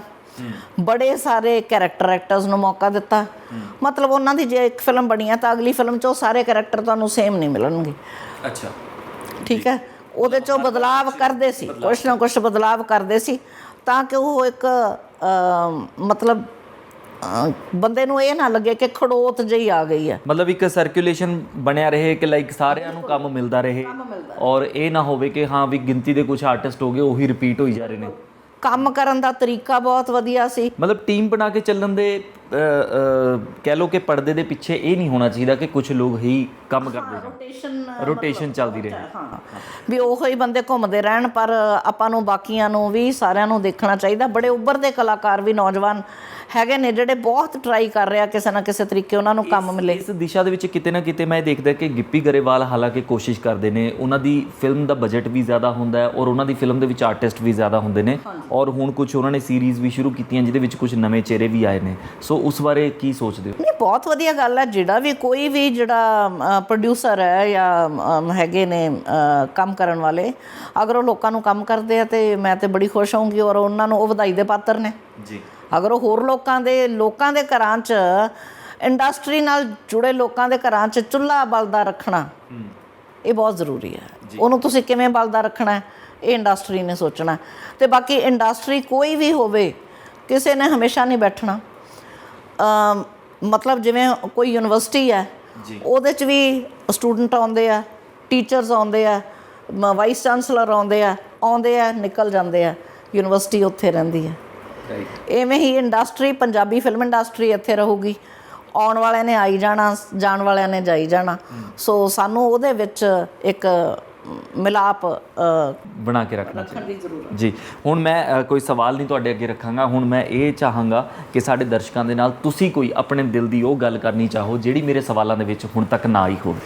ਬੜੇ ਸਾਰੇ ਕੈਰੈਕਟਰ ਐਕਟਰਸ ਨੂੰ ਮੌਕਾ ਦਿੱਤਾ। ਮਤਲਬ ਉਹਨਾਂ ਦੀ ਜੇ ਇੱਕ ਫਿਲਮ ਬਣੀ ਆ ਤਾਂ ਅਗਲੀ ਫਿਲਮ 'ਚ ਉਹ ਸਾਰੇ ਕੈਰੈਕਟਰ ਤੁਹਾਨੂੰ ਸੇਮ ਨਹੀਂ ਮਿਲਣਗੇ। ਅੱਛਾ, ਠੀਕ ਹੈ। ਉਹਦੇ 'ਚੋਂ ਬਦਲਾਵ ਕਰਦੇ ਸੀ, ਕੁਛ ਨਾ ਕੁਛ ਬਦਲਾਵ ਕਰਦੇ ਸੀ ਤਾਂ ਕਿ ਉਹ ਇੱਕ ਮਤਲਬ ਬੰਦੇ ਨੂੰ ਇਹ ਨਾ ਲੱਗੇ ਕਿ ਖੜੋਤ ਜਿਹੀ ਆ ਗਈ ਹੈ। ਮਤਲਬ ਇੱਕ ਸਰਕੂਲੇਸ਼ਨ ਬਣਿਆ ਰਹੇ ਕਿ ਲਾਈਕ ਸਾਰਿਆਂ ਨੂੰ ਕੰਮ ਮਿਲਦਾ ਰਹੇ, ਔਰ ਇਹ ਨਾ ਹੋਵੇ ਕਿ ਹਾਂ ਵੀ ਗਿਣਤੀ ਦੇ ਕੁਝ ਆਰਟਿਸਟ ਹੋ ਗਏ ਉਹੀ ਰਿਪੀਟ ਹੋਈ ਜਾ ਰਹੇ ਨੇ। ਕੰਮ ਕਰਨ ਦਾ ਤਰੀਕਾ ਬਹੁਤ ਵਧੀਆ ਸੀ। ਮਤਲਬ ਟੀਮ ਬਣਾ ਕੇ ਚੱਲਣ ਦੇ ਕਹਿ ਲਓ ਕਿ ਪਰਦੇ ਦੇ ਪਿੱਛੇ ਇਹ ਨਹੀਂ ਹੋਣਾ ਚਾਹੀਦਾ ਕਿ ਕੁਝ ਲੋਕ ਹੀ ਕੰਮ ਕਰਦੇ ਸਨ, ਰੋਟੇਸ਼ਨ ਚੱਲਦੀ ਰਹੇ। ਹਾਂ, ਵੀ ਉਹੀ ਬੰਦੇ ਘੁੰਮਦੇ ਰਹਿਣ, ਪਰ ਆਪਾਂ ਨੂੰ ਬਾਕੀਆਂ ਨੂੰ ਵੀ ਸਾਰਿਆਂ ਨੂੰ ਦੇਖਣਾ ਚਾਹੀਦਾ। ਬੜੇ ਉੱਭਰਦੇ ਕਲਾਕਾਰ ਵੀ ਨੌਜਵਾਨ ਹੈਗੇ ਨੇ ਜਿਹੜੇ ਬਹੁਤ ਟਰਾਈ ਕਰ ਰਿਹਾ ਕਿਸੇ ਨਾ ਕਿਸੇ ਤਰੀਕੇ ਉਹਨਾਂ ਨੂੰ ਕੰਮ ਮਿਲੇ। ਇਸ ਦਿਸ਼ਾ ਦੇ ਵਿੱਚ ਕਿਤੇ ਨਾ ਕਿਤੇ ਮੈਂ ਦੇਖਦਾ ਕਿ ਗਿੱਪੀ ਗਰੇਵਾਲ ਹਾਲਾਂਕਿ ਕੋਸ਼ਿਸ਼ ਕਰਦੇ ਨੇ, ਉਹਨਾਂ ਦੀ ਫਿਲਮ ਦਾ ਬਜਟ ਵੀ ਜ਼ਿਆਦਾ ਹੁੰਦਾ ਹੈ ਔਰ ਉਹਨਾਂ ਦੀ ਫਿਲਮ ਦੇ ਵਿੱਚ ਆਰਟਿਸਟ ਵੀ ਜ਼ਿਆਦਾ ਹੁੰਦੇ ਨੇ, ਔਰ ਹੁਣ ਕੁਝ ਉਹਨਾਂ ਨੇ ਸੀਰੀਜ਼ ਵੀ ਸ਼ੁਰੂ ਕੀਤੀਆਂ ਜਿਹਦੇ ਵਿੱਚ ਕੁਝ ਨਵੇਂ ਚਿਹਰੇ ਵੀ ਆਏ ਨੇ। ਸੋ ਉਸ ਬਾਰੇ ਕੀ ਸੋਚਦੇ ਹੋ? ਨਹੀਂ, ਬਹੁਤ ਵਧੀਆ ਗੱਲ ਹੈ। ਜਿਹੜਾ ਵੀ ਕੋਈ ਵੀ ਜਿਹੜਾ ਪ੍ਰੋਡਿਊਸਰ ਹੈ ਜਾਂ ਹੈਗੇ ਨੇ ਕੰਮ ਕਰਨ ਵਾਲੇ, ਅਗਰ ਉਹ ਲੋਕਾਂ ਨੂੰ ਕੰਮ ਕਰਦੇ ਆ ਤੇ ਮੈਂ ਤੇ ਬੜੀ ਖੁਸ਼ ਹੋਊਂਗੀ ਔਰ ਉਹਨਾਂ ਨੂੰ ਉਹ ਵਧਾਈ ਦੇ ਪਾਤਰ ਨੇ ਜੀ। ਅਗਰ ਉਹ ਹੋਰ ਲੋਕਾਂ ਦੇ ਘਰਾਂ 'ਚ, ਇੰਡਸਟਰੀ ਨਾਲ ਜੁੜੇ ਲੋਕਾਂ ਦੇ ਘਰਾਂ 'ਚ ਚੁੱਲ੍ਹਾ ਬਲਦਾ ਰੱਖਣਾ ਇਹ ਬਹੁਤ ਜ਼ਰੂਰੀ ਹੈ। ਉਹਨੂੰ ਤੁਸੀਂ ਕਿਵੇਂ ਬਲਦਾ ਰੱਖਣਾ ਇਹ ਇੰਡਸਟਰੀ ਨੇ ਸੋਚਣਾ। ਤੇ ਬਾਕੀ ਇੰਡਸਟਰੀ ਕੋਈ ਵੀ ਹੋਵੇ, ਕਿਸੇ ਨੇ ਹਮੇਸ਼ਾ ਨਹੀਂ ਬੈਠਣਾ। ਮਤਲਬ ਜਿਵੇਂ ਕੋਈ ਯੂਨੀਵਰਸਿਟੀ ਹੈ, ਉਹਦੇ 'ਚ ਵੀ ਸਟੂਡੈਂਟ ਆਉਂਦੇ ਆ, ਟੀਚਰਸ ਆਉਂਦੇ ਆ, ਵਾਈਸ ਚਾਂਸਲਰ ਆਉਂਦੇ ਆ ਨਿਕਲ ਜਾਂਦੇ ਆ, ਯੂਨੀਵਰਸਿਟੀ ਉੱਥੇ ਰਹਿੰਦੀ ਹੈ। ਇਵੇਂ ਹੀ ਇੰਡਸਟਰੀ, ਪੰਜਾਬੀ ਫਿਲਮ ਇੰਡਸਟਰੀ ਇੱਥੇ ਰਹੂਗੀ। ਆਉਣ ਵਾਲਿਆਂ ਨੇ ਆਈ ਜਾਣਾ, ਜਾਣ ਵਾਲਿਆਂ ਨੇ ਜਾਈ ਜਾਣਾ। ਸੋ ਸਾਨੂੰ ਉਹਦੇ ਵਿੱਚ ਇੱਕ ਮਿਲਾਪ ਬਣਾ ਕੇ ਰੱਖਣਾ ਚਾਹੀਦਾ ਜੀ। ਹੁਣ ਮੈਂ ਕੋਈ ਸਵਾਲ ਨਹੀਂ ਤੁਹਾਡੇ ਅੱਗੇ ਰੱਖਾਂਗਾ। ਹੁਣ ਮੈਂ ਇਹ ਚਾਹਾਂਗਾ ਕਿ ਸਾਡੇ ਦਰਸ਼ਕਾਂ ਦੇ ਨਾਲ ਤੁਸੀਂ ਕੋਈ ਆਪਣੇ ਦਿਲ ਦੀ ਉਹ ਗੱਲ ਕਰਨੀ ਚਾਹੋ ਜਿਹੜੀ ਮੇਰੇ ਸਵਾਲਾਂ ਦੇ ਵਿੱਚ ਹੁਣ ਤੱਕ ਨਾ ਆਈ ਹੋਵੇ।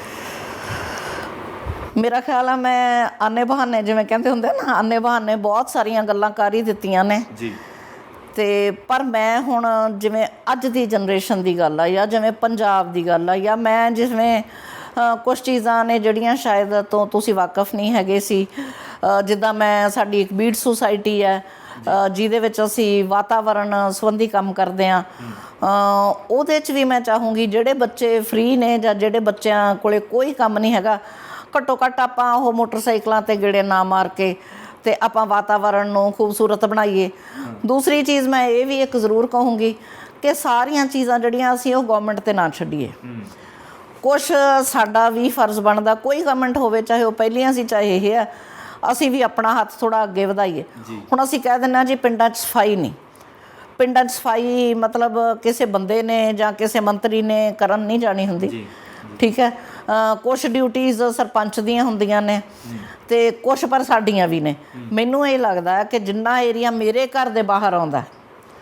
ਮੇਰਾ ਖਿਆਲ ਆ ਮੈਂ ਆਨੇ ਬਹਾਨੇ, ਜਿਵੇਂ ਕਹਿੰਦੇ ਹੁੰਦੇ ਨਾ, ਆਨੇ ਬਹਾਨੇ ਬਹੁਤ ਸਾਰੀਆਂ ਗੱਲਾਂ ਕਰ ਹੀ ਦਿੱਤੀਆਂ ਨੇ ਜੀ। ਤੇ ਪਰ ਮੈਂ ਹੁਣ ਜਿਵੇਂ ਅੱਜ ਦੀ ਜਨਰੇਸ਼ਨ ਦੀ ਗੱਲ ਆ, ਜਾਂ ਜਿਵੇਂ ਪੰਜਾਬ ਦੀ ਗੱਲ ਆ, ਜਾਂ ਮੈਂ ਜਿਵੇਂ ਕੁਛ ਚੀਜ਼ਾਂ ਨੇ ਜਿਹੜੀਆਂ ਸ਼ਾਇਦ ਤੋਂ ਤੁਸੀਂ ਵਾਕਫ ਨਹੀਂ ਹੈਗੇ ਸੀ। ਜਿੱਦਾਂ ਸਾਡੀ ਇੱਕ ਬੀਟ ਸੁਸਾਇਟੀ ਹੈ ਜਿਹਦੇ ਵਿੱਚ ਅਸੀਂ ਵਾਤਾਵਰਣ ਸੰਬੰਧੀ ਕੰਮ ਕਰਦੇ ਹਾਂ। ਉਹਦੇ 'ਚ ਵੀ ਮੈਂ ਚਾਹੂੰਗੀ ਜਿਹੜੇ ਬੱਚੇ ਫ੍ਰੀ ਨੇ ਜਾਂ ਜਿਹੜੇ ਬੱਚਿਆਂ ਕੋਲੇ ਕੋਈ ਕੰਮ ਨਹੀਂ ਹੈਗਾ, ਘੱਟੋ ਘੱਟ ਆਪਾਂ ਉਹ ਮੋਟਰਸਾਈਕਲਾਂ 'ਤੇ ਗੇੜੇ ਨਾ ਮਾਰ ਕੇ ਤੇ ਆਪਾਂ ਵਾਤਾਵਰਣ ਨੂੰ ਖੂਬਸੂਰਤ ਬਣਾਈਏ। ਦੂਸਰੀ ਚੀਜ਼ ਮੈਂ ਇਹ ਵੀ ਇੱਕ ਜ਼ਰੂਰ ਕਹੂੰਗੀ ਕਿ ਸਾਰੀਆਂ ਚੀਜ਼ਾਂ ਜਿਹੜੀਆਂ ਅਸੀਂ ਉਹ ਗੌਰਮੈਂਟ 'ਤੇ ਨਾ ਛੱਡੀਏ। ਕੁਛ ਸਾਡਾ ਵੀ ਫਰਜ਼ ਬਣਦਾ, ਕੋਈ ਗਵਰਨਮੈਂਟ ਹੋਵੇ, ਚਾਹੇ ਉਹ ਪਹਿਲੀਆਂ ਸੀ ਚਾਹੇ ਇਹ ਆ, ਅਸੀਂ ਵੀ ਆਪਣਾ ਹੱਥ ਥੋੜ੍ਹਾ ਅੱਗੇ ਵਧਾਈਏ। ਹੁਣ ਅਸੀਂ ਕਹਿ ਦਿੰਦੇ ਹਾਂ ਜੀ ਪਿੰਡਾਂ 'ਚ ਸਫਾਈ ਨਹੀਂ, ਪਿੰਡਾਂ 'ਚ ਸਫਾਈ ਮਤਲਬ ਕਿਸੇ ਬੰਦੇ ਨੇ ਜਾਂ ਕਿਸੇ ਮੰਤਰੀ ਨੇ ਕਰਨ ਨਹੀਂ ਜਾਣੀ ਹੁੰਦੀ, ਠੀਕ ਹੈ। ਕੁਛ ਡਿਊਟੀਜ਼ ਸਰਪੰਚ ਦੀਆਂ ਹੁੰਦੀਆਂ ਨੇ ਤੇ ਕੁਛ ਪਰ ਸਾਡੀਆਂ ਵੀ ਨੇ। ਮੈਨੂੰ ਇਹ ਲੱਗਦਾ ਕਿ ਜਿੰਨਾ ਏਰੀਆ ਮੇਰੇ ਘਰ ਦੇ ਬਾਹਰ ਆਉਂਦਾ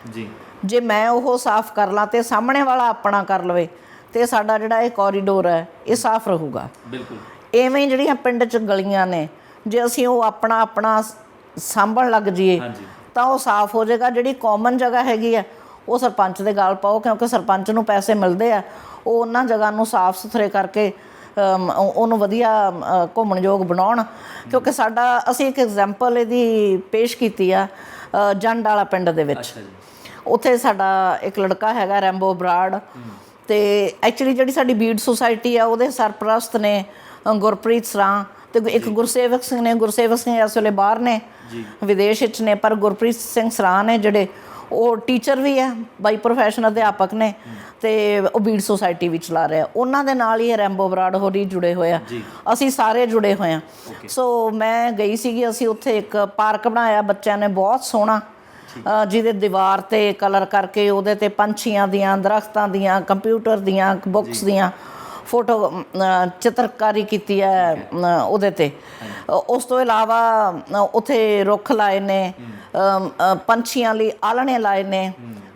ਜੀ, ਜੇ ਮੈਂ ਉਹ ਸਾਫ਼ ਕਰ ਲਾਂ ਤੇ ਸਾਹਮਣੇ ਵਾਲਾ ਆਪਣਾ ਕਰ ਲਵੇ ਤੇ ਸਾਡਾ ਜਿਹੜਾ ਇਹ ਕੋਰੀਡੋਰ ਹੈ ਇਹ ਸਾਫ਼ ਰਹੂਗਾ। ਬਿਲਕੁਲ ਐਵੇਂ ਹੀ ਜਿਹੜੀਆਂ ਪਿੰਡ 'ਚ ਗਲੀਆਂ ਨੇ, ਜੇ ਅਸੀਂ ਉਹ ਆਪਣਾ ਸਾਂਭਣ ਲੱਗ ਜਾਈਏ ਤਾਂ ਉਹ ਸਾਫ਼ ਹੋ ਜਾਏਗਾ। ਜਿਹੜੀ ਕਾਮਨ ਜਗ੍ਹਾ ਹੈਗੀ ਆ ਉਹ ਸਰਪੰਚ ਦੇ ਗਾਲ ਪਾਓ, ਕਿਉਂਕਿ ਸਰਪੰਚ ਨੂੰ ਪੈਸੇ ਮਿਲਦੇ ਆ, ਉਹ ਉਹਨਾਂ ਜਗ੍ਹਾ ਨੂੰ ਸਾਫ਼ ਸੁਥਰੇ ਕਰਕੇ ਉਹਨੂੰ ਵਧੀਆ ਘੁੰਮਣਯੋਗ ਬਣਾਉਣ। ਕਿਉਂਕਿ ਅਸੀਂ ਇੱਕ ਐਗਜ਼ਾਮਪਲ ਇਹਦੀ ਪੇਸ਼ ਕੀਤੀ ਆ ਜੰਡ ਵਾਲਾ ਪਿੰਡ ਦੇ ਵਿੱਚ। ਉੱਥੇ ਸਾਡਾ ਇੱਕ ਲੜਕਾ ਹੈਗਾ ਰੈਂਬੋ ਬਰਾੜ, ਤੇ ਐਕਚੁਅਲੀ ਜਿਹੜੀ ਸਾਡੀ ਬੀਡ ਸੁਸਾਇਟੀ ਆ ਉਹਦੇ ਸਰਪ੍ਰਸਤ ਨੇ ਗੁਰਪ੍ਰੀਤ ਸਰਾਂ ਤੇ ਇੱਕ ਗੁਰਸੇਵਕ ਸਿੰਘ ਨੇ। ਗੁਰਸੇਵਕ ਸਿੰਘ ਇਸ ਵੇਲੇ ਬਾਹਰ ਨੇ, ਵਿਦੇਸ਼ ਵਿੱਚ ਨੇ, ਪਰ ਗੁਰਪ੍ਰੀਤ ਸਿੰਘ ਸਰਾਂ ਨੇ ਜਿਹੜੇ ਉਹ ਟੀਚਰ ਵੀ ਹੈ, ਬਾਈ ਪ੍ਰੋਫੈਸ਼ਨ ਅਧਿਆਪਕ ਨੇ, ਤੇ ਉਹ ਬੀਡ ਸੁਸਾਇਟੀ ਵੀ ਚਲਾ ਰਿਹਾ। ਉਹਨਾਂ ਦੇ ਨਾਲ ਹੀ ਰੈਂਬੋ ਬਰਾੜ ਹੋਰੀ ਜੁੜੇ ਹੋਏ ਆ, ਅਸੀਂ ਸਾਰੇ ਜੁੜੇ ਹੋਏ ਹਾਂ। ਸੋ ਮੈਂ ਗਈ ਸੀਗੀ, ਅਸੀਂ ਉੱਥੇ ਇੱਕ ਪਾਰਕ ਬਣਾਇਆ ਬੱਚਿਆਂ ਨੇ ਬਹੁਤ ਸੋਹਣਾ, ਜਿਹਦੇ ਦੀਵਾਰ ਤੇ ਕਲਰ ਕਰਕੇ ਉਹਦੇ ਤੇ ਪੰਛੀਆਂ ਦੀਆਂ, ਦਰਖਤਾਂ ਦੀਆਂ, ਕੰਪਿਊਟਰ ਦੀਆਂ, ਬੁੱਕਸ ਦੀਆਂ ਫੋਟੋ ਚਿੱਤਰਕਾਰੀ ਕੀਤੀ ਹੈ ਉਹਦੇ ਤੇ। ਉਸ ਤੋਂ ਇਲਾਵਾ ਉੱਥੇ ਰੁੱਖ ਲਾਏ ਨੇ, ਪੰਛੀਆਂ ਲਈ ਆਲਣੇ ਲਾਏ ਨੇ,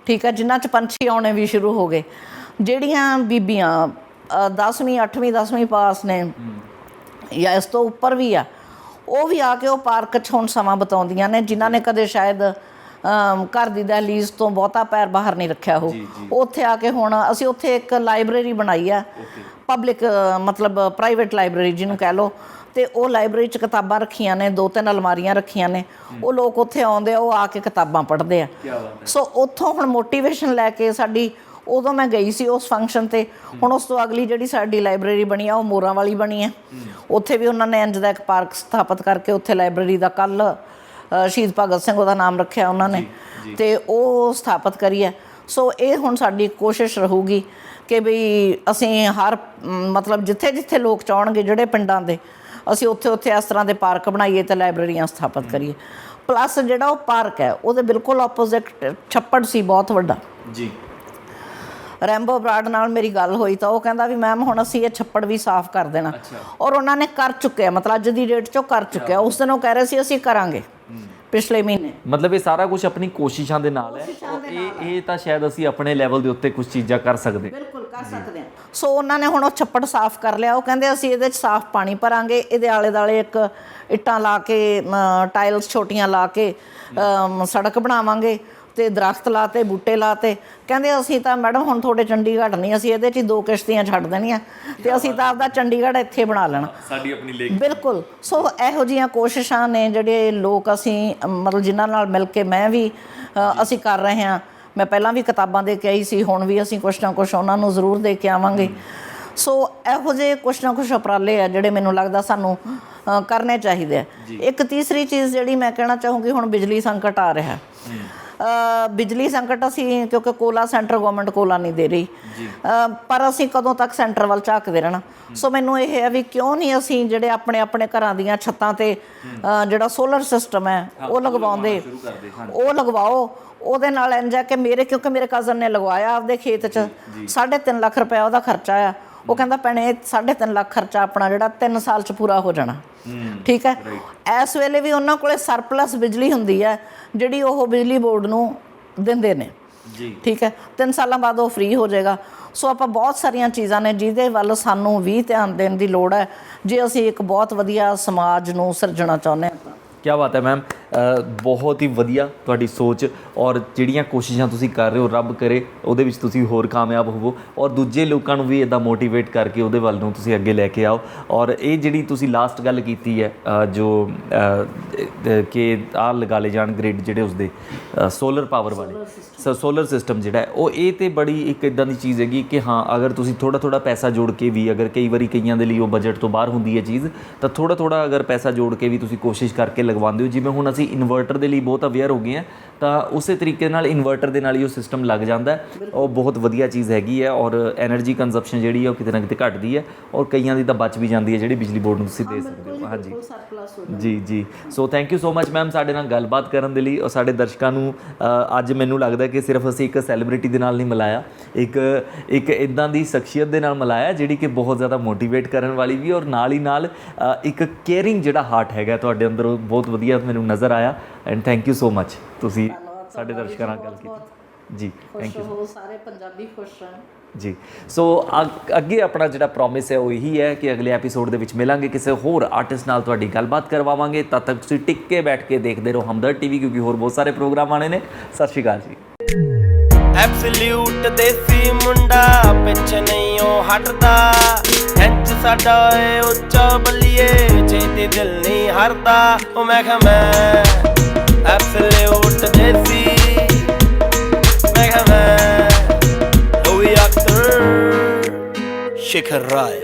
ਠੀਕ ਹੈ, ਜਿਨ੍ਹਾਂ 'ਚ ਪੰਛੀ ਆਉਣੇ ਵੀ ਸ਼ੁਰੂ ਹੋ ਗਏ। ਜਿਹੜੀਆਂ ਬੀਬੀਆਂ 10ਵੀਂ 8ਵੀਂ 10ਵੀਂ ਪਾਸ ਨੇ ਜਾਂ ਇਸ ਤੋਂ ਉੱਪਰ ਵੀ ਆ, ਉਹ ਵੀ ਆ ਕੇ ਉਹ ਪਾਰਕ 'ਚ ਹੁਣ ਸਮਾਂ ਬਿਤਾਉਂਦੀਆਂ ਨੇ, ਜਿਨ੍ਹਾਂ ਨੇ ਕਦੇ ਸ਼ਾਇਦ ਘਰ ਦੀ ਦਹਲੀਜ਼ ਤੋਂ ਬਹੁਤਾ ਪੈਰ ਬਾਹਰ ਨਹੀਂ ਰੱਖਿਆ ਹੋ। ਉੱਥੇ ਆ ਕੇ ਹੁਣ ਅਸੀਂ ਉੱਥੇ ਇੱਕ ਲਾਇਬ੍ਰੇਰੀ ਬਣਾਈ ਆ, ਪਬਲਿਕ ਮਤਲਬ ਪ੍ਰਾਈਵੇਟ ਲਾਇਬ੍ਰੇਰੀ ਜਿਹਨੂੰ ਕਹਿ ਲਓ, ਅਤੇ ਉਹ ਲਾਇਬ੍ਰੇਰੀ 'ਚ ਕਿਤਾਬਾਂ ਰੱਖੀਆਂ ਨੇ, 2-3 ਅਲਮਾਰੀਆਂ ਰੱਖੀਆਂ ਨੇ। ਉਹ ਲੋਕ ਉੱਥੇ ਆਉਂਦੇ ਆ, ਉਹ ਆ ਕੇ ਕਿਤਾਬਾਂ ਪੜ੍ਹਦੇ ਆ। ਸੋ ਉੱਥੋਂ ਹੁਣ ਮੋਟੀਵੇਸ਼ਨ ਲੈ ਕੇ ਸਾਡੀ, ਉਦੋਂ ਮੈਂ ਗਈ ਸੀ ਉਸ ਫੰਕਸ਼ਨ 'ਤੇ, ਹੁਣ ਉਸ ਤੋਂ ਅਗਲੀ ਜਿਹੜੀ ਸਾਡੀ ਲਾਇਬ੍ਰੇਰੀ ਬਣੀ ਆ ਉਹ ਮੋਰਾਂ ਵਾਲੀ ਬਣੀ ਹੈ। ਉੱਥੇ ਵੀ ਉਹਨਾਂ ਨੇ ਇੰਝ ਦਾ ਇੱਕ ਪਾਰਕ ਸਥਾਪਿਤ ਕਰਕੇ ਉੱਥੇ ਲਾਇਬ੍ਰੇਰੀ ਦਾ ਕੱਲ੍ਹ ਸ਼ਹੀਦ ਭਗਤ ਸਿੰਘ ਉਹਦਾ ਨਾਮ ਰੱਖਿਆ ਉਹਨਾਂ ਨੇ, ਅਤੇ ਉਹ ਸਥਾਪਿਤ ਕਰੀ ਹੈ। ਸੋ ਇਹ ਹੁਣ ਸਾਡੀ ਕੋਸ਼ਿਸ਼ ਰਹੂਗੀ ਕਿ ਬਈ ਅਸੀਂ ਹਰ ਮਤਲਬ ਜਿੱਥੇ ਜਿੱਥੇ ਲੋਕ ਚਾਹੁਣਗੇ ਜਿਹੜੇ ਪਿੰਡਾਂ ਦੇ, ਅਸੀਂ ਉੱਥੇ ਉੱਥੇ ਇਸ ਤਰ੍ਹਾਂ ਦੇ ਪਾਰਕ ਬਣਾਈਏ ਅਤੇ ਲਾਇਬ੍ਰੇਰੀਆਂ ਸਥਾਪਿਤ ਕਰੀਏ। ਪਲੱਸ ਜਿਹੜਾ ਉਹ ਪਾਰਕ ਹੈ ਉਹਦੇ ਬਿਲਕੁਲ ਆਪੋਜ਼ਿਟ ਛੱਪੜ ਸੀ ਬਹੁਤ ਵੱਡਾ ਜੀ। ਰੈਂਬੋ ਬਰਾੜ ਨਾਲ ਮੇਰੀ ਗੱਲ ਹੋਈ ਤਾਂ ਉਹ ਕਹਿੰਦਾ ਵੀ ਮੈਮ ਹੁਣ ਅਸੀਂ ਇਹ ਛੱਪੜ ਵੀ ਸਾਫ਼ ਕਰ ਦੇਣਾ, ਔਰ ਉਹਨਾਂ ਨੇ ਕਰ ਚੁੱਕਿਆ, ਮਤਲਬ ਅੱਜ ਦੀ ਡੇਟ 'ਚ ਉਹ ਕਰ ਚੁੱਕਿਆ। ਉਸ ਦਿਨ ਉਹ ਕਹਿ ਰਹੇ ਸੀ ਅਸੀਂ ਕਰਾਂਗੇ ਪਿਛਲੇ ਮਹੀਨੇ। ਮਤਲਬ ਇਹ ਸਾਰਾ ਕੁਝ ਆਪਣੀ ਕੋਸ਼ਿਸ਼ਾਂ ਦੇ ਨਾਲ ਹੈ। ਇਹ ਤਾਂ ਸ਼ਾਇਦ ਅਸੀਂ ਆਪਣੇ ਲੈਵਲ ਦੇ ਉੱਤੇ ਕੁਝ ਚੀਜ਼ਾਂ ਕਰ ਸਕਦੇ, ਬਿਲਕੁਲ ਕਰ ਸਕਦੇ ਹਾਂ। ਸੋ ਉਹਨਾਂ ਨੇ ਹੁਣ ਉਹ ਛੱਪੜ ਸਾਫ਼ ਕਰ ਲਿਆ। ਉਹ ਕਹਿੰਦੇ ਅਸੀਂ ਇਹਦੇ 'ਚ ਸਾਫ਼ ਪਾਣੀ ਭਰਾਂਗੇ, ਇਹਦੇ ਆਲੇ ਦੁਆਲੇ ਇੱਕ ਇੱਟਾਂ ਲਾ ਕੇ, ਟਾਇਲਸ ਛੋਟੀਆਂ ਲਾ ਕੇ ਸੜਕ ਬਣਾਵਾਂਗੇ, ਅਤੇ ਦਰਖਤ ਲਾਤੇ, ਬੂਟੇ ਲਾਤੇ। ਕਹਿੰਦੇ ਅਸੀਂ ਤਾਂ ਮੈਡਮ ਹੁਣ ਤੁਹਾਡੇ ਚੰਡੀਗੜ੍ਹ ਨਹੀਂ, ਅਸੀਂ ਇਹਦੇ 'ਚ ਹੀ 2 ਕਿਸ਼ਤੀਆਂ ਛੱਡ ਦੇਣੀਆਂ ਅਤੇ ਅਸੀਂ ਤਾਂ ਆਪਦਾ ਚੰਡੀਗੜ੍ਹ ਇੱਥੇ ਬਣਾ ਲੈਣਾ, ਸਾਡੀ ਆਪਣੀ ਲੇਕ। ਬਿਲਕੁਲ। ਸੋ ਇਹੋ ਜਿਹੀਆਂ ਕੋਸ਼ਿਸ਼ਾਂ ਨੇ ਜਿਹੜੇ ਲੋਕ ਅਸੀਂ ਮਤਲਬ ਜਿਨ੍ਹਾਂ ਨਾਲ ਮਿਲ ਕੇ ਮੈਂ ਵੀ ਅਸੀਂ ਕਰ ਰਹੇ ਹਾਂ। ਮੈਂ ਪਹਿਲਾਂ ਵੀ ਕਿਤਾਬਾਂ ਦੇ ਕੇ ਆਈ ਸੀ, ਹੁਣ ਵੀ ਅਸੀਂ ਕੁਛ ਨਾ ਕੁਛ ਉਹਨਾਂ ਨੂੰ ਜ਼ਰੂਰ ਦੇ ਕੇ ਆਵਾਂਗੇ। ਸੋ ਇਹੋ ਜਿਹੇ ਕੁਛ ਨਾ ਕੁਛ ਉਪਰਾਲੇ ਆ ਜਿਹੜੇ ਮੈਨੂੰ ਲੱਗਦਾ ਸਾਨੂੰ ਕਰਨੇ ਚਾਹੀਦੇ ਆ। ਇੱਕ ਤੀਸਰੀ ਚੀਜ਼ ਜਿਹੜੀ ਮੈਂ ਕਹਿਣਾ ਚਾਹੂੰਗੀ, ਹੁਣ ਬਿਜਲੀ ਸੰਕਟ ਆ ਰਿਹਾ। ਬਿਜਲੀ ਸੰਕਟ ਅਸੀਂ ਕਿਉਂਕਿ ਕੋਲਾ ਸੈਂਟਰ ਗਵਰਨਮੈਂਟ ਕੋਲਾ ਨਹੀਂ ਦੇ ਰਹੀ, ਪਰ ਅਸੀਂ ਕਦੋਂ ਤੱਕ ਸੈਂਟਰ ਵੱਲ ਝਾਕਦੇ ਰਹਿਣਾ। ਸੋ ਮੈਨੂੰ ਇਹ ਹੈ ਵੀ ਕਿਉਂ ਨਹੀਂ ਅਸੀਂ ਜਿਹੜੇ ਆਪਣੇ ਆਪਣੇ ਘਰਾਂ ਦੀਆਂ ਛੱਤਾਂ 'ਤੇ ਜਿਹੜਾ ਸੋਲਰ ਸਿਸਟਮ ਹੈ ਉਹ ਲਗਵਾਉਂਦੇ, ਉਹ ਲਗਵਾਓ। ਉਹਦੇ ਨਾਲ ਇੰਝ ਹੈ ਕਿ ਕਿਉਂਕਿ ਮੇਰੇ ਕਜ਼ਨ ਨੇ ਲਗਵਾਇਆ ਆਪਦੇ ਖੇਤ 'ਚ, 3.5 ਲੱਖ ਰੁਪਇਆ ਉਹਦਾ ਖਰਚਾ ਆ। ਉਹ ਕਹਿੰਦਾ ਭੈਣੇ 3.5 ਲੱਖ ਖਰਚਾ ਆਪਣਾ ਜਿਹੜਾ 3 ਸਾਲ 'ਚ ਪੂਰਾ ਹੋ ਜਾਣਾ, ਠੀਕ ਹੈ। ਇਸ ਵੇਲੇ ਵੀ ਉਹਨਾਂ ਕੋਲ ਸਰਪਲਸ ਬਿਜਲੀ ਹੁੰਦੀ ਹੈ ਜਿਹੜੀ ਉਹ ਬਿਜਲੀ ਬੋਰਡ ਨੂੰ ਦਿੰਦੇ ਨੇ, ਠੀਕ ਹੈ। 3 ਸਾਲਾਂ ਬਾਅਦ ਉਹ ਫ੍ਰੀ ਹੋ ਜਾਏਗਾ। ਸੋ ਆਪਾਂ ਬਹੁਤ ਸਾਰੀਆਂ ਚੀਜ਼ਾਂ ਨੇ ਜਿਹਦੇ ਵੱਲ ਸਾਨੂੰ ਵੀ ਧਿਆਨ ਦੇਣ ਦੀ ਲੋੜ ਹੈ ਜੇ ਅਸੀਂ ਇੱਕ ਬਹੁਤ ਵਧੀਆ ਸਮਾਜ ਨੂੰ ਸਿਰਜਣਾ ਚਾਹੁੰਦੇ ਹਾਂ। ਕਿਆ ਬਾਤ ਹੈ ਮੈਮ, ਬਹੁਤ ਹੀ ਵਧੀਆ ਤੁਹਾਡੀ ਸੋਚ, ਔਰ ਜਿਹੜੀਆਂ ਕੋਸ਼ਿਸ਼ਾਂ ਤੁਸੀਂ ਕਰ ਰਹੇ ਹੋ ਰੱਬ ਕਰੇ ਉਹਦੇ ਵਿੱਚ ਤੁਸੀਂ ਹੋਰ ਕਾਮਯਾਬ ਹੋਵੋ, ਔਰ ਦੂਜੇ ਲੋਕਾਂ ਨੂੰ ਵੀ ਇੱਦਾਂ ਮੋਟੀਵੇਟ ਕਰਕੇ ਉਹਦੇ ਵੱਲ ਨੂੰ ਤੁਸੀਂ ਅੱਗੇ ਲੈ ਕੇ ਆਓ। ਔਰ ਇਹ ਜਿਹੜੀ ਤੁਸੀਂ ਲਾਸਟ ਗੱਲ ਕੀਤੀ ਹੈ ਜੋ ਕਿ ਆਹ ਲਗਾ ਲਏ ਜਾਣ ਗ੍ਰਿਡ ਜਿਹੜੇ ਉਸਦੇ ਸੋਲਰ ਪਾਵਰ ਵਾਲੇ ਸੋਲਰ ਸਿਸਟਮ ਜਿਹੜਾ ਹੈ, ਉਹ ਇਹ ਤਾਂ ਬੜੀ ਇੱਕ ਇੱਦਾਂ ਦੀ ਚੀਜ਼ ਹੈਗੀ ਕਿ ਹਾਂ ਅਗਰ ਤੁਸੀਂ ਥੋੜ੍ਹਾ ਪੈਸਾ ਜੋੜ ਕੇ ਵੀ, ਅਗਰ ਕਈ ਵਾਰੀ ਕਈਆਂ ਦੇ ਲਈ ਉਹ ਬਜਟ ਤੋਂ ਬਾਹਰ ਹੁੰਦੀ ਹੈ ਚੀਜ਼, ਤਾਂ ਥੋੜ੍ਹਾ ਅਗਰ ਪੈਸਾ ਜੋੜ ਕੇ ਵੀ ਤੁਸੀਂ ਕੋਸ਼ਿਸ਼ ਕਰਕੇ ਲਗਵਾਉਂਦੇ ਹੋ। ਜਿਵੇਂ ਹੁਣ ਅਸੀਂ ਇਨਵਰਟਰ ਦੇ ਲਈ ਬਹੁਤ ਅਵੇਅਰ ਹੋ ਗਏ ਹਾਂ, ਤਾਂ ਉਸੇ ਤਰੀਕੇ ਨਾਲ ਇਨਵਰਟਰ ਦੇ ਨਾਲ ਹੀ ਉਹ ਸਿਸਟਮ ਲੱਗ ਜਾਂਦਾ। ਉਹ ਬਹੁਤ ਵਧੀਆ ਚੀਜ਼ ਹੈਗੀ ਹੈ, ਔਰ ਐਨਰਜੀ ਕੰਜ਼ੰਪਸ਼ਨ ਜਿਹੜੀ ਹੈ ਉਹ ਕਿਤੇ ਨਾ ਕਿਤੇ ਘਟਦੀ ਹੈ, ਔਰ ਕਈਆਂ ਦੀ ਤਾਂ ਬਚ ਵੀ ਜਾਂਦੀ ਹੈ ਜਿਹੜੀ ਬਿਜਲੀ ਬੋਰਡ ਨੂੰ ਤੁਸੀਂ ਦੇ ਸਕਦੇ ਹੋ। ਹਾਂਜੀ ਜੀ। So thank you so much ma'am ਸਾਡੇ ਨਾਲ ਗੱਲਬਾਤ ਕਰਨ ਦੇ ਲਈ, ਔਰ ਸਾਡੇ ਦਰਸ਼ਕਾਂ ਨੂੰ ਅੱਜ ਮੈਨੂੰ ਲੱਗਦਾ ਕਿ ਸਿਰਫ ਅਸੀਂ ਇੱਕ ਸੈਲੀਬ੍ਰਿਟੀ ਦੇ ਨਾਲ ਨਹੀਂ ਮਿਲਾਇਆ, ਇੱਕ ਇੱਦਾਂ ਦੀ ਸ਼ਖਸੀਅਤ ਦੇ ਨਾਲ ਮਿਲਾਇਆ ਜਿਹੜੀ ਕਿ ਬਹੁਤ ਜ਼ਿਆਦਾ ਮੋਟੀਵੇਟ ਕਰਨ ਵਾਲੀ ਵੀ, ਔਰ ਨਾਲ ਹੀ ਨਾਲ ਇੱਕ ਕੇਅਰਿੰਗ ਜਿਹੜਾ ਹਾਰਟ ਹੈਗਾ ਤੁਹਾਡੇ ਅੰਦਰ ਉਹ ਬਹੁਤ ਵਧੀਆ ਮੈਨੂੰ ਨਜ਼ਰ ਆਇਆ। And thank you so much, ਤੁਸੀਂ ਸਾਡੇ ਦਰਸ਼ਕਾਂ ਨਾਲ ਗੱਲ ਕੀਤੀ ਜੀ। Thank you. ਸਾਰੇ ਪੰਜਾਬੀ ਖੁਸ਼ ਰਹਿਣ ਜੀ। ਸੋ ਅੱਗੇ ਆਪਣਾ ਜਿਹੜਾ ਪ੍ਰੋਮਿਸ ਹੈ ਉਹ ਇਹੀ ਹੈ ਕਿ ਅਗਲੇ ਐਪੀਸੋਡ ਦੇ ਵਿੱਚ ਮਿਲਾਂਗੇ, ਕਿਸੇ ਹੋਰ ਆਰਟਿਸਟ ਨਾਲ ਤੁਹਾਡੀ ਗੱਲਬਾਤ ਕਰਵਾਵਾਂਗੇ। ਤਦ ਤੱਕ ਤੁਸੀਂ ਟਿਕ ਕੇ ਬੈਠ ਕੇ ਦੇਖਦੇ ਰਹੋ ਹਮਦਰਦ ਟੀਵੀ, ਕਿਉਂਕਿ ਹੋਰ ਬਹੁਤ ਸਾਰੇ ਪ੍ਰੋਗਰਾਮ ਆਣੇ ਨੇ। ਸਤਿ ਸ਼੍ਰੀ ਅਕਾਲ ਜੀ। ਐਬਸੋਲਿਊਟ ਦੇਸੀ ਮੁੰਡਾ ਪਿੱਛੇ ਨਹੀਂ ਉਹ ਹਟਦਾ, ਹੈਂਚ ਸਾਡਾ ਏ ਉੱਚਾ ਬੱਲੀਏ ਛੇਤੀ ਦਿਲ ਨਹੀਂ ਹਰਦਾ। ਉਹ ਮੈਂ ਕਿਹਾ ਮੈਂ ਐਬਸੋਲਿਊਟ ਦੇਸੀ, ਮੈਂ ਕਿਹਾ ਮੈਂ ਲੋਈ ਅਖਤਰ ਸ਼ਿਖਰ ਰਾਏ।